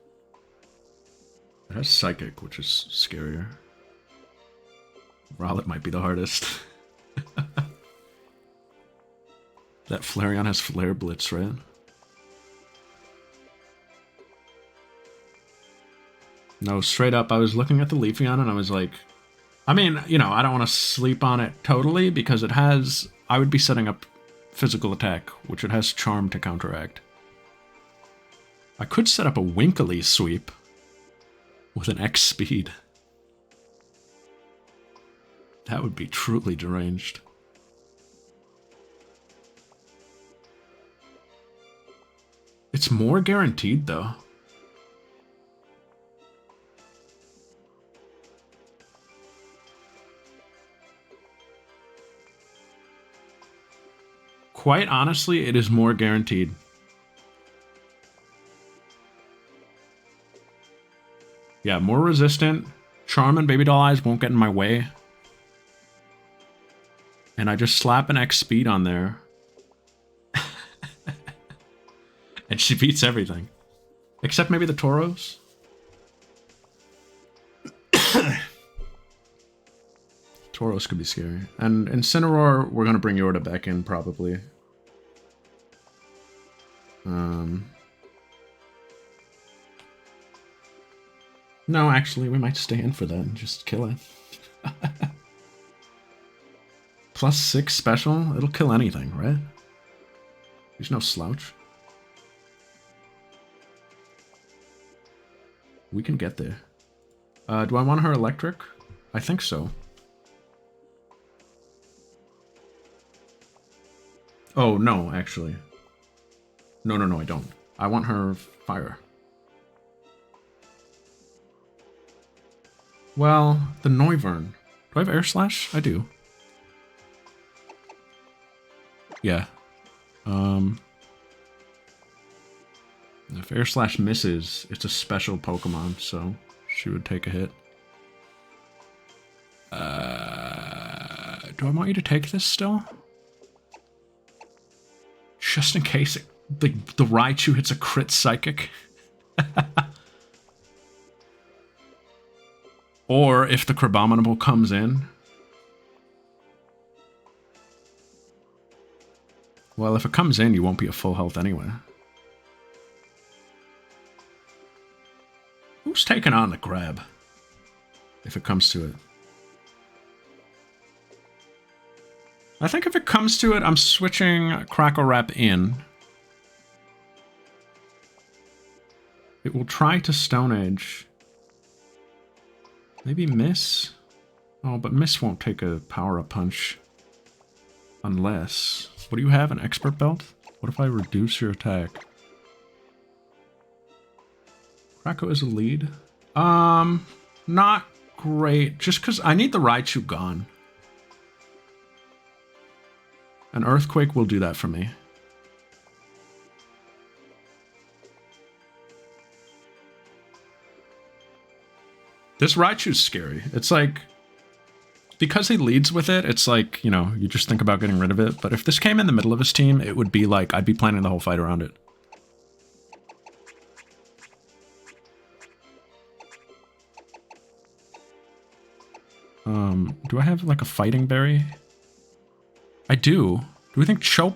It has Psychic, which is scarier. Rowlet might be the hardest. That Flareon has Flare Blitz, right? No, straight up, I was looking at the Leafeon and I was like... I mean, you know, I don't want to sleep on it totally because it has... I would be setting up Physical Attack, which it has Charm to counteract. I could set up a Winkly sweep with an X speed. That would be truly deranged. It's more guaranteed, though. Quite honestly, it is more guaranteed. Yeah, more resistant. Charm and Baby Doll Eyes won't get in my way. And I just slap an X speed on there. And she beats everything. Except maybe the Tauros. Tauros could be scary. And Incineroar, we're going to bring Yorda back in, probably. No, actually, we might stay in for that and just kill it. +6 special? It'll kill anything, right? There's no slouch. We can get there. Do I want her electric? I think so. Oh, no, actually. No, I don't. I want her fire. Well, the Noivern. Do I have Air Slash? I do. Yeah. If Air Slash misses, it's a special Pokemon, so she would take a hit. Do I want you to take this still? Just in case the Raichu hits a crit Psychic. Or if the Crabominable comes in. Well, if it comes in, you won't be at full health anyway. Who's taking on the crab? If it comes to it. I think if it comes to it, I'm switching Crackle Wrap in. It will try to Stone Edge. Maybe Miss? Oh, but Miss won't take a Power-Up Punch. Unless... What do you have? An Expert Belt? What if I reduce your attack? Krako is a lead. Not great. Just because I need the Raichu gone. An Earthquake will do that for me. This Raichu's scary. It's like... Because he leads with it, it's like, you know, you just think about getting rid of it. But if this came in the middle of his team, it would be like, I'd be planning the whole fight around it. Do I have like a Fighting Berry? I do. Do we think Chopple?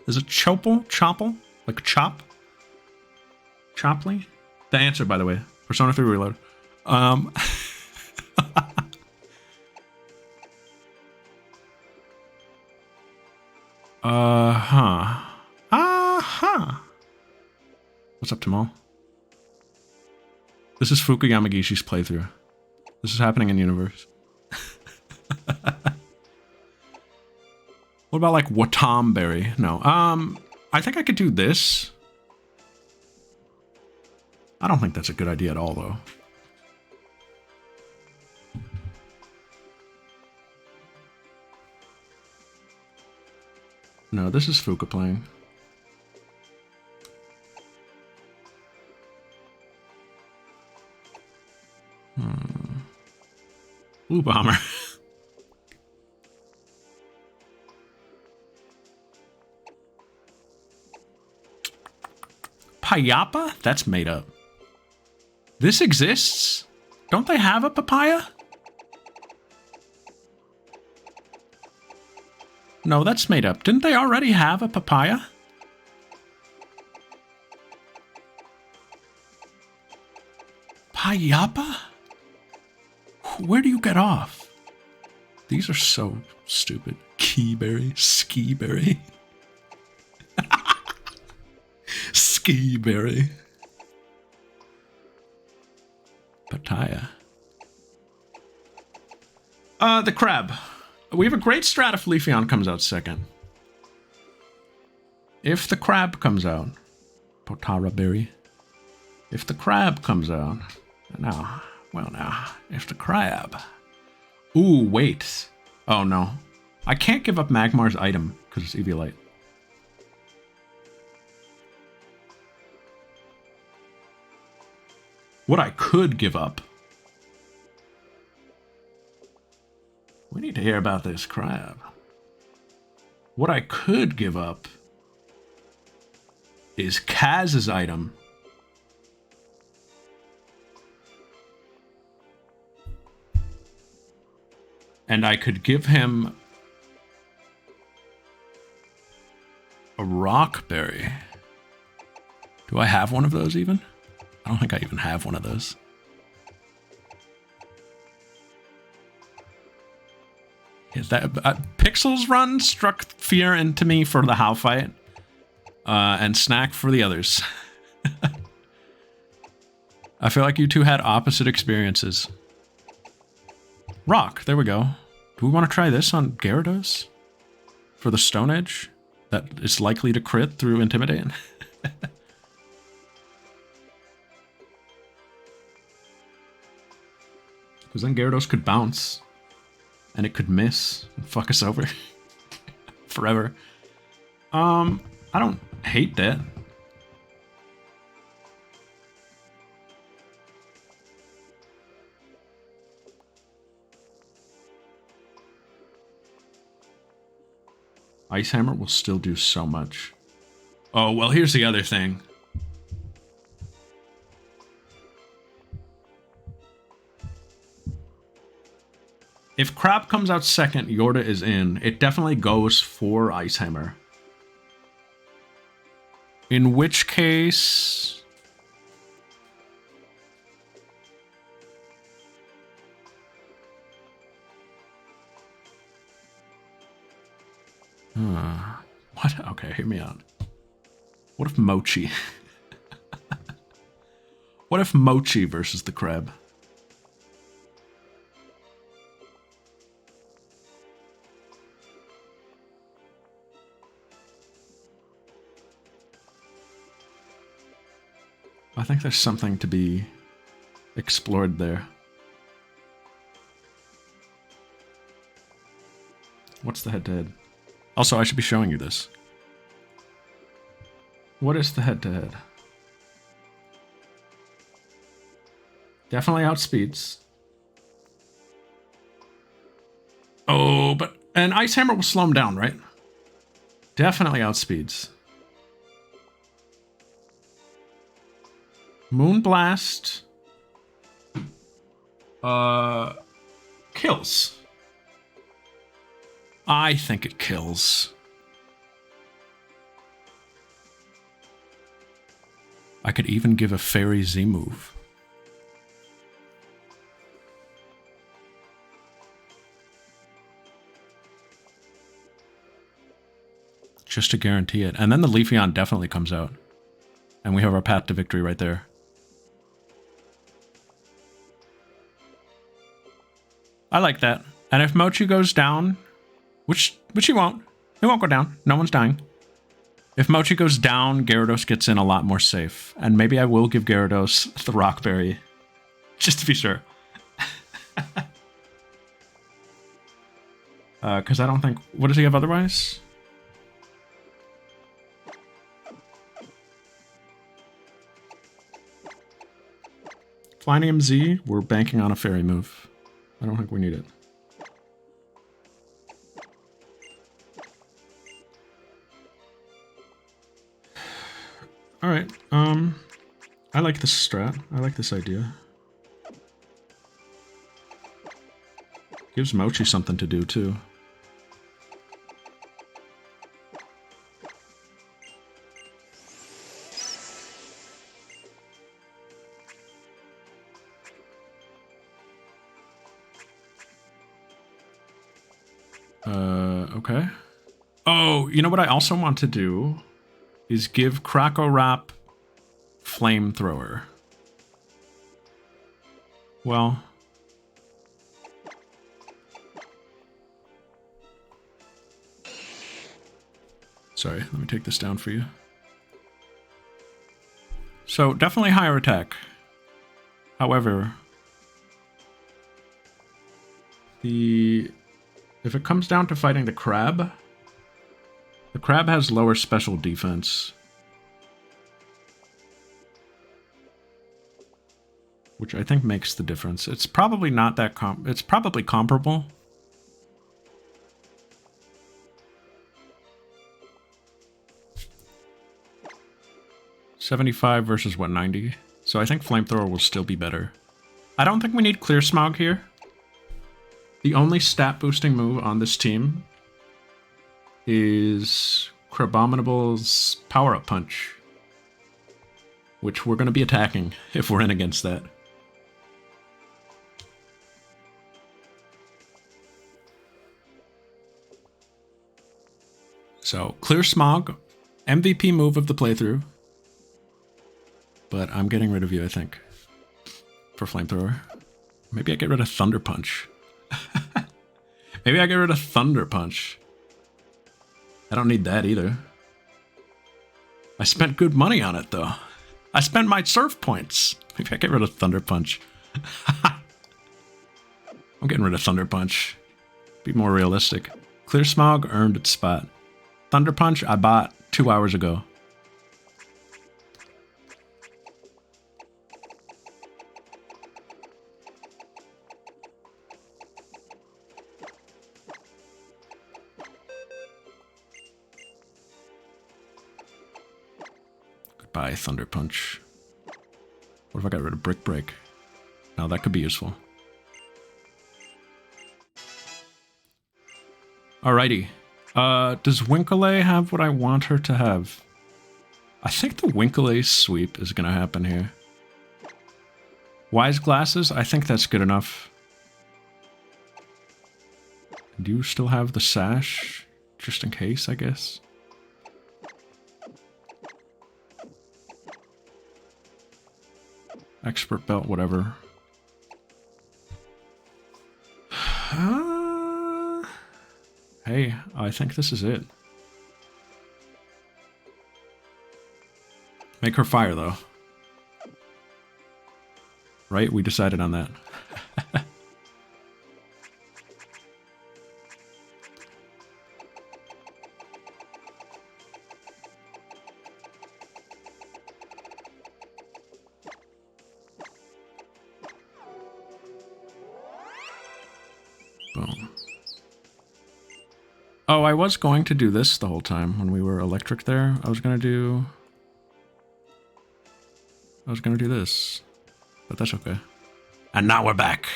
Is it Chopple? Chopple? Like Chop? Chopley? The answer, by the way. Persona 3 Reload. Um. Huh. Uh-huh. What's up, Tamal? This is Fukuyama Gishi's playthrough. This is happening in universe. What about like Watamberry? No. I think I could do this. I don't think that's a good idea at all, though. No, this is Fuka playing. Ooh, bomber. Payapa? That's made up. This exists? Don't they have a papaya? No, that's made up. Didn't they already have a papaya? Payapa? Where do you get off? These are so stupid. Keyberry, skiberry. Skiberry. Pattaya. The crab. We have a great strat if Leafeon comes out second. If the crab comes out. Potara berry. If the crab comes out. Now, well now, if the crab. Ooh, wait. Oh no. I can't give up Magmar's item because it's Eviolite. What I could give up. We need to hear about this crab. What I could give up is Kaz's item. And I could give him a rockberry. Do I have one of those even? I don't think I even have one of those. Is that Pixel's run struck fear into me for the How fight, and Snack for the others. I feel like you two had opposite experiences. Rock, there we go. Do we want to try this on Gyarados? For the Stone Edge? That is likely to crit through Intimidate? Because then Gyarados could bounce. And it could miss and fuck us over. Forever. I don't hate that. Ice Hammer will still do so much. Oh, well, here's the other thing. If Crab comes out second, Yorda is in. It definitely goes for Ice Hammer. In which case... What? Okay, hear me out. What if Mochi? What if Mochi versus the Crab? I think there's something to be explored there. What's the head-to-head? Also, I should be showing you this. What is the head-to-head? Definitely outspeeds. Oh, but... And Ice Hammer will slow him down, right? Definitely outspeeds. Moonblast. Kills. I think it kills. I could even give a Fairy Z move. just to guarantee it. And then the Leafeon definitely comes out. And we have our path to victory right there. I like that. And if Mochi goes down, which he won't go down. No one's dying. If Mochi goes down, Gyarados gets in a lot more safe. And maybe I will give Gyarados the Rock Berry. Just to be sure. Because I don't think... What does he have otherwise? Flinium Z, we're banking on a fairy move. I don't think we need it. Alright, I like this strat. I like this idea. Gives Mochi something to do, too. Okay. Oh, you know what I also want to do is give Crackorap Flamethrower. Well... Sorry, let me take this down for you. So, definitely higher attack. However... If it comes down to fighting the crab has lower special defense. Which I think makes the difference. It's probably not that it's probably comparable. $75 versus what, 90? So I think Flamethrower will still be better. I don't think we need Clear Smog here. The only stat boosting move on this team is Crabominable's Power-Up Punch, which we're going to be attacking if we're in against that. So, Clear Smog, MVP move of the playthrough, but I'm getting rid of you, I think, for Flamethrower. Maybe I get rid of Thunder Punch. Maybe I get rid of Thunder Punch. I don't need that either. I spent good money on it, though. I spent my surf points. Maybe I get rid of Thunder Punch. I'm getting rid of Thunder Punch. Be more realistic. Clear Smog earned its spot. Thunder Punch I bought 2 hours ago. Goodbye, Thunder Punch. What if I got rid of Brick Break? Now that could be useful. Alrighty. Does Winkle have what I want her to have? I think the Winkle sweep is going to happen here. Wise Glasses? I think that's good enough. Do you still have the Sash? Just in case, I guess. Expert Belt, whatever. Hey, I think this is it. Make her fire, though. Right? We decided on that. Boom. Oh, I was going to do this the whole time when we were electric there. I was gonna do this, but that's okay. And now we're back.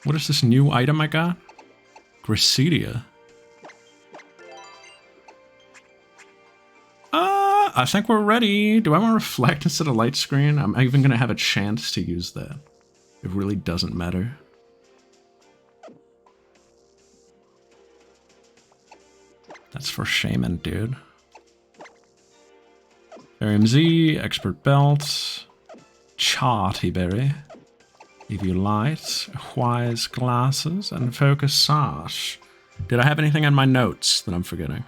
What is this new item I got? Gracidia. I think we're ready. Do I want to reflect instead of light screen? I'm even gonna have a chance to use that. It really doesn't matter. That's for shaman, dude. Barium Z, Expert Belt, Charty Berry, EV Light, Wise Glasses, and Focus Sash. Did I have anything on my notes that I'm forgetting?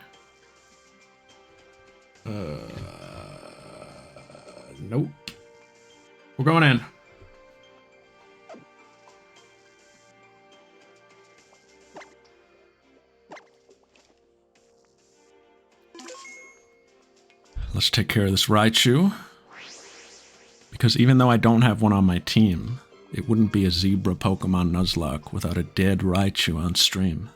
Nope. We're going in. Let's take care of this Raichu. Because even though I don't have one on my team, it wouldn't be a Zebra Pokemon Nuzlocke without a dead Raichu on stream.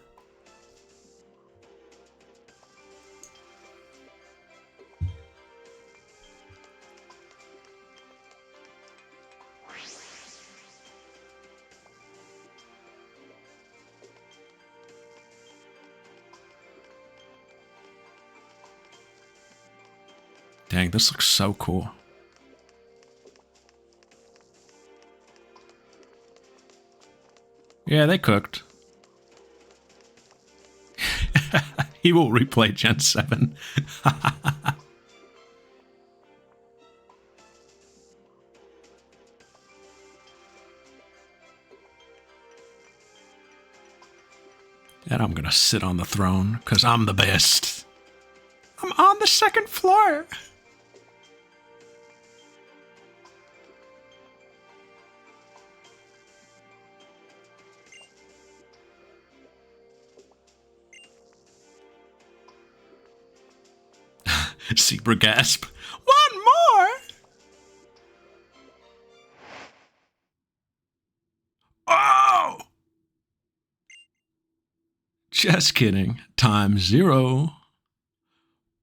Dang, this looks so cool. Yeah, they cooked. He will replay Gen 7. And I'm gonna sit on the throne, because I'm the best. I'm on the second floor. Zebra gasp. One more? Oh! Just kidding. Time 0.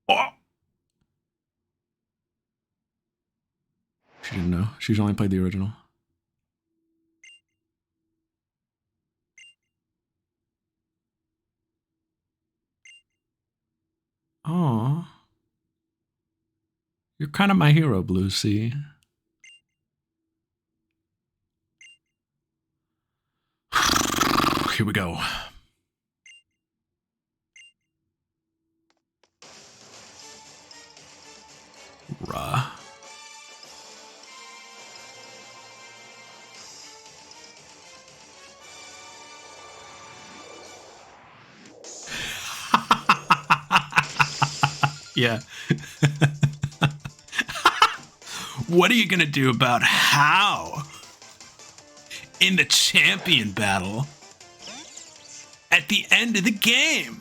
Oh! She didn't know. She's only played the original. Oh. You're kind of my hero, Blue Sea. Here we go. Rah. Yeah. What are you gonna do about how? In the champion battle? At the end of the game?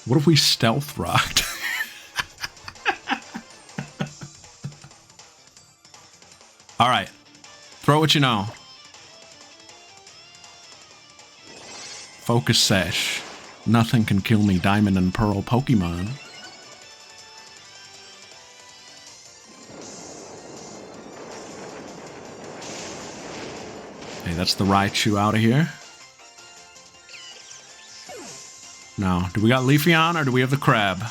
What if we stealth rocked? All right. Throw what you know. Focus Sash. Nothing can kill me, Diamond and Pearl Pokemon. Hey, that's the Raichu out of here. Now, do we got Leafeon or do we have the Crab?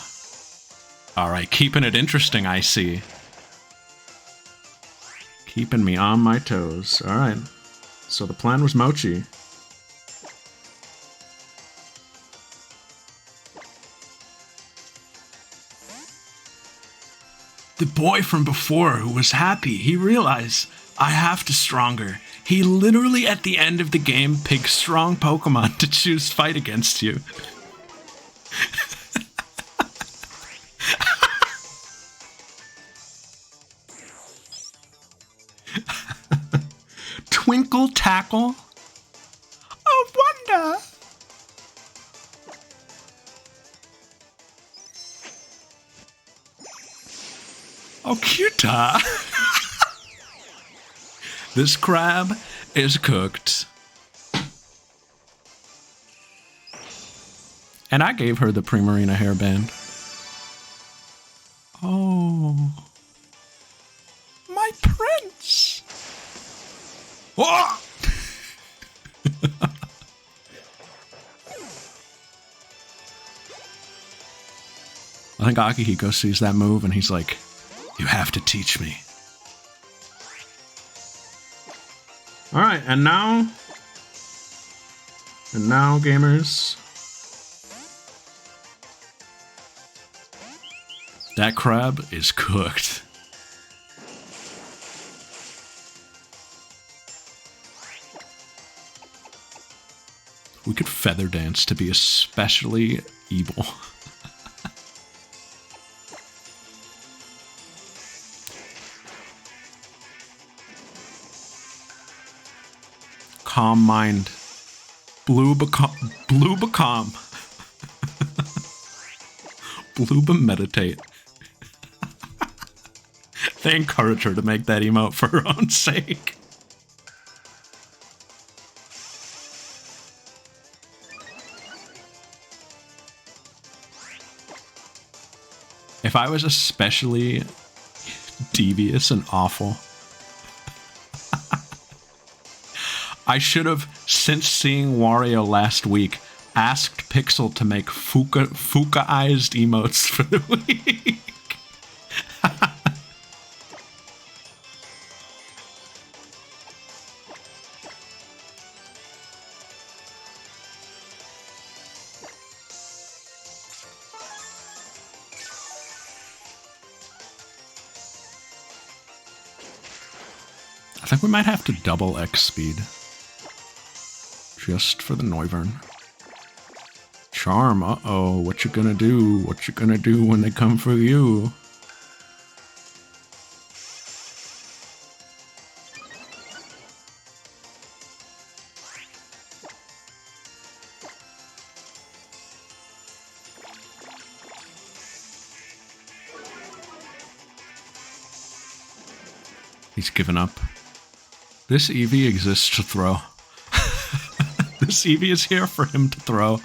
Alright, keeping it interesting, I see. Keeping me on my toes. Alright. So the plan was Mochi. The boy from before who was happy, he realized, I have to stronger. He literally at the end of the game picked strong Pokemon to choose fight against you. Twinkle Tackle of Wonder. Oh, cute. This crab is cooked. And I gave her the Primarina hairband. Oh. My prince. Oh! I think Akihiko sees that move and he's like, you have to teach me. Alright, and now, gamers, that crab is cooked. We could feather dance to be especially evil. Calm mind. Blue become. Blue meditate. They encourage her to make that emote for her own sake. If I was especially devious and awful, I should have, since seeing Wario last week, asked Pixel to make Fuka-ized emotes for the week. I think we might have to double X speed. Just for the Noivern. Charm, uh-oh, what you gonna do? What you gonna do when they come for you? He's given up. This Eevee exists to throw. This Eevee is here for him to throw.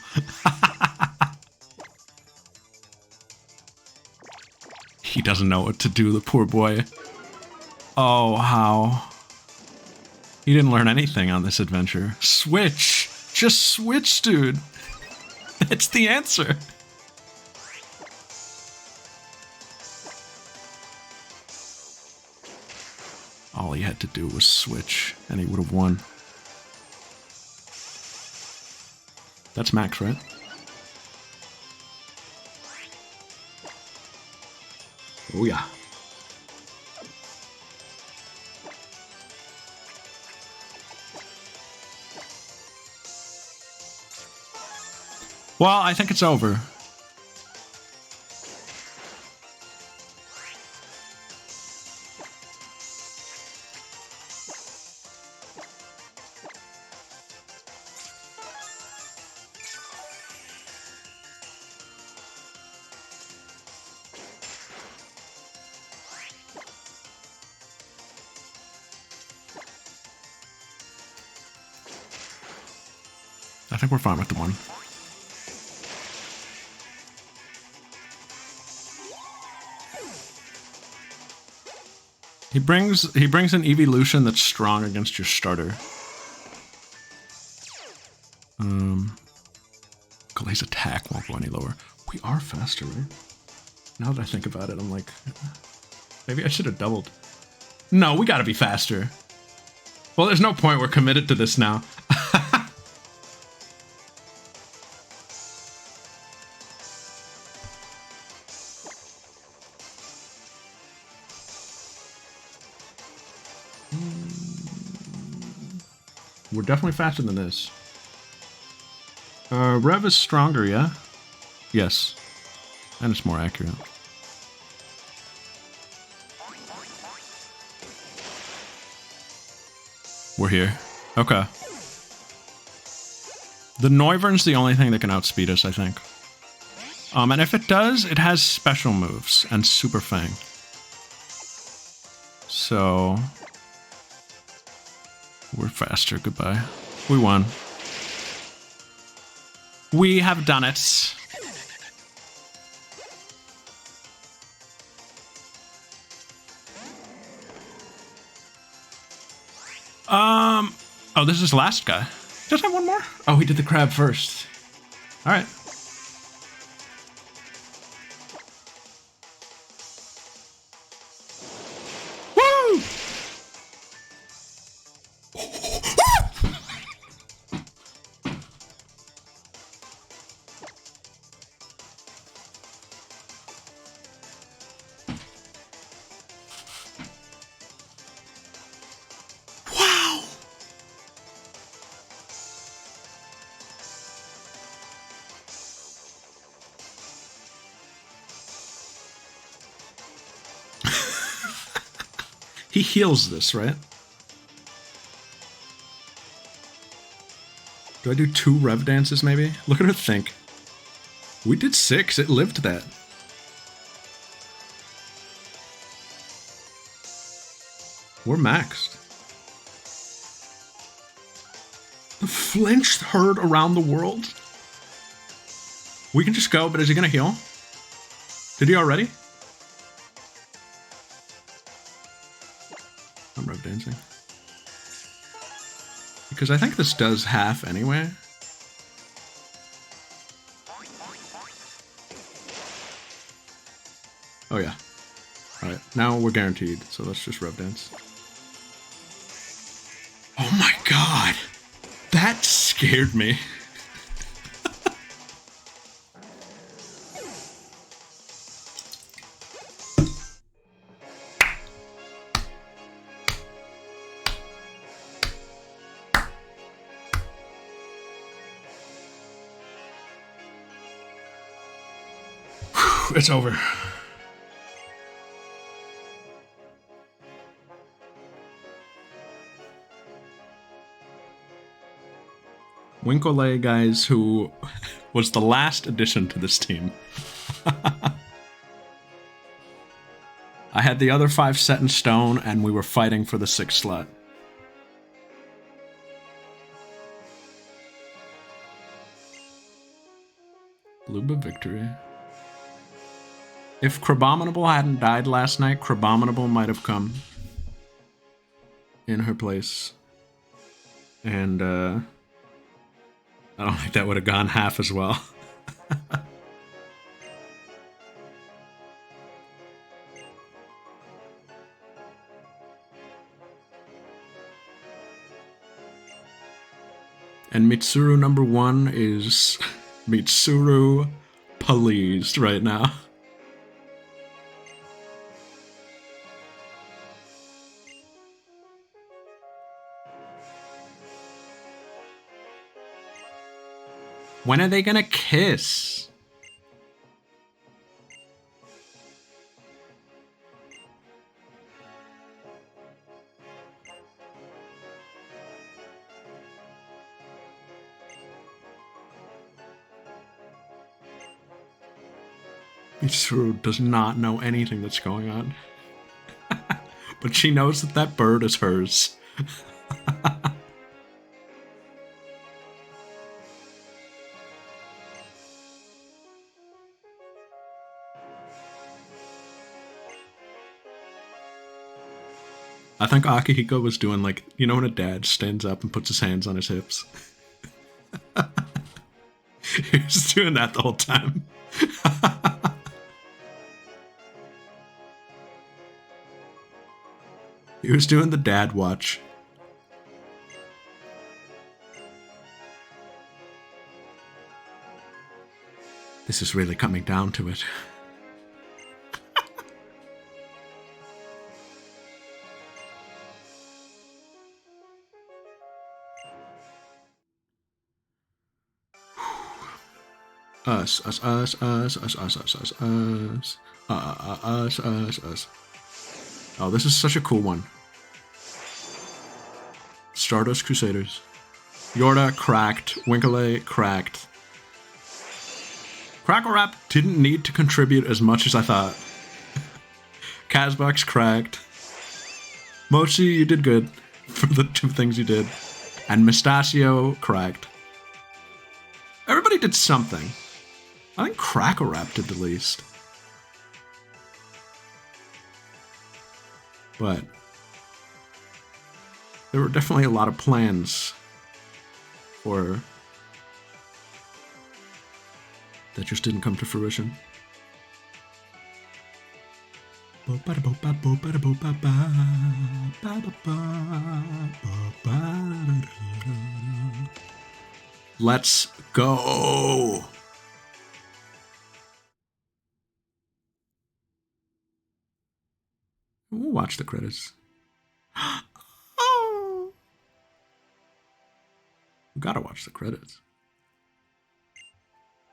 He doesn't know what to do, the poor boy. Oh, how? He didn't learn anything on this adventure. Switch! Just switch, dude! It's the answer! All he had to do was switch, and he would have won. That's Max, right? Oh yeah. Well, I think it's over. I think we're fine with the one. He brings an evolution that's strong against your starter. Glaze attack won't go any lower. We are faster, right? Now that I think about it, I'm like, maybe I should have doubled. No, we gotta be faster. Well, there's no point. We're committed to this now. We're definitely faster than this. Rev is stronger, yeah? Yes. And it's more accurate. We're here. Okay. The Noivern's the only thing that can outspeed us, I think. And if it does, it has special moves and Super Fang. So... we're faster. Goodbye. We won. We have done it. Oh, this is the last guy. Does have one more? Oh, he did the crab first. All right. Woo! He heals this, right? Do I do 2 rev dances, maybe? Look at her think. We did 6. It lived that. We're maxed. The flinched herd around the world. We can just go, but is he gonna heal? Did he already? I'm rev dancing. Because I think this does half anyway. Oh yeah. Alright, now we're guaranteed, so let's just rev dance. Oh my god! That scared me. It's over. Winkle, guys, who was the last addition to this team. I had the other 5 set in stone, and we were fighting for the 6th slot. Luba victory. If Crabominable hadn't died last night, Crabominable might have come in her place. And, I don't think that would have gone half as well. And Mitsuru number 1 is Mitsuru pleased right now. When are they gonna kiss? Mitsuru does not know anything that's going on. But she knows that that bird is hers. I think Akihiko was doing like, you know when a dad stands up and puts his hands on his hips? He was doing that the whole time. He was doing the dad watch. This is really coming down to it. Us. Oh, this is such a cool one. Stardust Crusaders. Yorda cracked. Winkle cracked. Crackle Rap didn't need to contribute as much as I thought. Kazbox cracked. Mochi, you did good for the 2 things you did. And Mustachio cracked. Everybody did something. I think Crackle Rap did the least. But there were definitely a lot of plans for that just didn't come to fruition. Let's go. We'll watch the credits. Oh. We gotta watch the credits.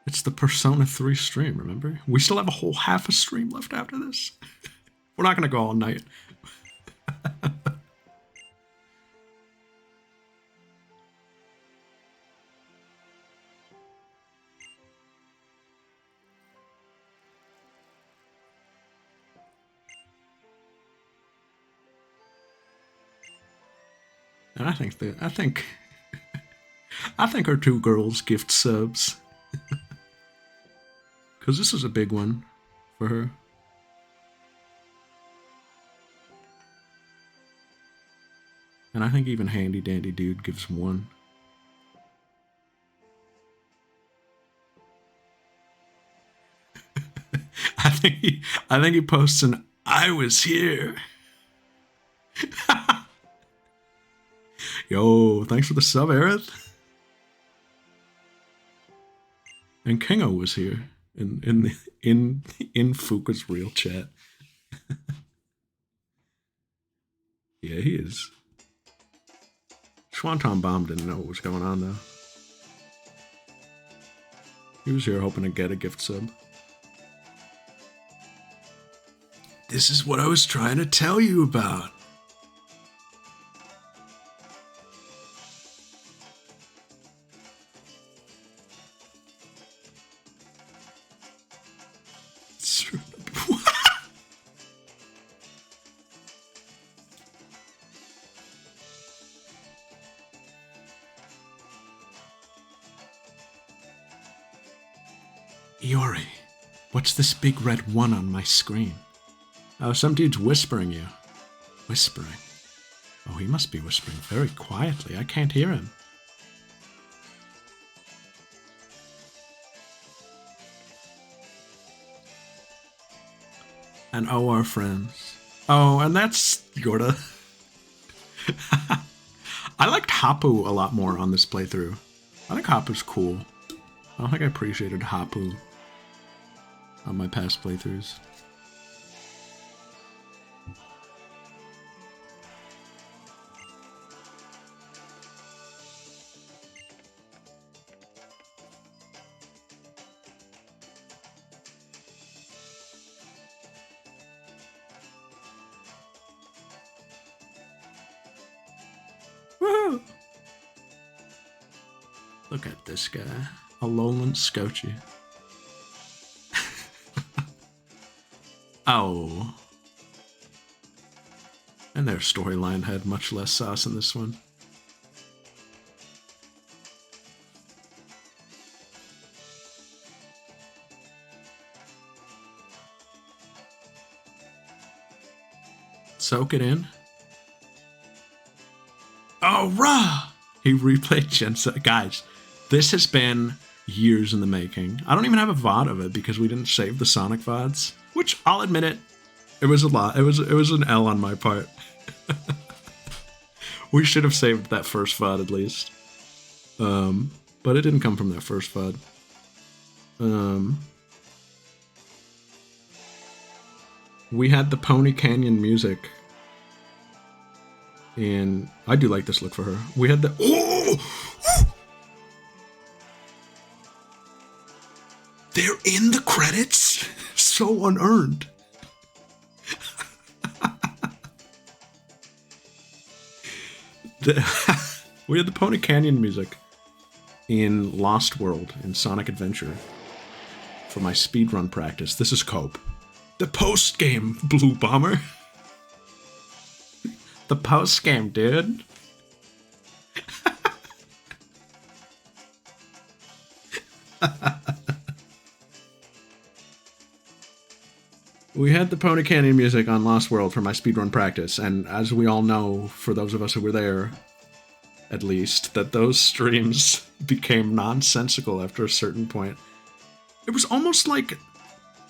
It's the Persona 3 stream, remember? We still have a whole half a stream left after this. We're not gonna go all night. And I think our two girls gift subs. Because this is a big one for her. And I think even Handy Dandy Dude gives one. I think he posts an "I was here." Yo, thanks for the sub, Aerith. And Kingo was here in Fuka's real chat. Yeah, he is. Swanton Bomb didn't know what was going on though. He was here hoping to get a gift sub. This is what I was trying to tell you about. Iori, what's this big red one on my screen? Oh, some dude's whispering you. Whispering? Oh, he must be whispering very quietly. I can't hear him. And oh, our friends. Oh, and that's Yorda. I liked Hapu a lot more on this playthrough. I think Hapu's cool. I don't think I appreciated Hapu on my past playthroughs. Woohoo! Look at this guy. A lowland Scotchy. Oh. And their storyline had much less sauce in this one. Soak it in. Oh, rah! He replayed Gen 7. Guys, this has been years in the making. I don't even have a VOD of it because we didn't save the Sonic VODs. Which, I'll admit it was a lot. It was an L on my part. We should have saved that first VOD at least. But it didn't come from that first VOD. We had the Pony Canyon music. And I do like this look for her. We had the... Oh! They're in the credits? So unearned. We had the Pony Canyon music in Lost World in Sonic Adventure for my speedrun practice. This is Cope. The post-game, Blue Bomber. The post-game, dude. We had the Pony Canyon music on Lost World for my speedrun practice, and as we all know, for those of us who were there, at least, that those streams became nonsensical after a certain point. It was almost like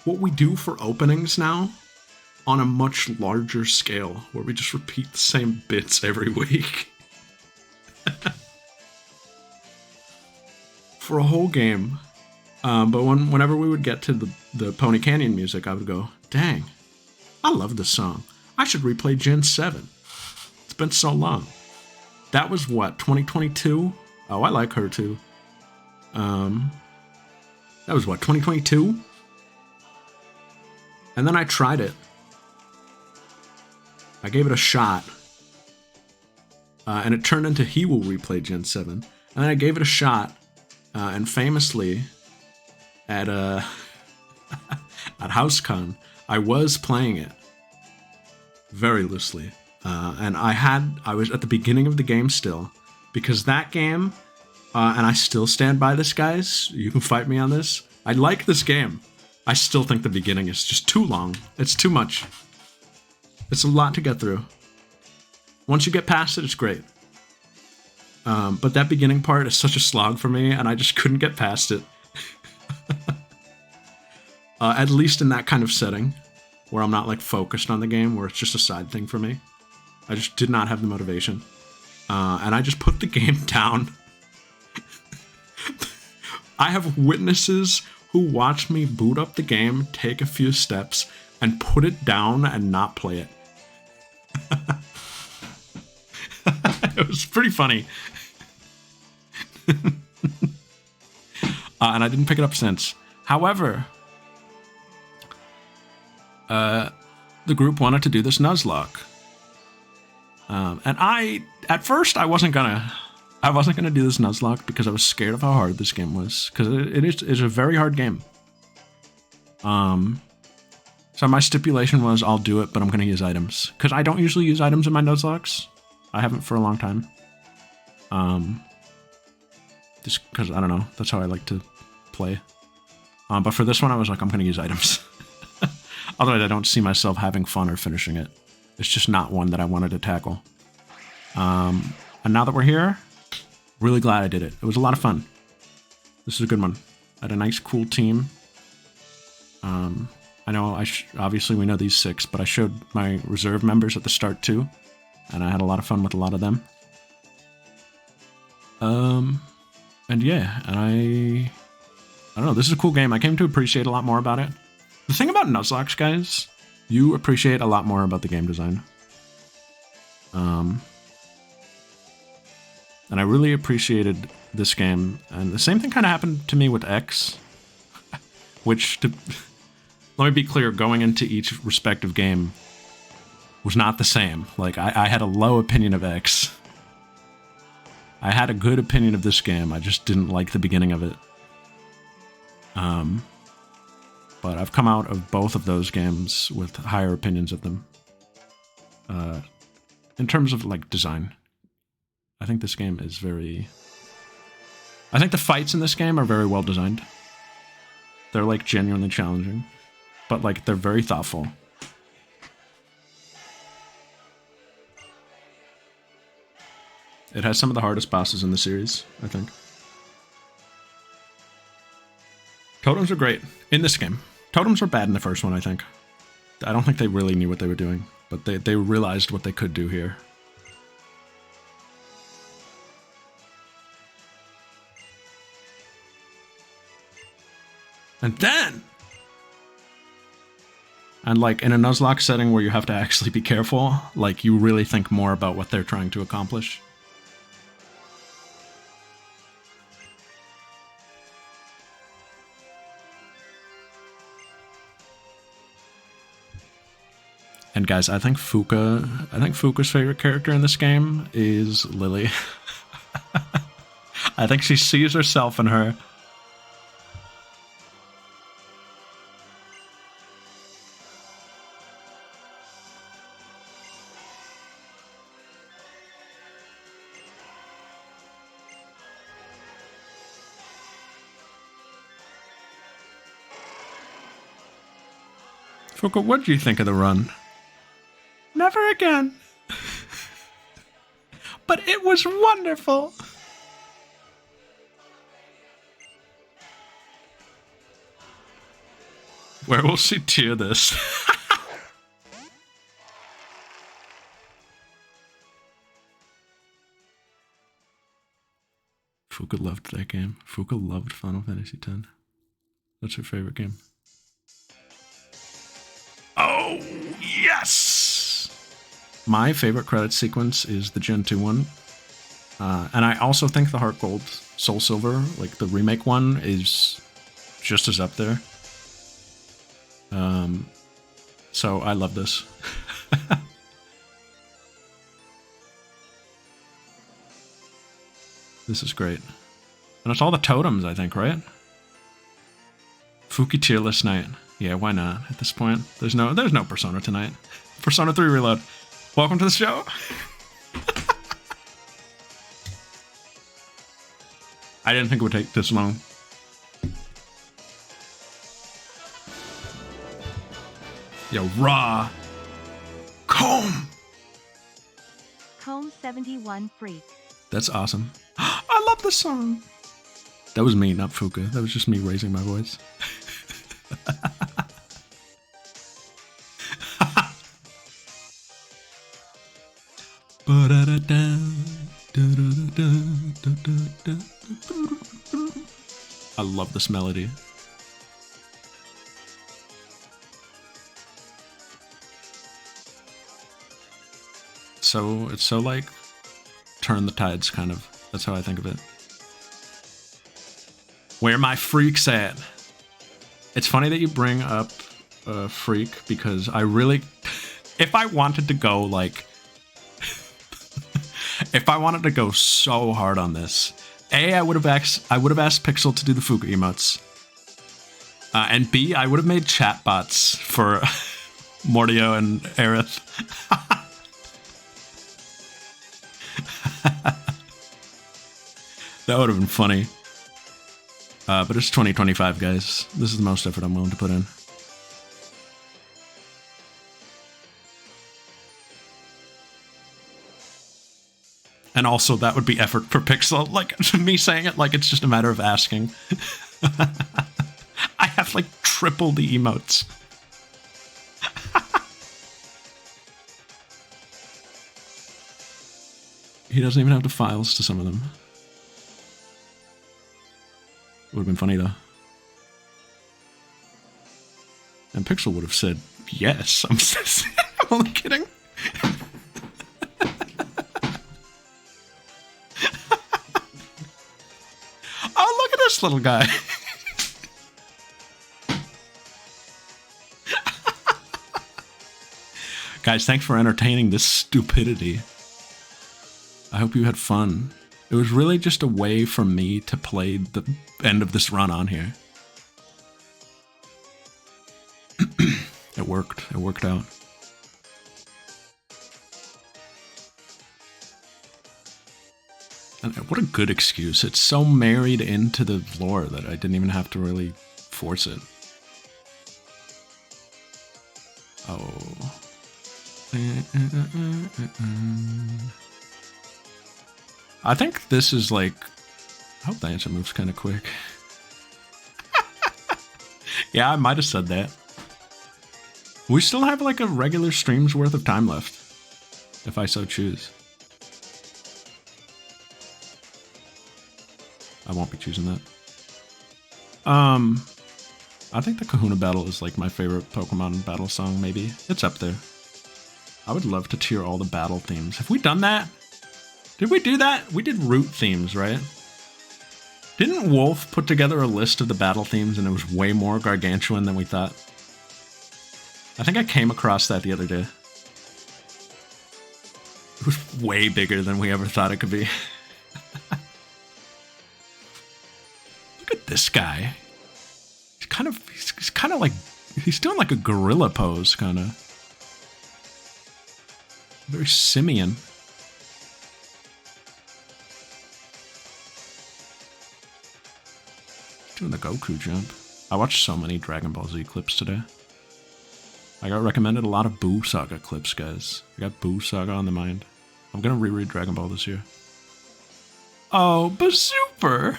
what we do for openings now, on a much larger scale, where we just repeat the same bits every week. For a whole game. But whenever we would get to the Pony Canyon music, I would go, dang, I love this song. I should replay Gen 7. It's been so long. That was what, 2022? Oh, I like her too. That was what, 2022? And then I tried it. I gave it a shot. And it turned into He Will Replay Gen 7. And then I gave it a shot. And famously, at at HouseCon, I was playing it very loosely. And I was at the beginning of the game still, because that game, and I still stand by this, guys. You can fight me on this. I like this game. I still think the beginning is just too long. It's too much. It's a lot to get through. Once you get past it, it's great. But that beginning part is such a slog for me, and I just couldn't get past it. At least in that kind of setting, where I'm not like focused on the game, where it's just a side thing for me. I just did not have the motivation. And I just put the game down. I have witnesses who watched me boot up the game, take a few steps, and put it down and not play it. It was pretty funny. And I didn't pick it up since. However, the group wanted to do this Nuzlocke. And at first I wasn't gonna do this Nuzlocke because I was scared of how hard this game was, because it's a very hard game. So my stipulation was I'll do it, but I'm gonna use items, because I don't usually use items in my Nuzlocks. I haven't for a long time. Just because, I don't know, that's how I like to play. But for this one, I was like, I'm gonna use items. Otherwise, I don't see myself having fun or finishing it. It's just not one that I wanted to tackle. And now that we're here, really glad I did it. It was a lot of fun. This is a good one. I had a nice, cool team. I know, obviously we know these 6, but I showed my reserve members at the start too, and I had a lot of fun with a lot of them. And yeah, and I don't know, this is a cool game. I came to appreciate a lot more about it. The thing about Nuzlocke, guys, you appreciate a lot more about the game design. And I really appreciated this game. And the same thing kind of happened to me with X, which, let me be clear, going into each respective game was not the same. Like, I had a low opinion of X. I had a good opinion of this game. I just didn't like the beginning of it. But I've come out of both of those games with higher opinions of them. In terms of, like, design. I think this game is very... I think the fights in this game are very well designed. They're, like, genuinely challenging. But, like, they're very thoughtful. It has some of the hardest bosses in the series, I think. Totems are great in this game. Totems were bad in the first one, I think. I don't think they really knew what they were doing, but they realized what they could do here. And then... And like in a Nuzlocke setting where you have to actually be careful, like you really think more about what they're trying to accomplish. And guys, I think Fuka's favorite character in this game is Lily. I think she sees herself in her. Fuka, what do you think of the run? Never again. But it was wonderful. Where will she tear this? Fuka loved that game. Fuka loved Final Fantasy X. That's her favorite game. Oh, yes! My favorite credit sequence is the Gen 2 one. And I also think the Heart Gold Soul Silver, like the remake one, is just as up there. So I love this. This is great. And it's all the totems, I think, right? Fuki Tearless Night. Yeah, why not? At this point, there's no Persona tonight. Persona 3 Reload. Welcome to the show. I didn't think it would take this long. Yo, raw. Comb. Comb 71 freak. That's awesome. I love this song. That was me, not Fuka. That was just me raising my voice. I love this melody. So it's so like turn the tides kind of. That's how I think of it. Where my freaks at? It's funny that you bring up Freak because I really, if I wanted to go like, if I wanted to go so hard on this, I would have asked Pixel to do the Fuka emotes, and B, I would have made chatbots for Mordio and Aerith. That would have been funny. But it's 2025, guys. This is the most effort I'm willing to put in. And also, that would be effort for Pixel. Like, me saying it like it's just a matter of asking. I have, like, triple the emotes. He doesn't even have the files to some of them. Would have been funny, though. And Pixel would have said, yes. I'm only kidding. Oh, look at this little guy. Guys, thanks for entertaining this stupidity. I hope you had fun. It was really just a way for me to play the end of this run on here. It worked. It worked out. And what a good excuse. It's so married into the lore that I didn't even have to really force it. Oh. I think this is like... I hope the answer moves kind of quick. Yeah, I might have said that. We still have like a regular stream's worth of time left, if I so choose. I won't be choosing that. I think the Kahuna battle is like my favorite Pokemon battle song, maybe. It's up there. I would love to tier all the battle themes. Have we done that? Did we do that? We did route themes, right? Didn't Wolf put together a list of the battle themes and it was way more gargantuan than we thought? I think I came across that the other day. It was way bigger than we ever thought it could be. Look at this guy. He's kind of like, he's doing like a gorilla pose, kind of. Very simian. Doing the Goku jump. I watched so many Dragon Ball Z clips today. I got recommended a lot of Boo Saga clips, guys. I got Boo Saga on the mind. I'm gonna reread Dragon Ball this year. Oh, Bazooper!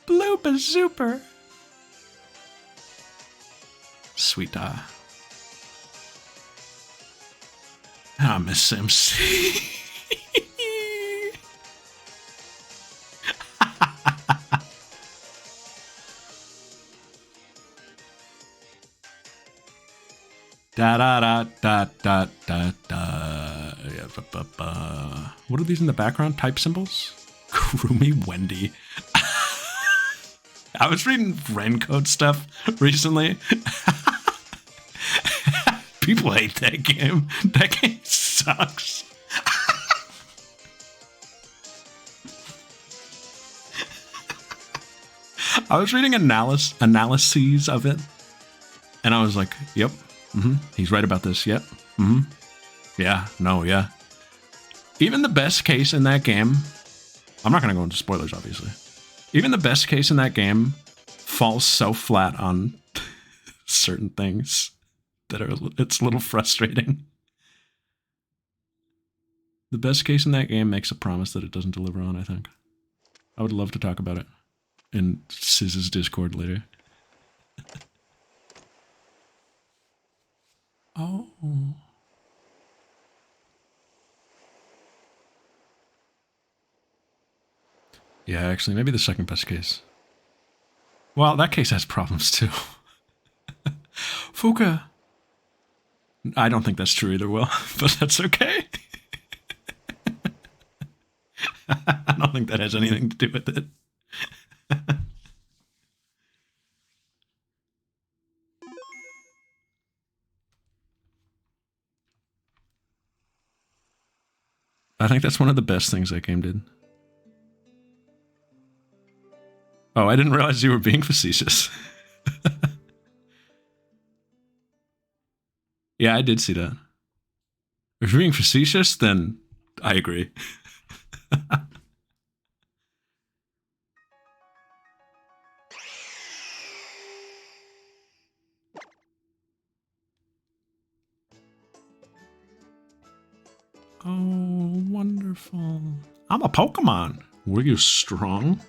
Blue Bazooper! Sweet Miss MC. Da da da da da da da. Yeah, what are these in the background? Type symbols? Kurumi Wendy. I was reading Raincoat stuff recently. People hate that game. That game sucks. I was reading analyses of it, and I was like, yep. He's right about this. Yep. Yeah, no, yeah. Even the best case in that game, I'm not going to go into spoilers, obviously. Even the best case in that game falls so flat on certain things that it's a little frustrating. The best case in that game makes a promise that it doesn't deliver on, I think. I would love to talk about it in Siz's Discord later. Oh. Yeah, actually, maybe the second best case. Well, that case has problems too. Fuka. I don't think that's true either, Will, but that's okay. I don't think that has anything to do with it. I think that's one of the best things that game did. Oh, I didn't realize you were being facetious. Yeah, I did see that. If you're being facetious, then I agree. Oh, wonderful. I'm a Pokemon. Were you strong?